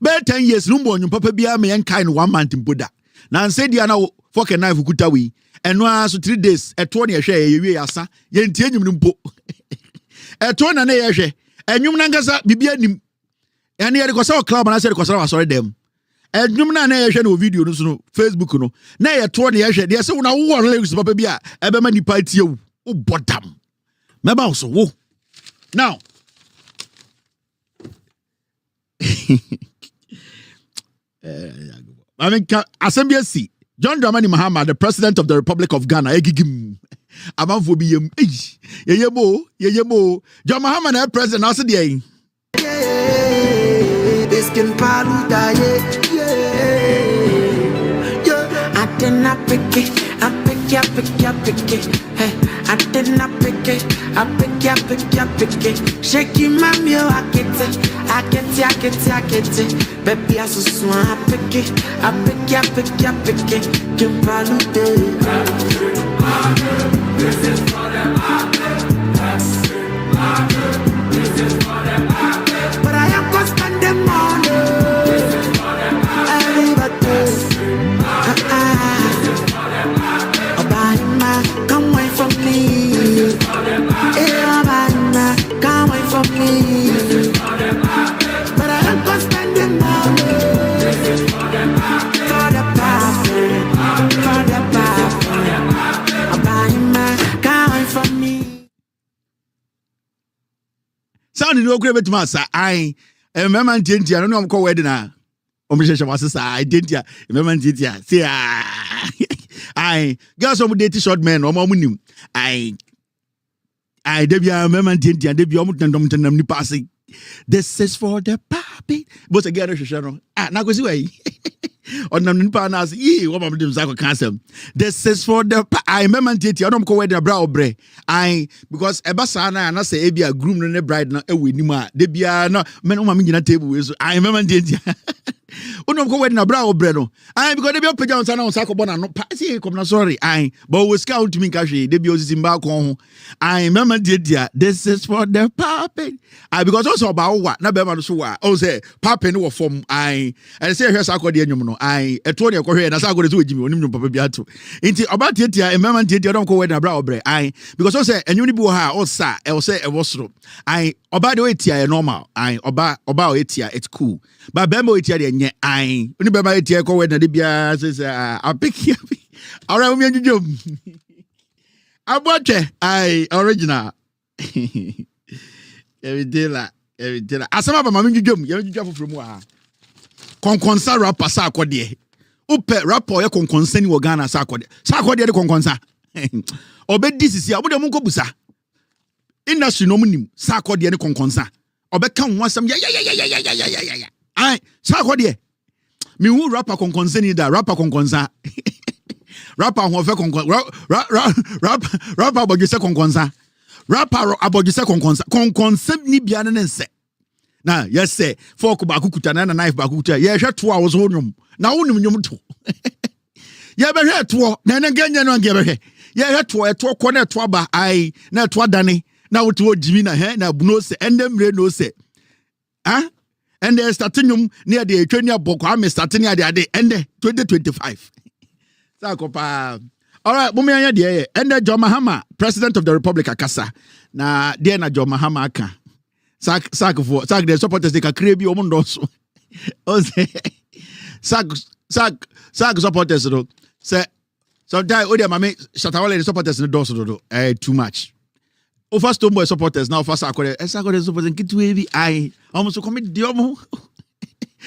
Be 10 years numbo onyu papa bia me enkai no 1 month mpoda. Na nse dia na fork and knife kuta we. Enwa so 3 days eto na ehwe ye asa. Ye ntie nyum mpo. Eto na ye hwe enwum na ngasa bibia nim ene ye rekosa club na se rekosa wa sorry dem enwum na ye hwe no video no so no Facebook no na ye to na ye hwe de se wo na wo lyrics papa bia ebe ma nipa tie wo bodam meba so wo now I mean Assembly John Dramani Mahama, the president of the Republic of Ghana, egigim. Amanfo bi yem. Yeyemo. John Mahama na president ase dey. This can paluda I did not pick it. I pick it. Hey, I did not pick it. I pick it. Shaky mami, I get it. Baby, I so swan. I pick it. Can paluda. This is for the market. This is for the market. But I am gonna spend the money. This is for the market. This is for the market. Obama, come away from me. This is for the market. Obama, come away from me. This is for the market. But I am gonna spend the money. This is for the market. For the market. For the market. Sound no great bet massa I remember Tintia I don't know wedding omishesha wasisa I Tintia remember Tintia say I girls some date short men o mamunim I debia remember Tintia debia omutandom ni passing this is for the puppy but again no na go see why on nam nipa na say ye wo mam dem zako cancel this is for the I remember Tintia I don't go wedding bra obre I because ebasa na say e bia groom no ne bride na ewe nim a de bia no men mama ngina table we so I remember Tintia unom ko wedding bra obre no I because de bia pagya on sa na on sa ko bona no say come na sorry I but we scout me ka hwe de bia osisi mba ko ho I remember Tintia this is for the puppy I because also about what na be ma no so wa o say puppy no form I I say here sa akode enyum no I eto ne ekwohwe na sa akode so ojimi onim no papa bi ato nti oba tietia emema tietia don ko we na bra obre I because o say enyum ni bi wo ha o sa e wo say e wo soro I oba de etia e normal I oba o etia it's cool but bema etia de nye I oni bema etia ko we na de bia say I pick you all right we enjum aboche I original every day asama ba mama ndwum ya ndwum afoforo mu ha konkonsa rapper sa akode upe rapper ye konkonsa ni wo Ghana sa akode de konkonsa obedi sisi abude mu nkobusa industry no munim sa akode ne konkonsa obeka ho asam ya ai sa akode mi hu rapper konkonsa ni da rapper konkonsa rapper ho fe konkonsa rapper abogise konkonsa rapper abogise konkonsa ni bia ne nse na yes say fork ba kukuta na knife ba kukuta ye hwe to a wo so nwum na wo nim nwum to ye be hwe to na na ganya no nge be hwe ye hwe to eto ko na eto ba ai na eto adane na wo to jimi na he na buno se endemre no se ah and they start nwum near the etwani aboko am start near the ade ende 2025 sakopa. All right, bumi anya de and John Mahama, President of the Republic akasa na de na John Mahama aka sak the supporters they ka create bi omundo so o say sak supporters do say sometimes o de mame Shatawale the supporters no do so too much o first Tomboy supporters now first akore supporters kitu heavy I almost come di omo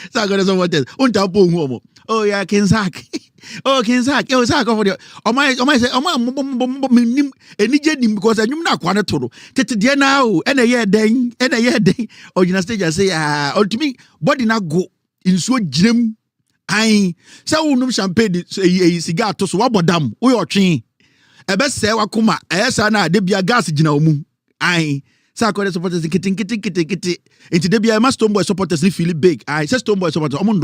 sakore supporters unta po hu omo oh yeah Kinsak oh Kinsak e Sak for the o my say o my nim enije nim because anyum na akwa ne toro tete de na o ena ye den o gina stage say ultimate body na go insuo girem ai say unum champagne cigar to so wabodam wo yo twen ebe se wakoma esa na de bia gas gina omu ai Sakore supporters kiti into the BI must Tomboy supporters feel big. I says Tomboy supporters omun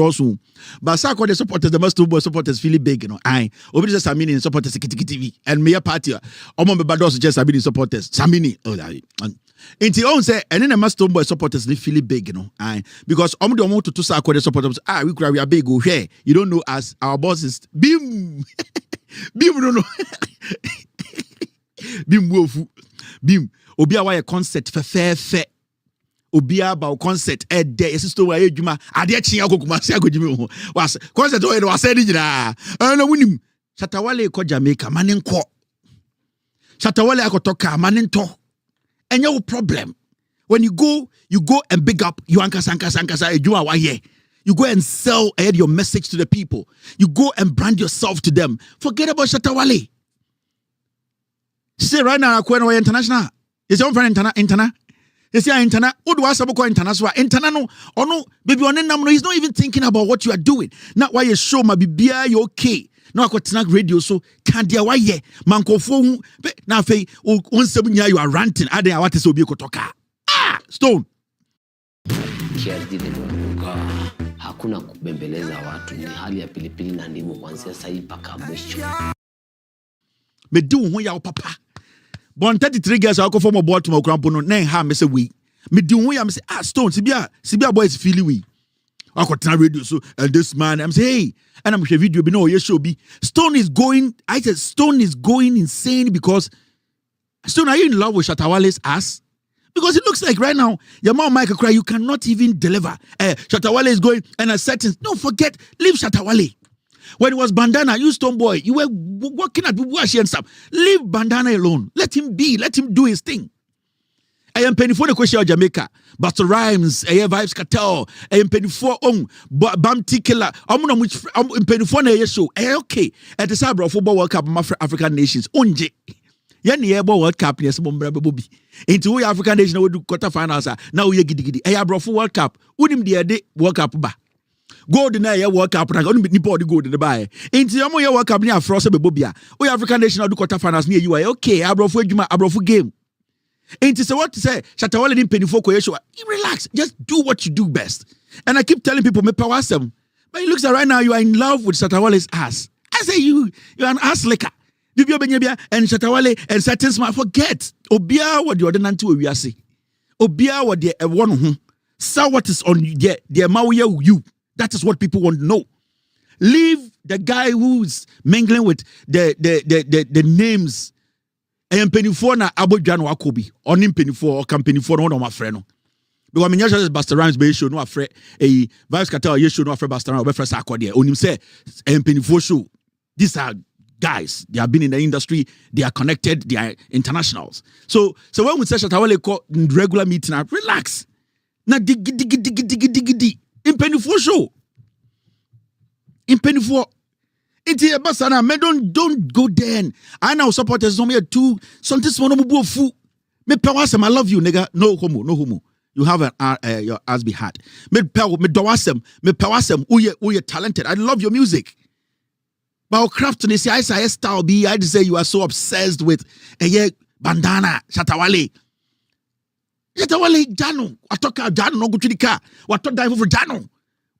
but Sakore supporters the must Tomboy supporters feel big, you know. I obviously just Samini supporters kiti and me party omun be bados just Samini supporters Samini into on say and then the must Tomboy supporters feel big, you know. I because omun to Sakore supporters we are big go here. You don't know as our boss is bim don't know bim wofu bim Obia wa concert fe Obia ba concert de yesisto wa edwuma ade akyen akokuma se agodwumi ho was concert o was say nyina na wunim Shatawale ko Jamaica manenko Shatawale akotoka manento enye wo problem when you go and big up you ankasa edwuma wa here you go and sell your message to the people you go and brand yourself to them forget about Shatawale say right now akwa na international. Is your friend interna? Is your interna? What do I say about international? Interna no, or no, baby, no, he's not even thinking about what you are doing. Not why you show my baby, you okay. No, I got snack radio, so can't dear why ye, manko phone, now fay, 1 7 year you are ranting. I didn't want to be kotoka. Ah, Stone. Kiasi hakuna kubembeleza watu, ni hali ya pilipili na ndimu kuanzia sasa mpaka mwisho. Me do ho ya papa. Bon 33 girls I go for my boy to my grandpa no na ha me say we me di ho ya me say Stone sibia boys feel we I got na radio so and this man I'm say hey and I'm share video be no ye show be Stone is going insane because Stone are you in love with Shatawale's ass because it looks like right now your mom Michael cry you cannot even deliver Shatawale is going and a certain don't forget leave Shatawale. When it was Bandana, you Stoneboy, you were working at Buwashi and stuff. Leave Bandana alone. Let him be. Let him do his thing. I am penny for the question of Jamaica. Busta Rhymes, I have Vibes Cartel. I am penny for Bam Tikila. I'm penny for the show. Okay. At the Sabra Football World Cup, African nations. Unje. Yani ebo World Cup yes bombra bobi. Into we African nation we do quarterfinals. Now we gidi. I have World Cup. Unim the World Cup ba. Gold na ye World Cup na go ni body gold the buy. Enti omo ye World Cup ni afro be bobia. We African nation do quarter finals ni you okay abrofo adwuma abrofo game. Enti say what to say Shatawale ni penifo ko show. Relax, just do what you do best. And I keep telling people me power some. But it looks like right now you are in love with Shatawale's ass. I say you're an ass licker. Bibia benyabia and Shatawale and certain smart forget. Obia what the ordinance we are say. Obia what the one who saw what is on the mawe you. That is what people want to know. Leave the guy who's mingling with the names. And penny-for na abodwan wakobi. Onim penny-for or penny-for no my friend. Because me nyasha Busta Rhymes be show no afre a Vibes Cartel ye show no afre Busta Rhymes be fresh akode. Onim say penny-for show. These are guys. They have been in the industry. They are connected. They are internationals. So when we say Shatawale call regular meeting, relax. Na digi. In penny-for show. In penny-for. It's a basana. Me don't go there. I know supporters some here too. Something small no move fool. Me pewasem. I love you, nigga. No homo. You have your ass be hard. Me dowasem. Me pewasem. Uye talented. I love your music. But craft to say I style be. I say you are so obsessed with bandana Shatawale. Jano. I talk Jano no go to the car. What talk dive for Jano.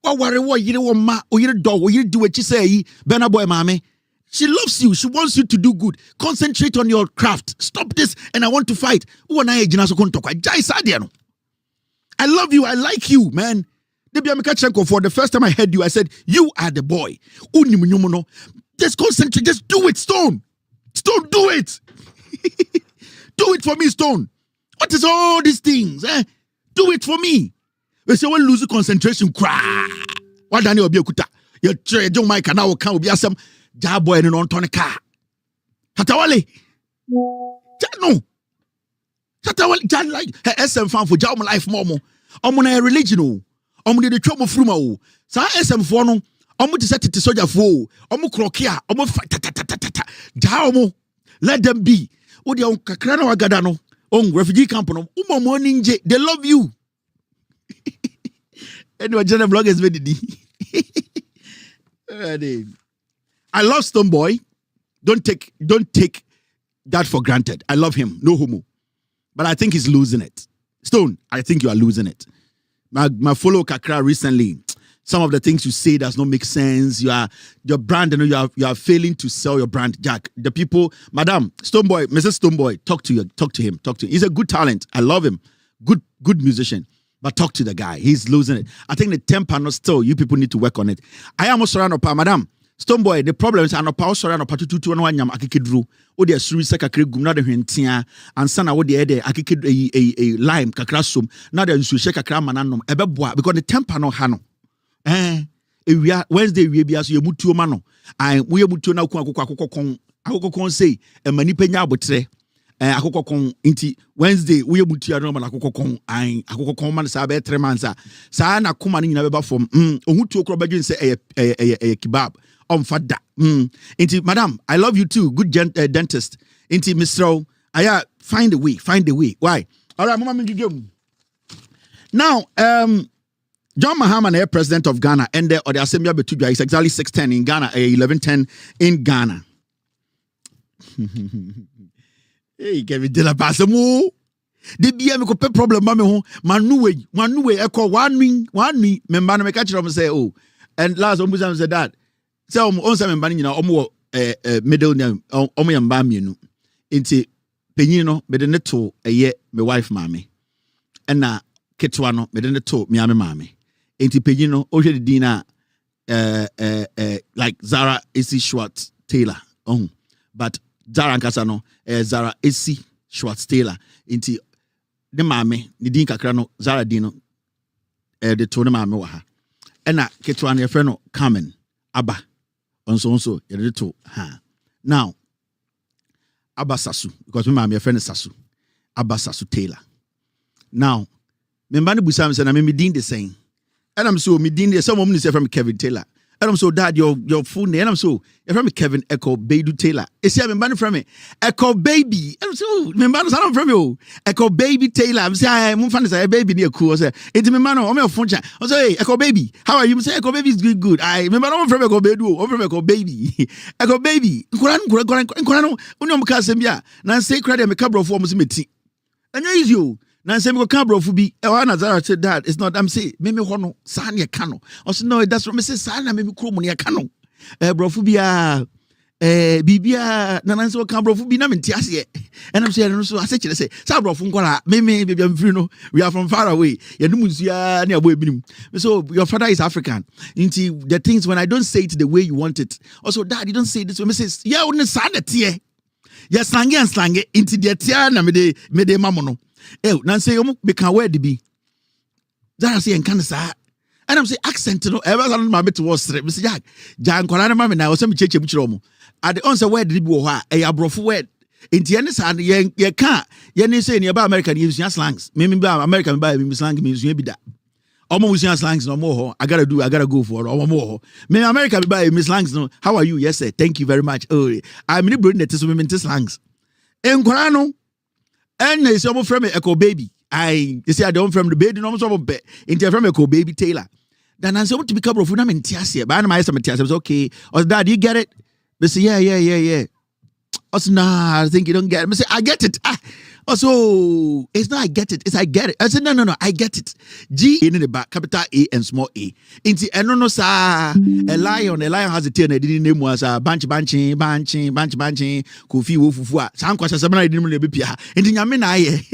What you know, ma, or you dog, or you do what you say, Benna boy, mommy. She loves you. She wants you to do good. Concentrate on your craft. Stop this, and I want to fight. I love you. I like you, man. For the first time I heard you, I said, you are the boy. Just concentrate. Just do it, Stone. Stone, do it. Do it for me, Stone. What is all these things? Do it for me. We say we lose concentration. What Daniel Obiekuta? You don't make an hour can be some job boy and on Tony car. Hatawale. No. Hatawale, Jan like her SM fan for Jam Life Momo. Omuna religion. Omuni the trouble from Sa SM for no. Omu to set it to soldier for. Omu krokia. Omu fight. Jaomo. Let them be. Odi on kakrano agadano. On refugee camp no. Umo morning. They love you. Anyway, general blog is very I love Stone Boy. Don't take that for granted. I love him. No homo. But I think he's losing it. Stone, I think you are losing it. My follow Kakra recently. Some of the things you say does not make sense. Your brand, you are failing to sell your brand, Jack. The people, Madam Stone Boy, Mrs. Stone Boy, talk to him. He's a good talent. I love him. Good musician. But talk to the guy. He's losing it. I think the temper not still. You people need to work on it. I am also around Madam Stone Boy. The problem is I know power surround tutu no wanyam akikidru. O de suri se kakre gum na de hwentia ansa na wo de akikid a lime kakra som na de nsu she kakra mananom ebeboa because the temper no ha no. Wednesday we bia so ye mutuo ma no. Ai wo ye mutuo na akokon say e mani penya abotre. Akokokon inti Wednesday we mutua no na akokokon man sa be 3 months sa na koma ni nyina beba fom ohutuo kro badwin say kebab fada inti madam I love you too good dentist inti Mr. Aya find a way why all right mama me now John Mahama president of Ghana and the assembly betudwa is exactly 6:10 in Ghana 11:10 in Ghana. Hey, Kevin de la Passamo. The BM ko pe problem ma me ho. Manuwe eko one me member na me catch them say oh. And last omu say that. Say on say member nyina omo middle name omo yamba mienu. Enti penyin no me de ne to eye me wife mame. And na ketwa no me de ne to me ame mame. Enti penyin no o hwe de din na like Zara AC Schwartz Taylor. But Zara nkasa no Zara AC Schwartz Taylor inti de mame ni din kakra no Zara din no de to ne mame wa ha ena ketwa ne yefre no Carmen Aba onso ye de to ha now Aba Sasu because me mame yefre ne Sasu Aba Sasu Taylor now me mba ne busa me say na me din de sen and I'm so me din de some woman say from Kevin Taylor. And I'm so dad your full name. And I'm so you're from Kevin Echo Bedu Taylor. Is I'm banning from me Echo Baby. And I'm so remember I'm from you Echo Baby Taylor. I'm saying I'm fan say baby near cool. Say it's me man. I'm your phone chat. I say hey Echo Baby. How are you? Say Echo Baby is good. I remember I'm from Echo Bedu. I'm from Echo Baby. Echo Baby. Nkurano. Uni mukasembia. Na say credit me kabro for musimeti. And you you. Now say me can bro fubi. Nazara said that it's not. I'm say me hono sanya kano. I said no, that's what me say sana me kro mu ne kano. Bro fubi bibia na nan so ka brofo bi na mente ase and I'm saying so I say sa brofo nkola me baby I'm free no we are from far away you know musia na abo ebinim so your father is African into the things when I don't say it the way you want it also dad you don't say it this way me says yeah on sa na tie ya slange into the tie na me de mamono nan say you be can word be that I say en kan sa and I'm saying accent no ever sound my bit was straight me say Jan kola na mama na o say me cheche mu kire omo at the answer word be wo ha e abrofo word enti ene sa ye ka ye ne say ne ba America ne use slangs me ba America me ba me slang me use bi da omo use slangs no mo ho I gotta go for omo mo ho me America me ba me slangs no how are you yes sir thank you very much oh I'm ni bro net so me slangs enkwara no and say omo frame echo baby I they say I don't from the baby no so be enti from echo baby Taylor then I say what to be couple for na me ntiase ba na my say me ntiase okay or dad you get it. They say, yeah. Also, nah, I think you don't get it. I say, I get it. Also, it's not I get it, it's I get it. I said, no, I get it. G in the back, capital A and small a. Into no sir, a lion has a tail, and the name was banching, Kofi Wofufua. Some questions, I didn't really be here. And in Yamina,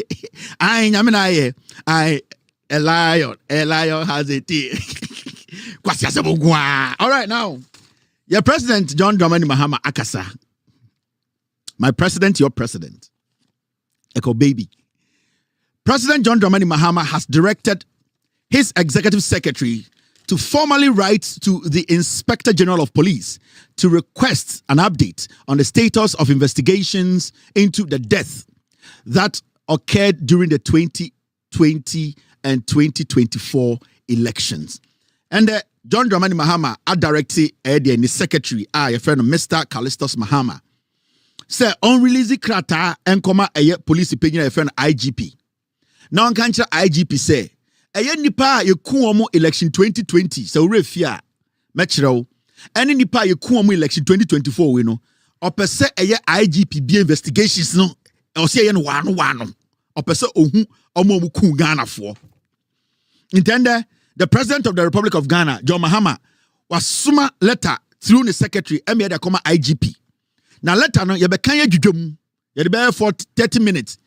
a lion has a tail. All right, now. Your president, John Dramani Mahama Akasa. My president, your president. Echo baby. President John Dramani Mahama has directed his executive secretary to formally write to the Inspector General of Police to request an update on the status of investigations into the death that occurred during the 2020 and 2024 elections. And John Dramani Mahama a directed the secretary your friend Mr. Callistus Mahama say unreleased krata enkoma police opinion your friend IGP now on cancer IGP say nipa yeku omo election 2020 so refia mechrew any nipa yeku omo election 2024 we no opese IGP be investigations no o say no wano opese ohu omo ku Ghana for intended. The President of the Republic of Ghana, John Mahama, was suma letter through the secretary, Emir Koma IGP. Now letter no, you be kanya jujum, you be for 30 minutes.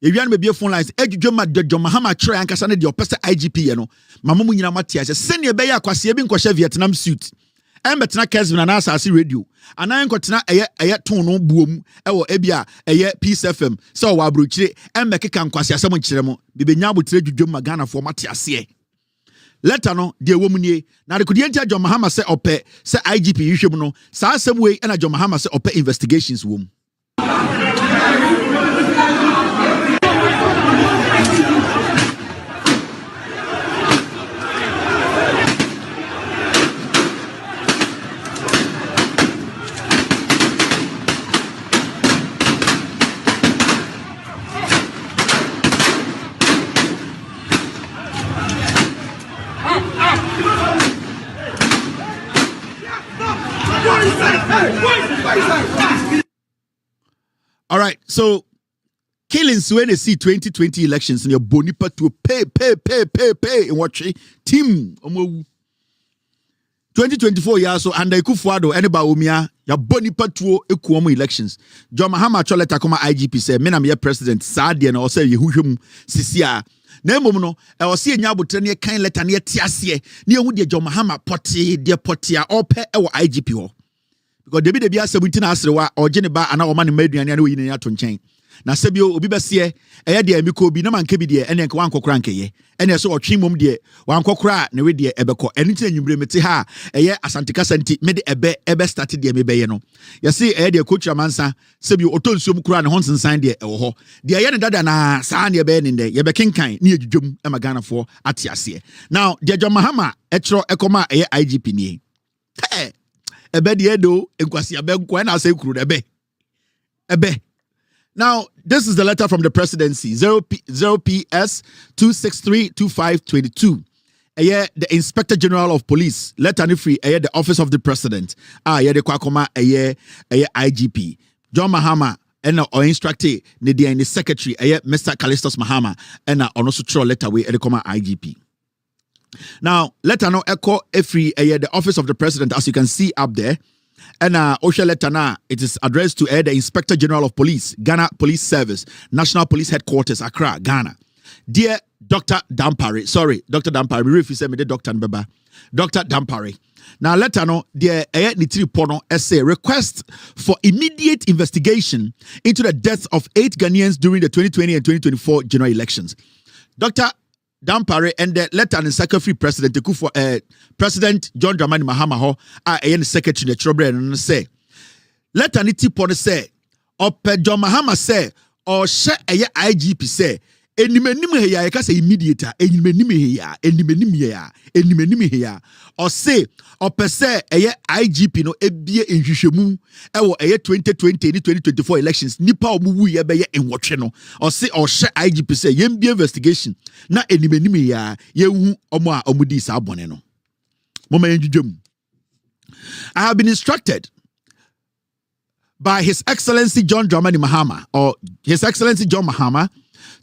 If you want to be a phone lines, jujum John Mahama try and kasane the opposite IGP, you know. Mamu nyina matia say send your beya kwasi ebi nkɔhye Vietnam suit. Betena Kesvin na asase radio. Anan kɔtena eye ton no buom ewo ebia eye Peace FM. So wa abrochire keka nkwasi asɛm nkyerɛ mo. Bibenya abotire jujum magana for matiase. Letter no de womunie na de kodientia John Mahama se opɛ se IGP yihwem no saa asɛm wei na John Mahama se opɛ investigations wom. All right, so killings when they see 2020 elections in your bonipa to pay in what team 2024 years so under Kufuado anybody umia ya bonipa to ekuomo elections. John Mahama choleta koma IGP say me na me president saade na o say yehuhwem sisia na emom no e o say nya abotre ne kan letter ne tiase ne ehu de John Mahama pote de potea ope e wo IGP ho. Because debi asɛm na asrewa ɔgye ne ba ana ɔma ne maduane ana oyi ne ato nkyɛn na sɛbio obi bɛseɛ ɛyɛ de amiko bi na manka bi de ɛne nka wankɔkora nkɛyɛ ɛne ɛsɛ ɔtwe mom de wankɔkora ne we de ɛbɛkɔ ɛne ntina nwumbre mete ha ɛyɛ asanteka santi me de ɛbɛ start de me bɛyɛ no yɛse ɛyɛ de coach amansa sɛbio ɔtɔ nsuom kora ne ho nsensan de ɛwɔ hɔ de ɛyɛ ne dada na saa ne ɛbɛyɛ ne ndɛ yɛbɛkenkan ne yɛdwudwom ɛma Ghanafoɔ ate aseɛ now de John Mahama ɛkyerɛ ɛkɔma ɛyɛ IGP nie ebe di edo enkwasi abenkwa na say kuru ebe. Now this is the letter from the presidency 0PS 2632522. The Inspector General of Police letter ni free the office of the president the kwakoma IGP John Mahama and or instructed the secretary Mr. Callistus Mahama and also throw letter way the comma IGP. Now, letter no echo every the office of the president, as you can see up there. And Osha letter na, it is addressed to the Inspector General of Police, Ghana Police Service, National Police Headquarters, Accra, Ghana. Dear Dr. Dampare, sorry, Dr. Dampare, if you say me the Dr. Mbeba, Dr. Dampare. Now letter no, dear Nitri Pono essay request for immediate investigation into the deaths of 8 Ghanaians during the 2020 and 2024 general elections. Dr. Dampare and the letter and Secretary President President John Dramani Mahama ho the Secretary the Trobre and say letter niti pono say or John Mahama say or share IGP say enimenim he ya ka say immediate enimenim he ya enimenim he ya or say or per se IGP no ebie nhwehwemu ewo 2020 and 2024 elections nipa omuwu ye be ye enwotwe no or say or share IGP say yem be investigation na enimenim he ya yehu omo a omudi sa abone no mama yenjudwem. I have been instructed by His Excellency John Dramani Mahama or His Excellency John Mahama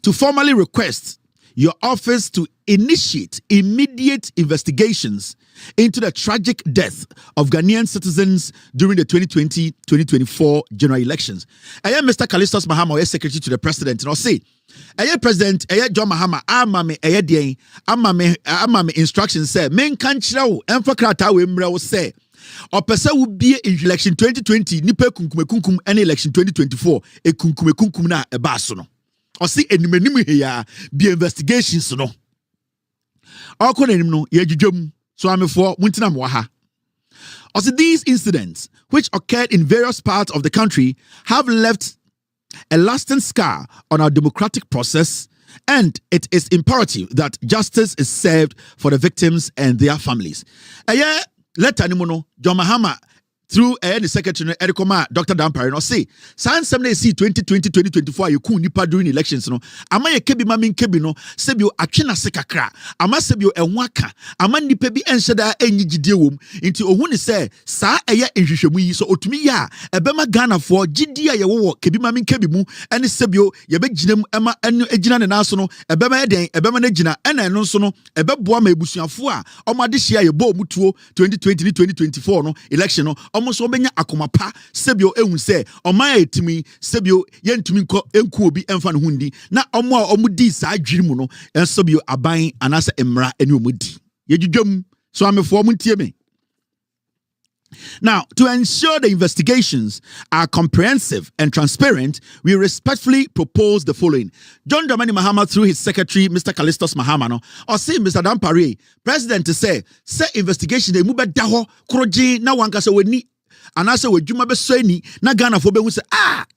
to formally request your office to initiate immediate investigations into the tragic death of Ghanaian citizens during the 2020-2024 general elections. I am Mr. Callistus Mahama, Secretary to the President, and I'll say, President, John Mahama, amame instructions say, men can't show, emfakrata we say, or person will be in election 2020, nipe kunkum, and election 2024, e kunkum na e basono. Or see enimenim here be investigations no. Or konenim no ye jujum so am for muntina mwaha. Or see these incidents which occurred in various parts of the country have left a lasting scar on our democratic process, and it is imperative that justice is served for the victims and their families. Letter no John Mahama through the Secretary Edikoma Dr. Dampare no say san sem na see 2020-2024 you kun nipa during elections no ama ye kebi ma min kebi no sebio atwena sekakra ama sebio enwaka ama nipa bi enhyeda enyigide wom nti ohun ne say sa eye nhwehwemu yi so otumi ya ebema Ghana for gidi a ye wo kebi ma min kebi mu ene sebio ye beginem ema enu egina ne naso no ebema eden ebema na gina ena eno nso no ebeboa ma ebusuafo a omade hia ye bo mutuo 2020-2024 no election no almost obenya akomapa sebio ehun se oman etimi sebio yentumi enku obi emfa ne hundi na omo a omudi sa adwiri mu no ensebio aban anasa emra ene omudi yedwudwam so amefo muntie me. Now, to ensure the investigations are comprehensive and transparent, we respectfully propose the following. John Dramani Mahama, through his secretary, Mr. Callistus Mahama, no, or say Mr. Dampare, President to say investigation, they move back daho, kroji, na wanka se weni, anase we juma be sweni, na Ghana fo be hu se,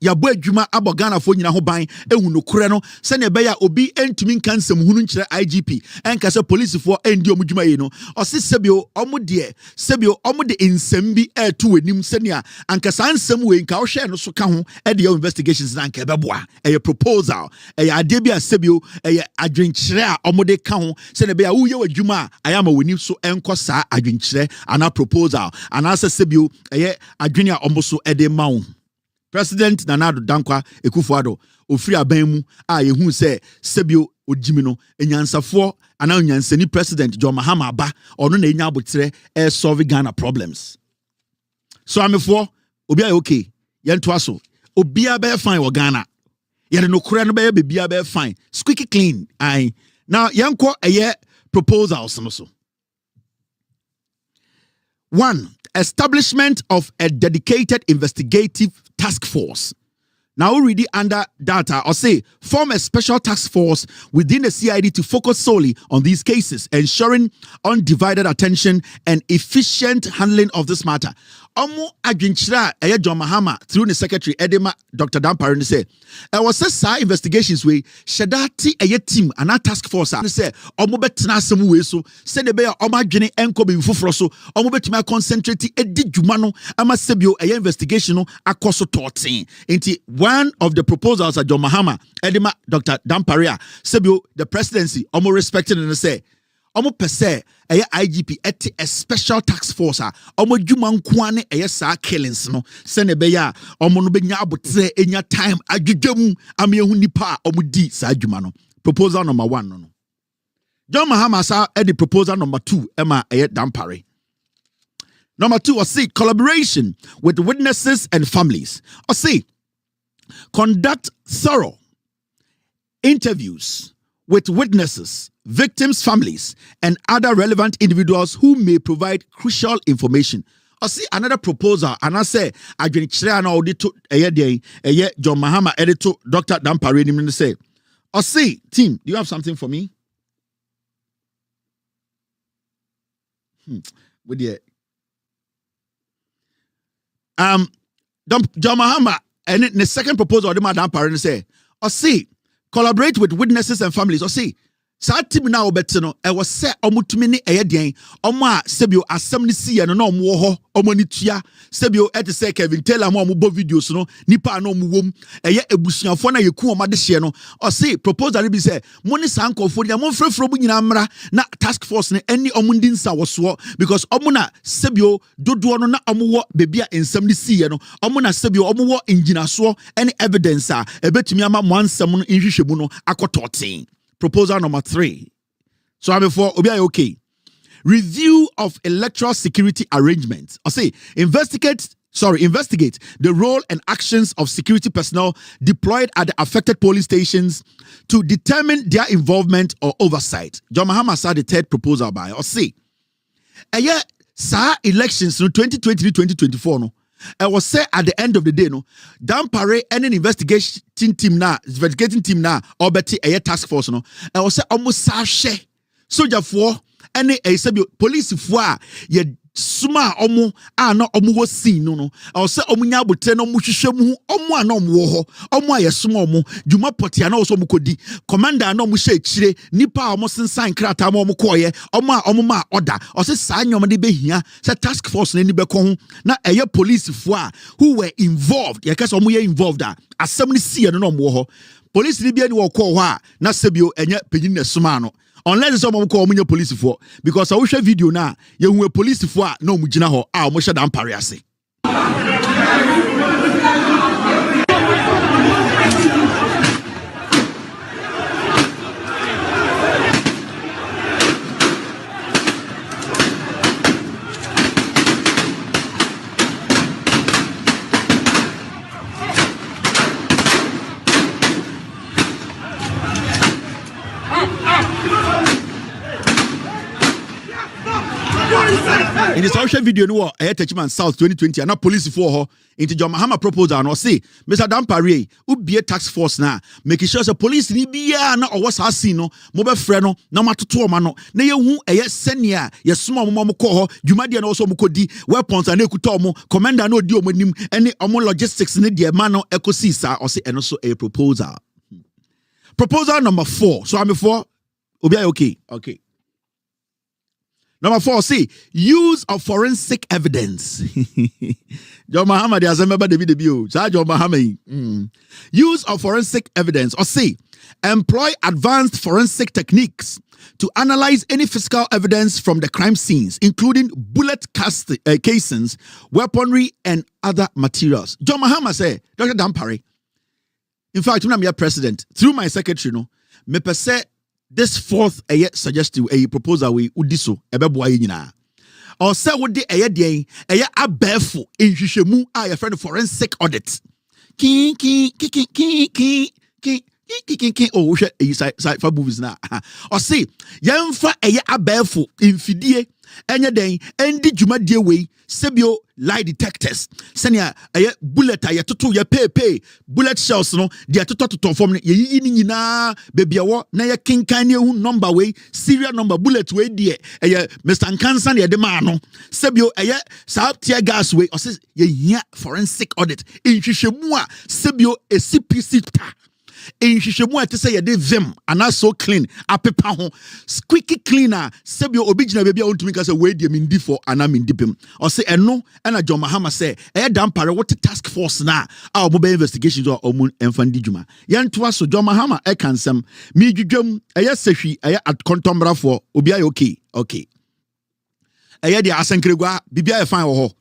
ya boy juma abo Ghana fo nyina ho ban, ehu no kure no, sene be ya obi entumi kansem hunu nkyere IGP, enka se police fo endi omu juma ye no, or se sebio omu de nsem bi to wenim sene anka sa nsem we nka wo hwe no so ka ho e de investigations na anka beboa, e proposal, e ade bi a sebio, e adwenkyere a omu de ka ho, sene be ya wo ye wadwuma ayama wenim so enko sa adwenkyere ana proposal, anasa sebio adwene a omoso ede mawo. President Nana Dankwa Ekufuado ofiri aban mu a yehu se sebio odjimi no enyansafo ana onyansani President John Mahama ba ono na enya abotre solve Ghana problems. So amefo obi a okay yento aso obi a be fine wo Ghana yede no kure no be bia be fine squeaky clean. Now yanko proposals no so. 1. Establishment of a dedicated investigative task force. Now already under data, or say, form a special task force within the CID to focus solely on these cases, ensuring undivided attention and efficient handling of this matter. Omo adwenkyira John Mahama through the secretary Edema Dr. Dampare say was say investigations we shedati team and a task force say omo betena asem we so say the be omo adwene enko be foforo so omo betuma concentrate edi dwuma no ama sebio investigation no akoso totin enti one of the proposals at John Mahama Edema Dr. Dampare sebio the presidency omo respected and say omo pese IGP a special task force omo dwuma nkoane saa killings no se ne be ya omo no benya abotre enya time adwedwam amehu nipa omo di saa dwuma no. Proposal number 1 no. John Mahama sa the proposal number 2 ema Dampare. Number 2, or C, collaboration with witnesses and families. Or C, conduct thorough interviews with witnesses, victims' families, and other relevant individuals who may provide crucial information. Or see another proposal, and I say, I drink Chirana audit John Mahama editor, Dr. Dampare, and say, or see, team, do you have something for me? With the John Mahama, and the second proposal, the Madam Parent say, or see, collaborate with witnesses and families, or see. Saa team na obeto no e was say omutumi ne eyeden omo a sebio asem ne sie no na omo ho omo ni tua sebio et say Kevin Taylor mo omo bo videos no nipa na omo wom eye ebusuafo na yeku omo de hye no o say proposal be say mo ne sankofo dia mo frefro bu nyina mra na task force ne any omo ndin sa woso because omo na sebio dodo no na omo wo bebia ensem ne sie no omo na sebio omo wo enginaso any evidence a ebetumi ama mo ansem no nhwehwemu no akototen. Proposal number 3. So I'm before okay. Review of electoral security arrangements. I say investigate the role and actions of security personnel deployed at the affected polling stations to determine their involvement or oversight. John Mahama said the third proposal by or say elections no 2023-2024 no. I was say at the end of the day, no, Dampare and an investigating team now, or better a task force, no. I was say almost sashay soldier for any a police for ye suma omo no omo was seen no. I was say omunya bote no muhwehwemu omo no omo omo aye suma omo djuma potia na oso mukodi commander no mu hye kire nipa omo sensan krata omo koye omo ma order o se sa nyom de behia say task force na ni be ko na eye police fo a who were involved ye kase omo ye involved a asem ni sie no omo ho police ni bia ni wo ko ho a na sebio enye pegin na suma no. Unless someone call me police for because I wish a video now you a police for no mujina ho a mo shada ampare ase. In the social video, no, I had Techman South 2020, and not police for her into John Mahama proposal. And I say, Mr. Dampare, who be a task force now, making sure the police ni be na or what's seen no, mobile friend no matter to mano, na who a senior, yes, small mom call her, you might and also mukodi, weapons and ekutomo, commander no deal with him, any omo logistics in the mano ecosisa, or say, and also a proposal. Proposal number 4. So I'm before, okay. Number 4, see, use of forensic evidence. John Mahama, there's a member David Debut. John Mahama. Use of forensic evidence. Or see, employ advanced forensic techniques to analyze any physical evidence from the crime scenes, including bullet casings, weaponry, and other materials. John Mahama say, Dr. Dampare. In fact, when I'm your president, through my secretary, me per se, this fourth suggestive proposal we udiso ebeboa nyina or say would the abefo nhwehwemu a your friend forensic audit oh side for movies na or say yemfa abefo infidie enye den endi dwumadie we sebio lie detectors senia bullet ayetoto ye pepe bullet shells no de atoto form ye yi ni nyina bebia wo na ye kinkan ne hu number we serial number bullet we de Mr. Nkansa ne de ma no sebio sa tear gas we o se ye hia forensic audit nhwehwemu a sebio CPC ta nhwehwemu a te say ye de vim ana so clean apepa ho squeaky cleaner sebio obigina bebia ontumi ka say we de mindi for ana mindi pem o se eno na John Mahama say Dampare what task force na our mobile investigations or omun enfandi djuma yantoa so John Mahama kansem mi dwudwam sehwi at contombra for obi aye okay de asankregwa bibia fine wo ho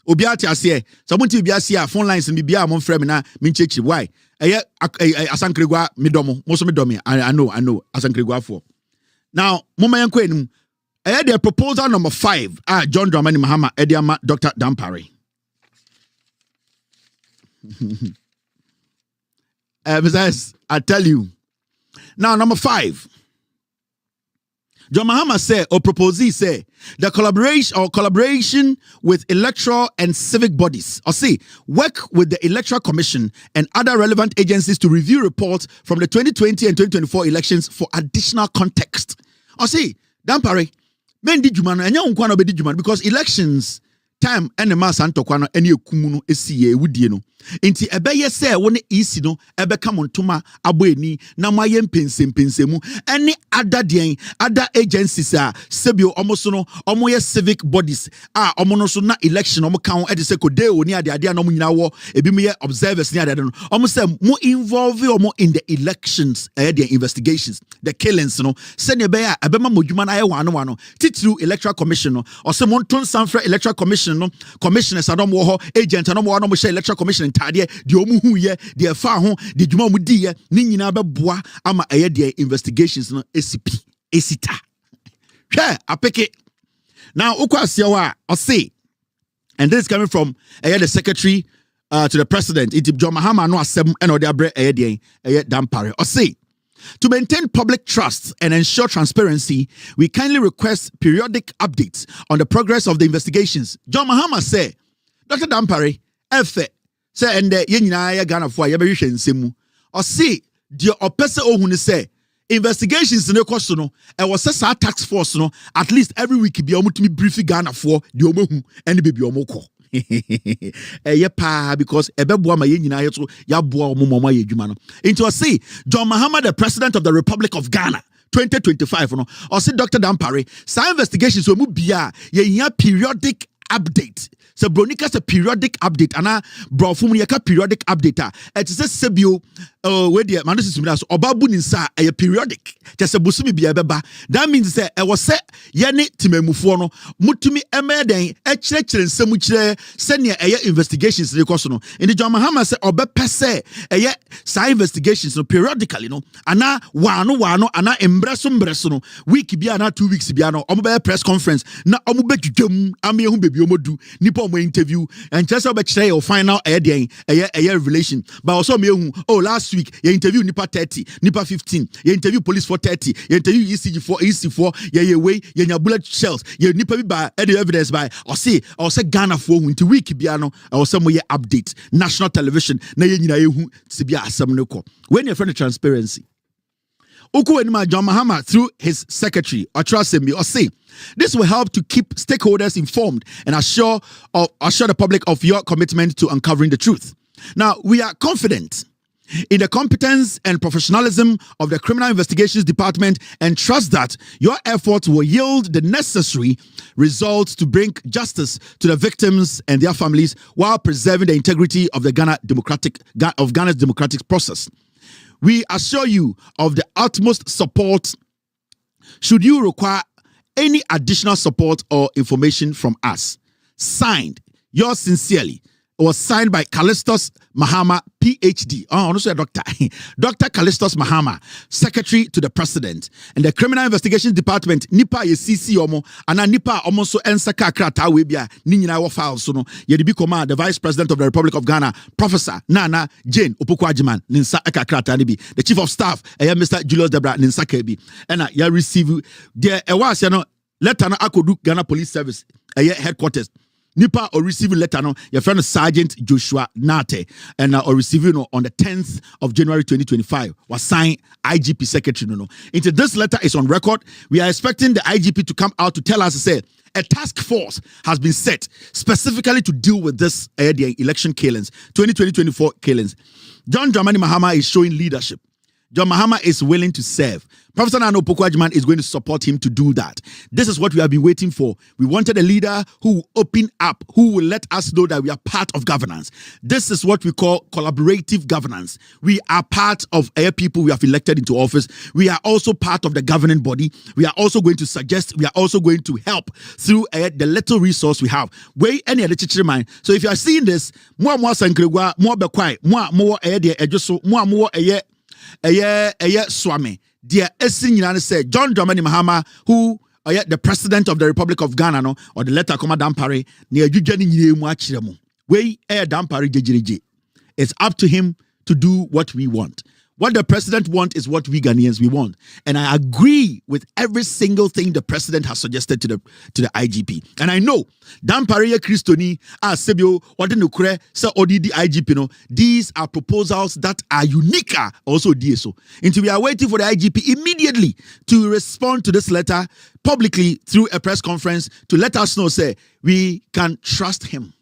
obi ate ase sabunti bibia ase phone lines bibia mo frame na mi chechi why asankregwa midomo mo so midomi I know asankregwa for now moma yanko enum their proposal number 5. John Dramani Mahama Ediama Dr. Dampare. Besides, I tell you. Now, number 5. John Mahama said, or proposee say, the collaboration with electoral and civic bodies, work with the Electoral Commission and other relevant agencies to review reports from the 2020 and 2024 elections for additional context. Dampare, men did you man, and young one obedi juman because elections time and the mass antokwana any kumuno esiye wudieno. Inti ebeye se wone isi no ebe kamontoma aboeni na maye mpensemu any other agencies sebio omoso no omoye civic bodies omono so na election omo kan e de se kode oni ade no nyina wo ebi me observers ni ade no omo se mo involve omo in the elections the investigations the killings no se ne be ebe ma modwuma na ye wano titru electoral commission no o se monton sanfra electoral commission no commissioners adom wo ho agent no mo share electoral commission tade di omu hu ye di fa ho di dwuma mu di ye ni nyina beboa ama eye di investigations no esita hwe apeke now ukwasia wa say, and this is coming from the secretary to the president John Mahama no asem and ode abre eye Dampare say, to maintain public trust and ensure transparency, we kindly request periodic updates on the progress of the investigations. John Mahama say, Dr. Dampare efe say and yenyina ya Ghana fo ya behwe nsemu o say the opese ohunu say investigations ne koso no e was say tax force no at least every week bi omutumi brief Ghana fo the omohu and baby omoko pa because ebeboa ma yenyina yeto ya boa omomoma ye dwuma no into o say John Mahama the president of the Republic of Ghana 2025 no o say Dr. Dampare sa investigations omu bia ye periodic update. So Bronika a periodic update ana brofum yeka periodic update it is sebio we the man this is obabu ninsa a periodic just a busumi bia beba that means say e was say yene timemufo no mutumi emeden e kire nsemu kire senia investigations re koso no in the John Mahama say obepese sa investigations no periodically no ana wano ana embreso no week bia na 2 weeks bia no omo press conference na omo bedwudwam ame hu bebi omodu nipa more interview and just about your final revelation. But also me last week you interview nipa 30, nipa 15, you interview police for 30, you interview ECG for EC4, you weigh your bullet shells, you nipa by evidence by or say Ghana for into week biano or some way update national television na hu sibia asamneko. When you're friend of transparency. John Mahama through his secretary Otrasemi or say this will help to keep stakeholders informed and assure the public of your commitment to uncovering the truth. Now, we are confident in the competence and professionalism of the Criminal Investigations Department and trust that your efforts will yield the necessary results to bring justice to the victims and their families while preserving the integrity of Ghana's democratic process. We assure you of the utmost support should you require any additional support or information from us. Signed, yours sincerely. It was signed by Callistus Mahama, PhD. Also a doctor. Dr. Callistus Mahama, Secretary to the President. And the Criminal Investigations Department, Nipa ye CC omo, ana Nipa omo so ensaka krata webia, ninyina wa files so no, yedibi koma, the Vice President of the Republic of Ghana, Professor Nana Jane Opoku-Agyeman, ninsa eka krata nibi. The Chief of Staff, Mr. Julius Debra, ninsa kebi. And ya receive, there was letter na akodu Ghana Police Service, headquarters. Nipa or receiving letter no your friend Sergeant Joshua Nate and or receiving on the 10th of January 2025 was signed IGP secretary no. Into this letter is on record. We are expecting the IGP to come out to tell us say a task force has been set specifically to deal with this the election killings 2020-24 killings. John Dramani Mahama is showing leadership. John Mahama is willing to serve. Professor Nana Opoku-Agyeman is going to support him to do that. This is what we have been waiting for. We wanted a leader who will open up, who will let us know that we are part of governance. This is what we call collaborative governance. We are part of people we have elected into office. We are also part of the governing body. We are also going to suggest, we are also going to help through the little resource we have. Way any other teacher mind. So if you are seeing this, more sankregwa, more bekwai, more ejoso, more swami. Dear Essin say John Dramani Mahama, who yeah, the president of the Republic of Ghana no, or the letter comma dampare ne adwudwa ni nyire mu akyere mu. We dampare jejereje. It's up to him to do what we want. What the president wants is what we Ghanaians we want. And I agree with every single thing the president has suggested to the IGP. And I know dampare Christoni Sebio what no kure se odi the IGP no. These are proposals that are unique also DSO. Until we are waiting for the IGP immediately to respond to this letter publicly through a press conference to let us know say we can trust him.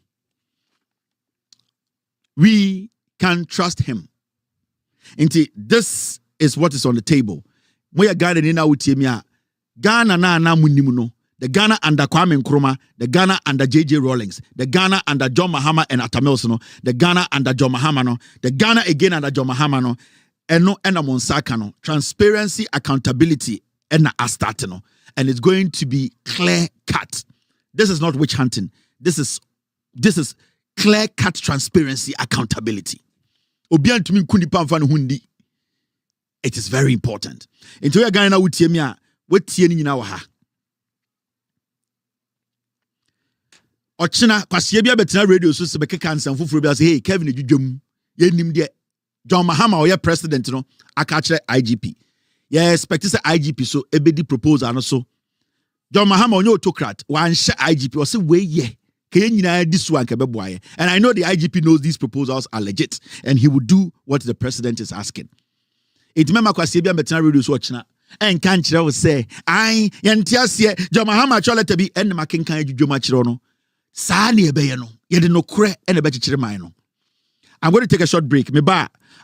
We can trust him. This is what is on the table. We are Ghana na utimia. Ghana na munimuno. The Ghana under Kwame Nkrumah, the Ghana under JJ Rawlings, the Ghana under John Mahama and Atamilsono, the Ghana under John Mahama no, the Ghana again under John Mahama no, eno ena monsaka no. Transparency, accountability, ena astatino. And it's going to be clear cut. This is not witch hunting. This is clear cut transparency, accountability. It is very important. Into your guy now with Tiemia, what Tieni in our ha. Ochina, Kwasiebia Betina radio so Sebeke cancer and Fufru say, hey, Kevin, you nim de John Mahama or your president, no, I catch IGP. Yeah, expect this IGP so ebedi proposal and so. John Mahama on your autocrat, one share IGP or say, way yeah. And I know the IGP knows these proposals are legit and he will do what the president is asking. It remember Kwasiebia Betina radio so watching and can't you say, I yantiasie John Mahama chola be and making kan juma chirono. Sani ebeyeno. Yede no kure and a bechichiremano. I'm going to take a short break.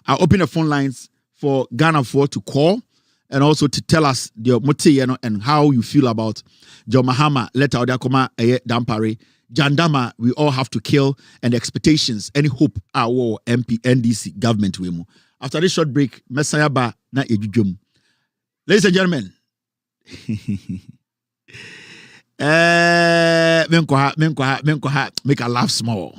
I'll open the phone lines for Ghana 4 to call and also to tell us the mote and how you feel about John Mahama letter odakoma dampare. JANDAM, we all have to kill, and expectations, any hope our MP NDC government we mu. After this short break, Messiah ba na ejujum. Ladies and gentlemen, menkoha, make a laugh small.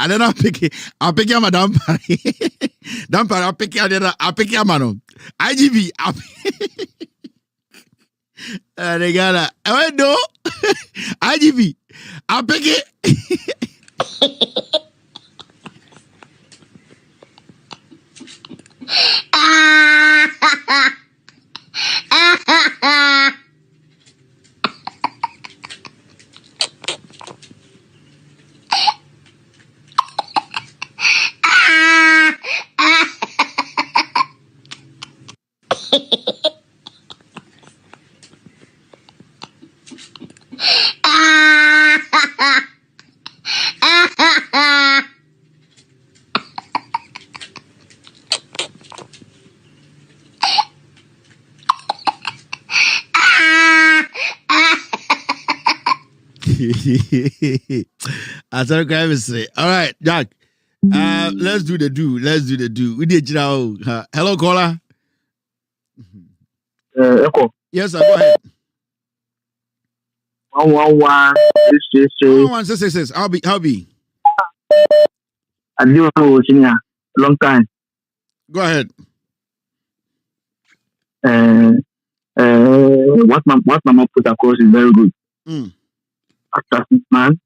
I don't know. I'll pick your madam. Dampare, I'll pick your man. IGB. They got a no. IGB. I'll pick it. I said, say, all right, Jack. Let's do the do. We did now. Hello, caller. Echo. Yes, sir, go ahead. 111 I'll be. I do know senior long time. Go ahead. What Mama put across is very good. After 6 months,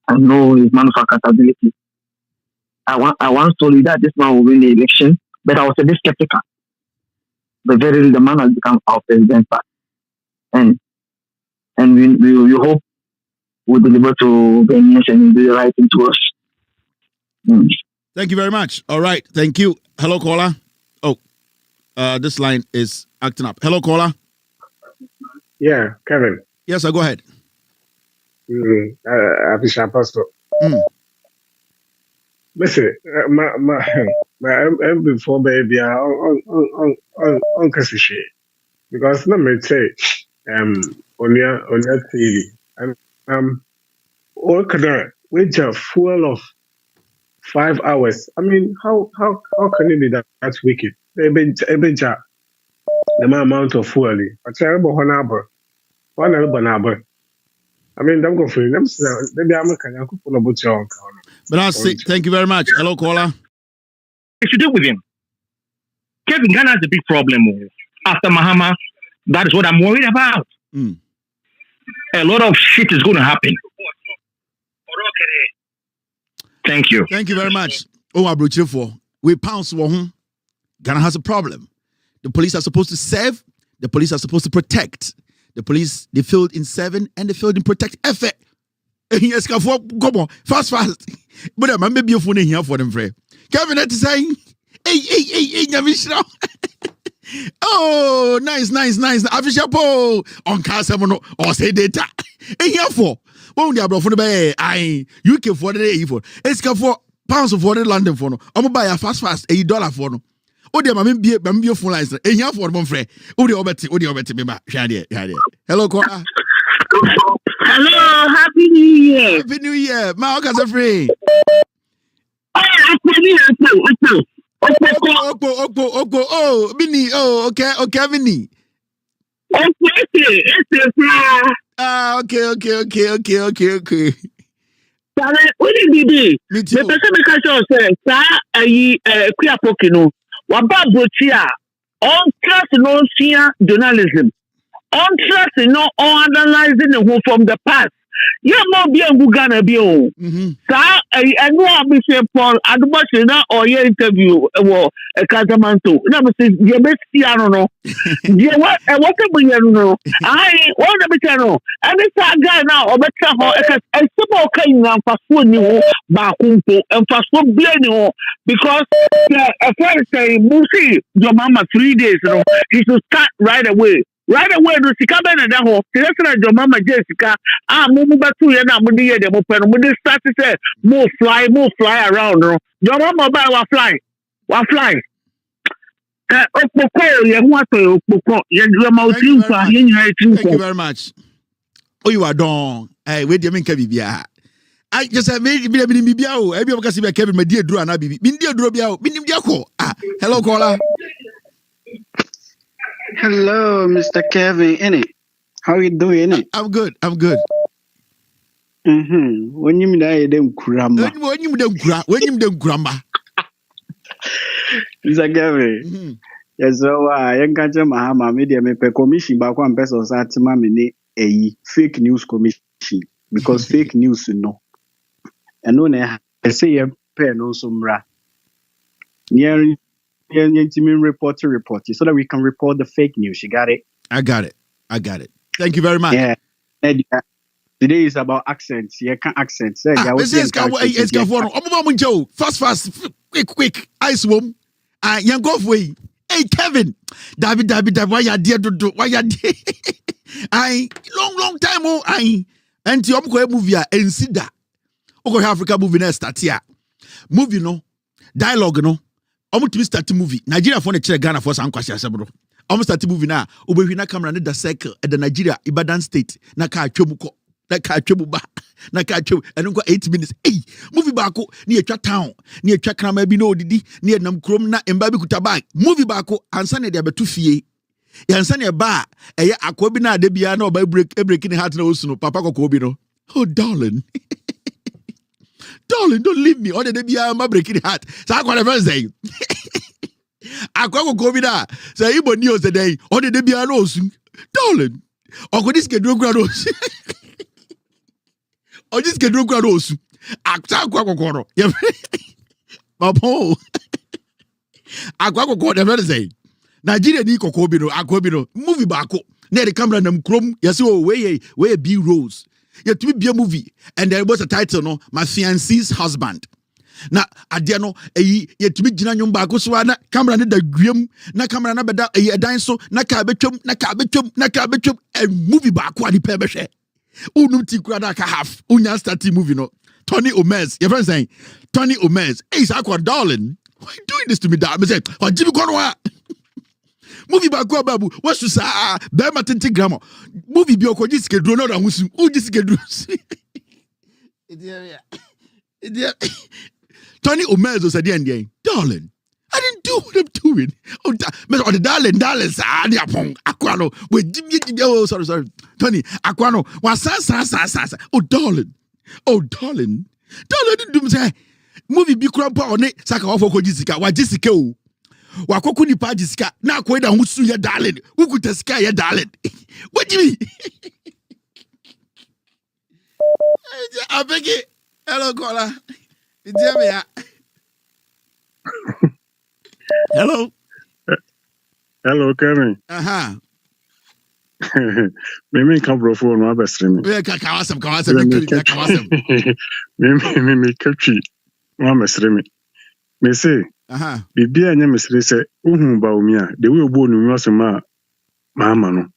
I know his man of accountability. I once told you that this man will win the election, but I was a bit skeptical. But verily, the man has become our president, and we hope we'll deliver to Ghanaians and do the right thing to us. Thank you very much. All right, thank you. Hello, caller. Oh, this line is acting up. Hello, caller. Yeah, Kevin. Yes, sir, go ahead. Bishop Pastor. Listen, my before baby on Kasishi. Because let me say, on your TV, all can we just full of 5 hours. I mean, how can it be that wicked? The amount of fuel. A terrible one hour. I mean, I'm going for them. Maybe I'm a kind of about your. But I'll say thank you very much. Hello, caller. What you do with him? Kevin Ghana has a big problem after Mahama. That is what I'm worried about. A lot of shit is going to happen. Thank you. Thank you very much. Oh, I brought you for. We pounce one. Ghana has a problem. The police are supposed to serve. The police are supposed to protect. The police, they failed in serving and they failed in protect. Effect. Yes, come on, fast. But I'm maybe your phone here for them, Frey. Kevin, that's saying, hey, Yamishra. Oh, nice. Official poll on Casamono or say data. Hey, here for. When they are brought for the bay, UK for the day for. It's for pounds for the London for no. I'm buy a fast $1 for no. Oh, dear, I'm be a full license. Hey, here for one Frey. Oh, the obet me back. Hello, caller. Hello, Happy New Year. Happy New Year. Ma, okay, free. Oh, Bini. Oh, okay, Bini. Okay. What did you do? Me too. The person because say, "Sir, queer pokino. Waba botia. On trust no fear journalism. On trust no analyzing the whole from the past. You more be a Gugana be on. Sir, I know I'm Mr. Paul. I don't know or your interview or a Casamanto. No, say you best see. I don't know. You what? What do you know? I want to be channel. And this guy now or better how a simple kind of fast food new bakumpo and fast food beer because a friend say Musi your mama 3 days. You know he should start right away. Right away, no sika be na da ho. Tell your mama Jessica, mumu batu ye na mudi ye de mo pen. Mudi start to say, more fly around. No, your mama buy wa fly. Okpoko ye hu ato okpoko. Ye ma otin fa ye nyina etin ko. Thank you very much. Oh, you are done. Hey, wait dey menka bibia. I just say me bibia o. E bi o kasi be Kevin me die duro ana bibi. Me die duro bia o. Me nim dia ko. Hello caller. Hello, Mr. Kevin. How are you doing? I'm good. When you mean them grandma. When you them grandma. Mr. Kevin. Yes, so I can't tell my mama media me pe commission back one person start me a fake news commission because fake news no. And no I say you pay no sumra. Near report so that we can report the fake news. You got it? I got it. Thank you very much. Yeah. Today is about accents. You can't accents. Fast. Quick. Ice wom. Young go way. Hey Kevin. David, why you dear do? Why you dear? Long time and you go movie and see that. Oko Africa movie na start here. Movie no. Dialogue no. Almost start movie. Nigeria for the chair Ghana for some question. Almost start movie now. Ube na camera ne the circle at the Nigeria Ibadan state. Na ka atwemuko. Na ka atwemuba. Na ka atwem. Eno go 8 minutes. Hey, movie baako ni etwa town. Ni etwa krama bi no odidi. Ni enam krom na emba bi kuta bag. Movie baako ansa na de abetu fie. Yansa na ba eye akobi na ade bia na oba breaking heart na osuno. Papa kokobi no. Oh darling. Darling, don't leave me. All the day I'm breaking heart. So I got a first day. I go COVID. So you news the day. All the day I'm also. Darling. Or could this get no grados? Or this get no grados? I talk. Papa. Akwa the brother say. Nigeria ni kokobi no movie baako. Na the camera nam krom. Yes, oh where B rolls. You to be a movie and there was a title no my fiancee's husband. Na adia no ye to be gina nyum baako so na camera ne da guam na camera na beda dan so na ka betwam and movie baako adi pe behwe. Unum ti kura na ka half unya start movie no. Tony Omez, your friend saying Tony Omez, hey sakwa darling, why you doing this to me that? I say, oh Jimmy Konwa. Movie baako babu, what you say? Be matenti grammar. Movie bi okoji skedro no da husu. O ji skedro. Idia. Tony Omez said the darling, I didn't do what I'm doing. Oh, the darling, sa dia pon. Akwano, we Jimmy, oh sorry. Tony, akwano, was sa. Oh darling, didn't do say movie bi krampa on it. Saka ofo ko jisika, wa jisika o. Wa koku ni pa jisika, na ko da husu ya darling. Who could sky ya darling? What do you mean? I beg it. Hello, caller. Hello. Hello, Kevin. Mimi phone no abesre me. Kawasam. Mimi kachi no abesre me. Me say, bibia anya mesre say ohun ba omi a de we obo no asema mama no.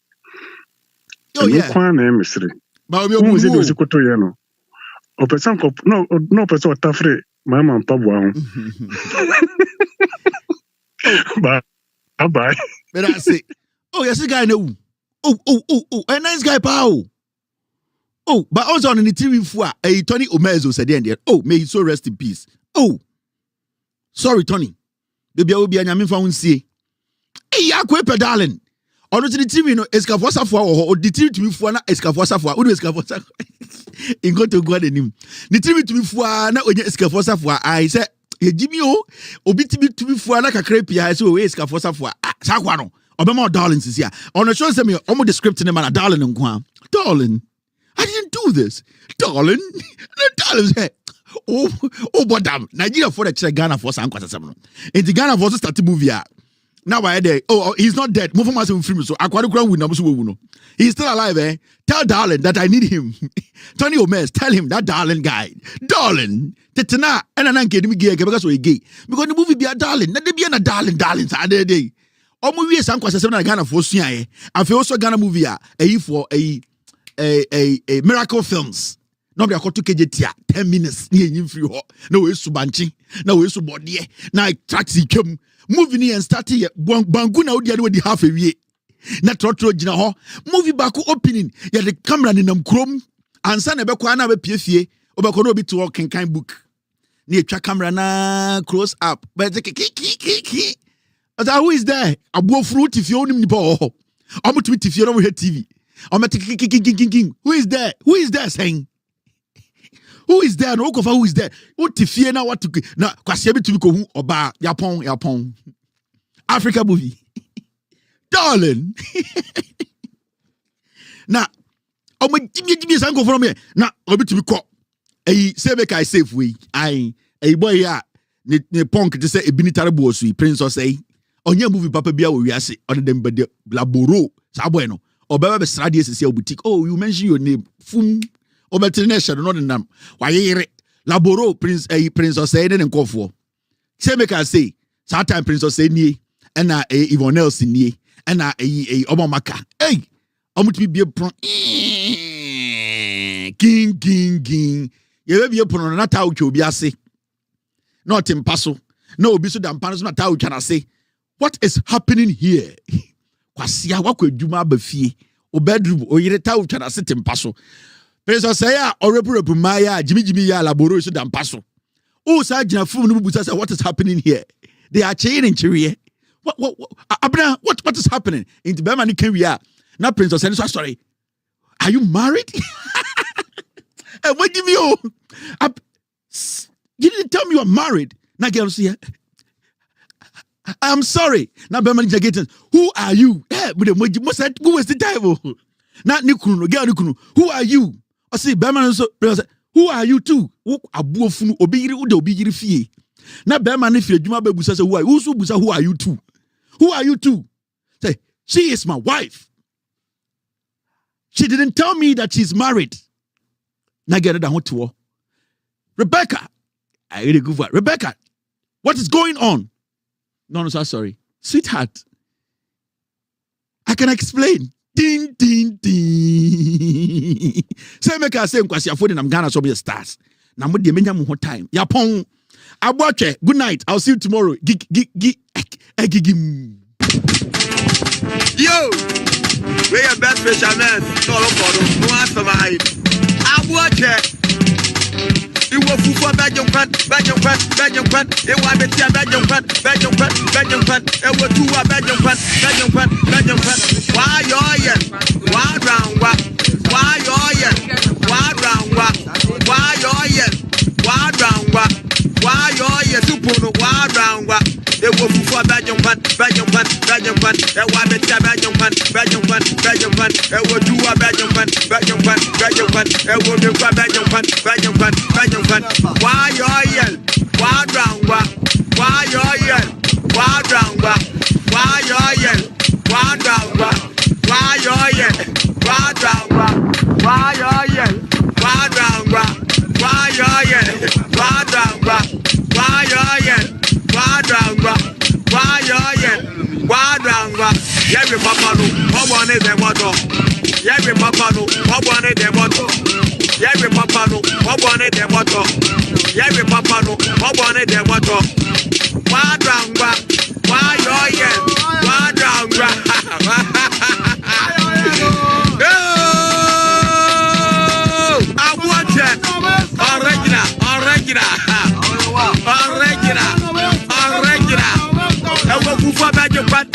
Oh yeah. Kwa na mesre. Ba omi obo se do se koto ye no. O person no person otafre mama mpabwa ho. Bye. But I say, oh yes, the guy know. Oh, a nice guy, pal. Oh, but also on the TV for a Tony Omezo said there. Oh, may he so rest in peace. Oh, sorry, Tony. Baby, I will be a yamin found see. Hey, ya kwepe darling. On the TV, no escafosa for or the TV to me for na escafosa for. Udu escafosa. In go to go the name. The TV to me for na onye escafosa for. I say, ye Jimmy o, obi TV to me for na kakrepi. I say, we escafosa for. Sakwano. Obama darling is here. On the show, me almost the script in the man, darling and Guam. Darling, I didn't do this. Darling, said, oh, but damn, Nigeria for the check Ghana for some quarter seven. In the Ghana for start movie. Now I there. Oh, he's not dead. Move from us in film. So I quite agree with Namusu. He's still alive, eh? Tell darling that I need him. Tony Omez, tell him that darling guy. Darling, Tetana, and an uncle me gay because we gay. Because the movie be a darling. Not be a darling. Saturday day. Omo wie san kwase na Ghana for suae afi also Ghana movie for a miracle films no be akoto kejetia 10 minutes ni enyim free ho na we subanchi na we subode na taxi twam movie ni en start ye bangu na odi ade half a wie na trotro gina ho movie back opening ye the camera ni nam krom ansa na be kwa na be piefie obekọ no obi to kenkan book ni etwa camera na close up but ki who is there? Abu fruit if you own him. I'm to if you don't hear TV. I'm at who is there? Who is there saying? Who is there? No cover who is there? What if you know what to now? Kwasiabi to be oba Yapon. Africa movie. Darling. Now, give me some go from here. Now, obi to be caught. Say make I safe way. A boy ya ne punk to say a binitary boss prince or say. Onye movie papa bia we wiase on dem be laboro sa boy no obeba be srade esese boutique. Oh, you mention your name fum obetination no dem wayere laboro prince or say ne nkofo say make I say that time prince or say nie na Yvonne Nelson nie na obamaka hey omutimi bie pron king ye bie pron na ta utwa obi ase not impaso no obi so dam pan so na ta utwa na se. What is happening here? Kwasia wakwa djuma bafie o bedroom o yire ta utwa na sete mpaso. Pesa say ya orepu maya jimi ya laboro so dam paso. O sa gina fum no bubusa say what is happening here? They are chaining chiriye. What abna what is happening? Into be mani can we are. Na princess say sorry. Are you married? And what give you? You didn't tell me you are married. Na girl see I'm sorry. Now, Berman Jagaton, who are you? With the most who is the devil? Not Nikunu, girl Nikunu. Who are you? I say, Berman, who are you too? Who are Buffun, Obiri, Udo, Bigiri Fee? Na be man if you adwuma be busa say who are you? Who are you too? Who are you too? Say, she is my wife. She didn't tell me that she's married. Na get that to Rebecca. I really go for it. Rebecca, what is going on? No, sorry. Sweetheart, I can explain. Ding, ding, ding. Say, make I say, because you're putting them Ghana so be stars. Now, I'm going to more time. Yapon. Aboche, good night. I'll see you tomorrow. Gig. Yo, we are best fishermen. No answer my Aboche. You will for Belgium Pan. It was better Belgium Pan. It was two Belgium Pan. Why you It was for Belgium Pan. It was better Belgium Pan. It was two Belgium Pan. It was the Belgium Pan. Why you yell? Why drown? Why you yell? Why drown? Why you yell? Why drown? Why you yell? Why drown? Why you yell? Why drown? Why you yell? Why drown? Why you yell? Why drown? Why you yell? Why drown? Every papa no, one is the motto. Every papa no, one is the motto. Every papa no, one is the motto. Every papa no, one is the motto. Why drown? Why you yell? Why drown? I want it. Original. I want to for Belgium Pan.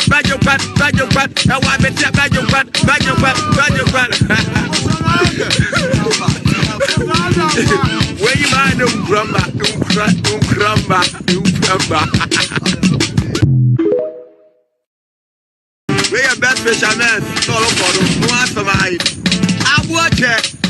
I want better Belgium Pan. Where you mind grumba. We are best fishermen. No answer my I watch it.